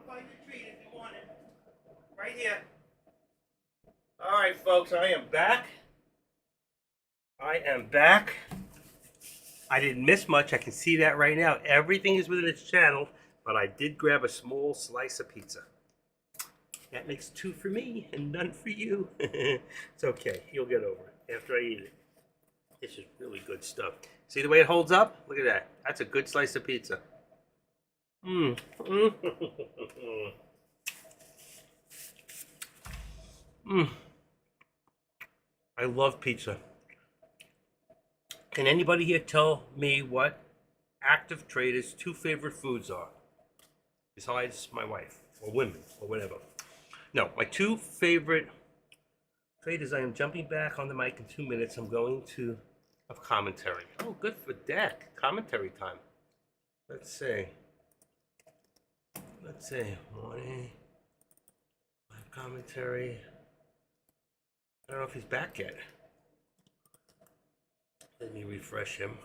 Find your treat if you want it. Right here. All right, folks, I am back. I am back. I didn't miss much. I can see that right now. Everything is within its channel, but I did grab a small slice of pizza. That makes 2 for me and none for you. It's okay. You'll get over it after I eat it. This is really good stuff. See the way it holds up? Look at that. That's a good slice of pizza. Mmm. Mmm. I love pizza. Can anybody here tell me what active traders' 2 favorite foods are? Besides my wife, or women, or whatever. No, my 2 favorite Traders, I am jumping back on the mic in 2 minutes. I'm going to have commentary. Oh, good for Deck. Commentary time. Let's see. Morning. Live commentary. I don't know if he's back yet. Let me refresh him.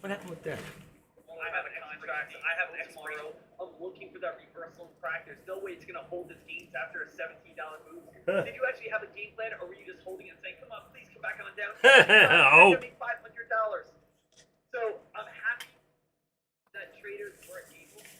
What happened with that? I have a contract. I have an escrow. I'm looking for that reversal crack. There's no way it's going to hold its gains after a $17 move. Did you actually have a game plan, or were you just holding it and saying, come on, please come back on down? Oh. Give me $500. So I'm happy that traders were able to,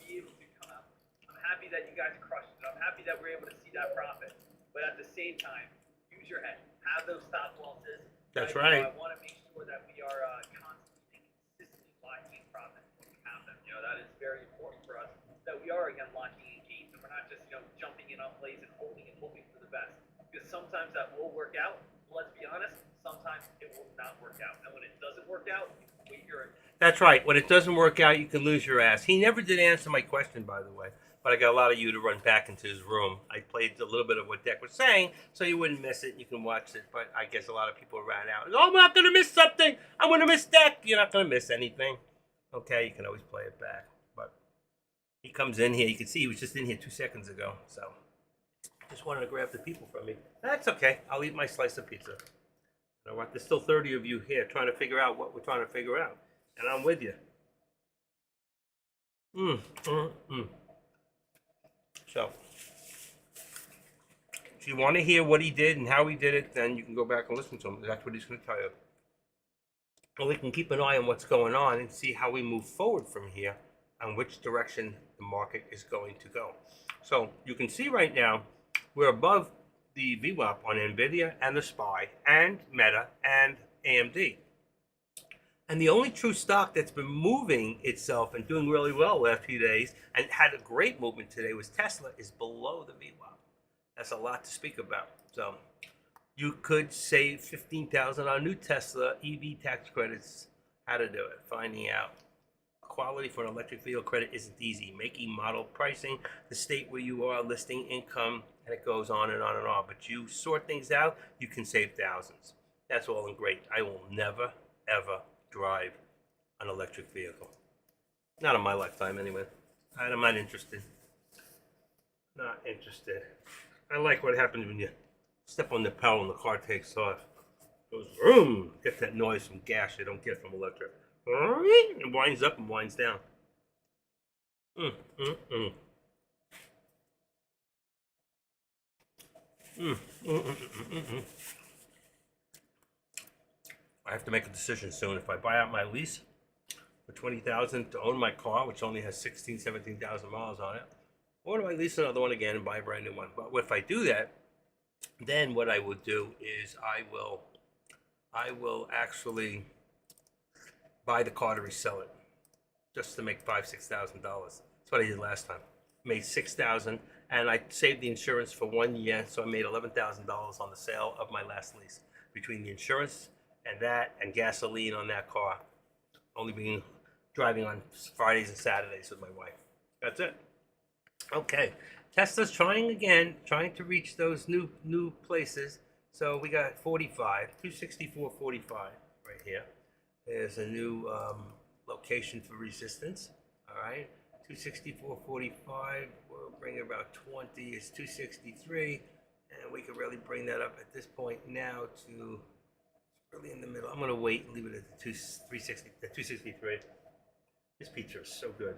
be able to come out. I'm happy that you guys crushed it. I'm happy that we're able to see that profit. But at the same time, use your head. Have those stop losses. That's right. I want to make sure that we are constantly and consistently locking in profit when we have them. That is very important for us, that we are, again, locking in gains, and we're not just, jumping in on plays and hoping for the best. Because sometimes that will work out. Let's be honest, sometimes it will not work out. And when it doesn't work out, we hear it. That's right. When it doesn't work out, you can lose your ass. He never did answer my question, by the way. But I got a lot of you to run back into his room. I played a little bit of what Deck was saying, so you wouldn't miss it. You can watch it. But I guess a lot of people ran out. Oh, I'm not going to miss something. I'm going to miss Deck. You're not going to miss anything. Okay, you can always play it back. But he comes in here. You can see he was just in here 2 seconds ago. So just wanted to grab the people from me. That's okay. I'll eat my slice of pizza. You know what? There's still 30 of you here trying to figure out what we're trying to figure out. And I'm with you. So, if you want to hear what he did and how he did it, then you can go back and listen to him. That's what he's going to tell you. And we can keep an eye on what's going on and see how we move forward from here and which direction the market is going to go. So, you can see right now, we're above the VWAP on NVIDIA and the SPY and Meta and AMD. And the only true stock that's been moving itself and doing really well the last few days and had a great movement today was Tesla, is below the VWAP. That's a lot to speak about. So you could save $15,000 on new Tesla EV tax credits. How to do it? Finding out. Quality for an electric vehicle credit isn't easy. Making model pricing, the state where you are, listing income, and it goes on and on and on. But you sort things out, you can save thousands. That's all and great. I will never, ever drive an electric vehicle. Not in my lifetime, anyway. I'm not interested. Not interested. I like what happens when you step on the pedal and the car takes off. It goes vroom. Get that noise from gas you don't get from electric. It winds up and winds down. I have to make a decision soon. If I buy out my lease for $20,000 to own my car, which only has 17,000 miles on it, or do I lease another one again and buy a brand new one? But if I do that, then what I will do is I will actually buy the car to resell it, just to make $5,000-6,000. That's what I did last time. Made $6,000, and I saved the insurance for 1 year, so I made $11,000 on the sale of my last lease between the insurance and that and gasoline on that car. Only driving on Fridays and Saturdays with my wife. That's it. Okay, Tesla's trying again, trying to reach those new places. So we got 45, 264.45 right here. There's a new location for resistance. All right, 264.45. We'll bring it about 20. It's 263, and we could really bring that up at this point now to really in the middle. I'm gonna wait and leave it at the 263. This pizza is so good.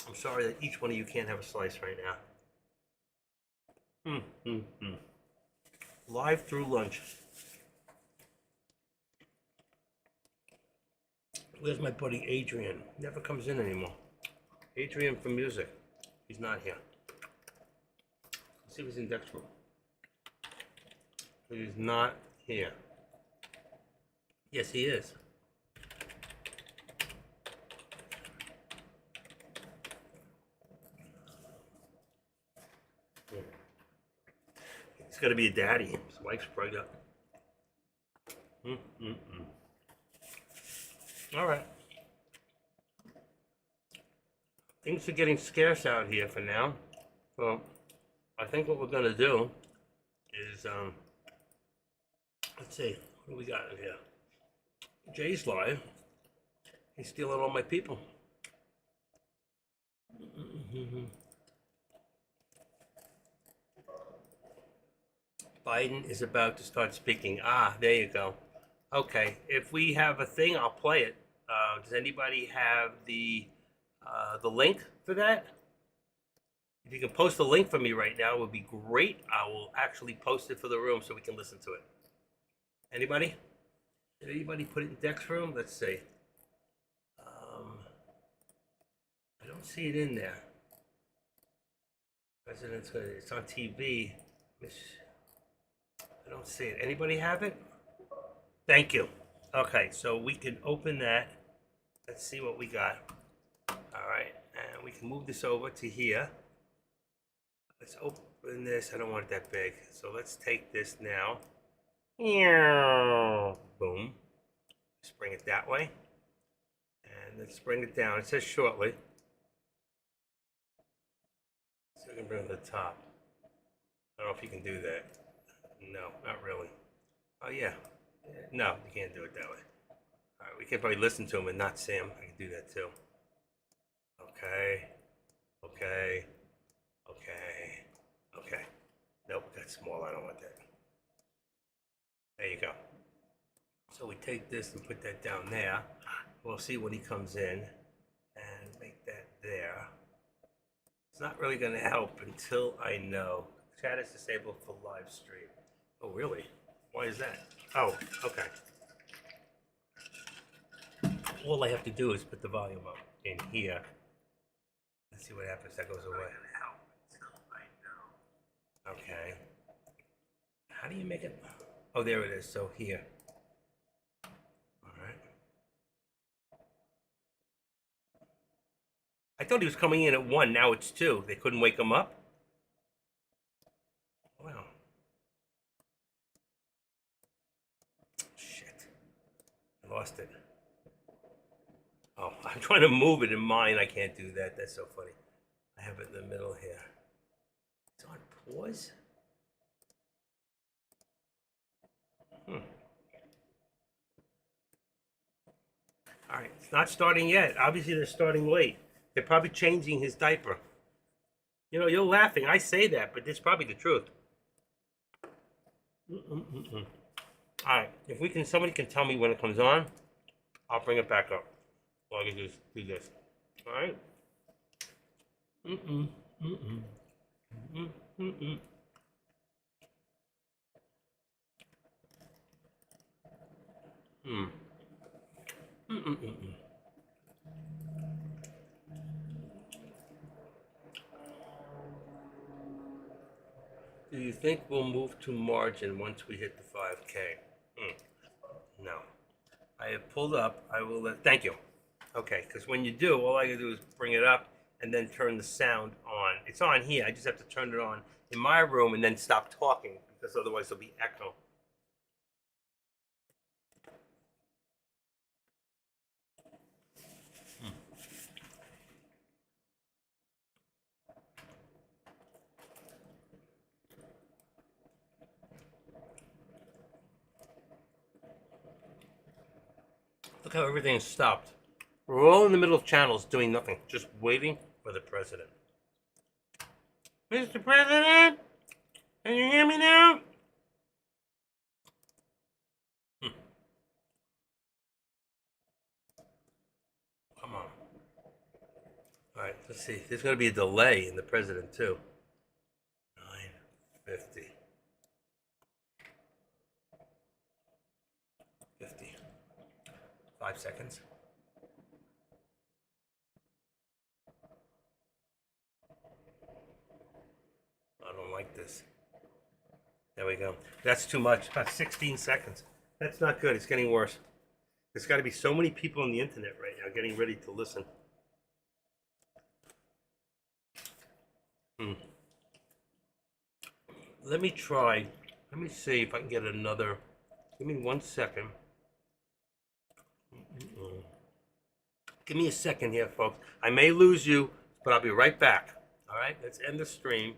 I'm sorry that each one of you can't have a slice right now. Live through lunch. Where's my buddy Adrian? Never comes in anymore. Adrian from music. He's not here. Let's see if he's in Deck's room. He's not here. Yes, he is. He's got to be a daddy. His wife's pregnant. All right. things are getting scarce out here for now. So I think what we're gonna do is let's see, what do we got in here? Jay's live. He's stealing all my people. Biden is about to start speaking. Ah, there you go. Okay, if we have a thing, I'll play it. Does anybody have the link for that? If you can post the link for me right now, it would be great. I will actually post it for the room so we can listen to it. Anybody? Did anybody put it in Deck's room? Let's see. I don't see it in there. President's, it's on TV. I don't see it. Anybody have it? Thank you. Okay, so we can open that. Let's see what we got. All right, and we can move this over to here. Let's open this. I don't want it that big. So let's take this now. Boom. Let's bring it that way. And let's bring it down. It says shortly. So I can bring it to the top. I don't know if you can do that. No, not really. Oh, yeah. No, you can't do it that way. All right, we can probably listen to him and not see him. I can do that too. Okay. Okay. Okay. Okay. Nope, that's small. I don't want that. There you go. So we take this and put that down there. We'll see when he comes in and make that there. It's not really going to help until I know. Chat is disabled for live stream. Oh, really? Why is that? Oh, okay. All I have to do is put the volume up in here. Let's see what happens. That goes away. Okay. How do you make it? Oh, there it is. So here. All right. I thought he was coming in at 1. Now it's 2. They couldn't wake him up? Wow. Shit. I lost it. Oh, I'm trying to move it in mine. I can't do that. That's so funny. I have it in the middle here. It's on pause? All right, it's not starting yet. Obviously, they're starting late. They're probably changing his diaper. You know, you're laughing. I say that, but it's probably the truth. All right, if we can, somebody can tell me when it comes on, I'll bring it back up. All I can do is do this. All right. Do you think we'll move to margin once we hit the 5K? No. I have pulled up. I will let. Thank you. Okay, because when you do, all I gotta do is bring it up and then turn the sound on. It's on here. I just have to turn it on in my room and then stop talking because otherwise there'll be echo. Look how everything is stopped. We're all in the middle of channels doing nothing, just waiting for the president. Mr. President, can you hear me now? Come on. All right, let's see. There's going to be a delay in the president, too. 9:50. 50. 5 seconds. I don't like this. There we go. That's too much. About 16 seconds. That's not good. It's getting worse. There's got to be so many people on the internet right now getting ready to listen. Let me try. Let me see if I can get another. Give me 1 second. Give me a second here, folks. I may lose you but I'll be right back. All right, let's end the stream.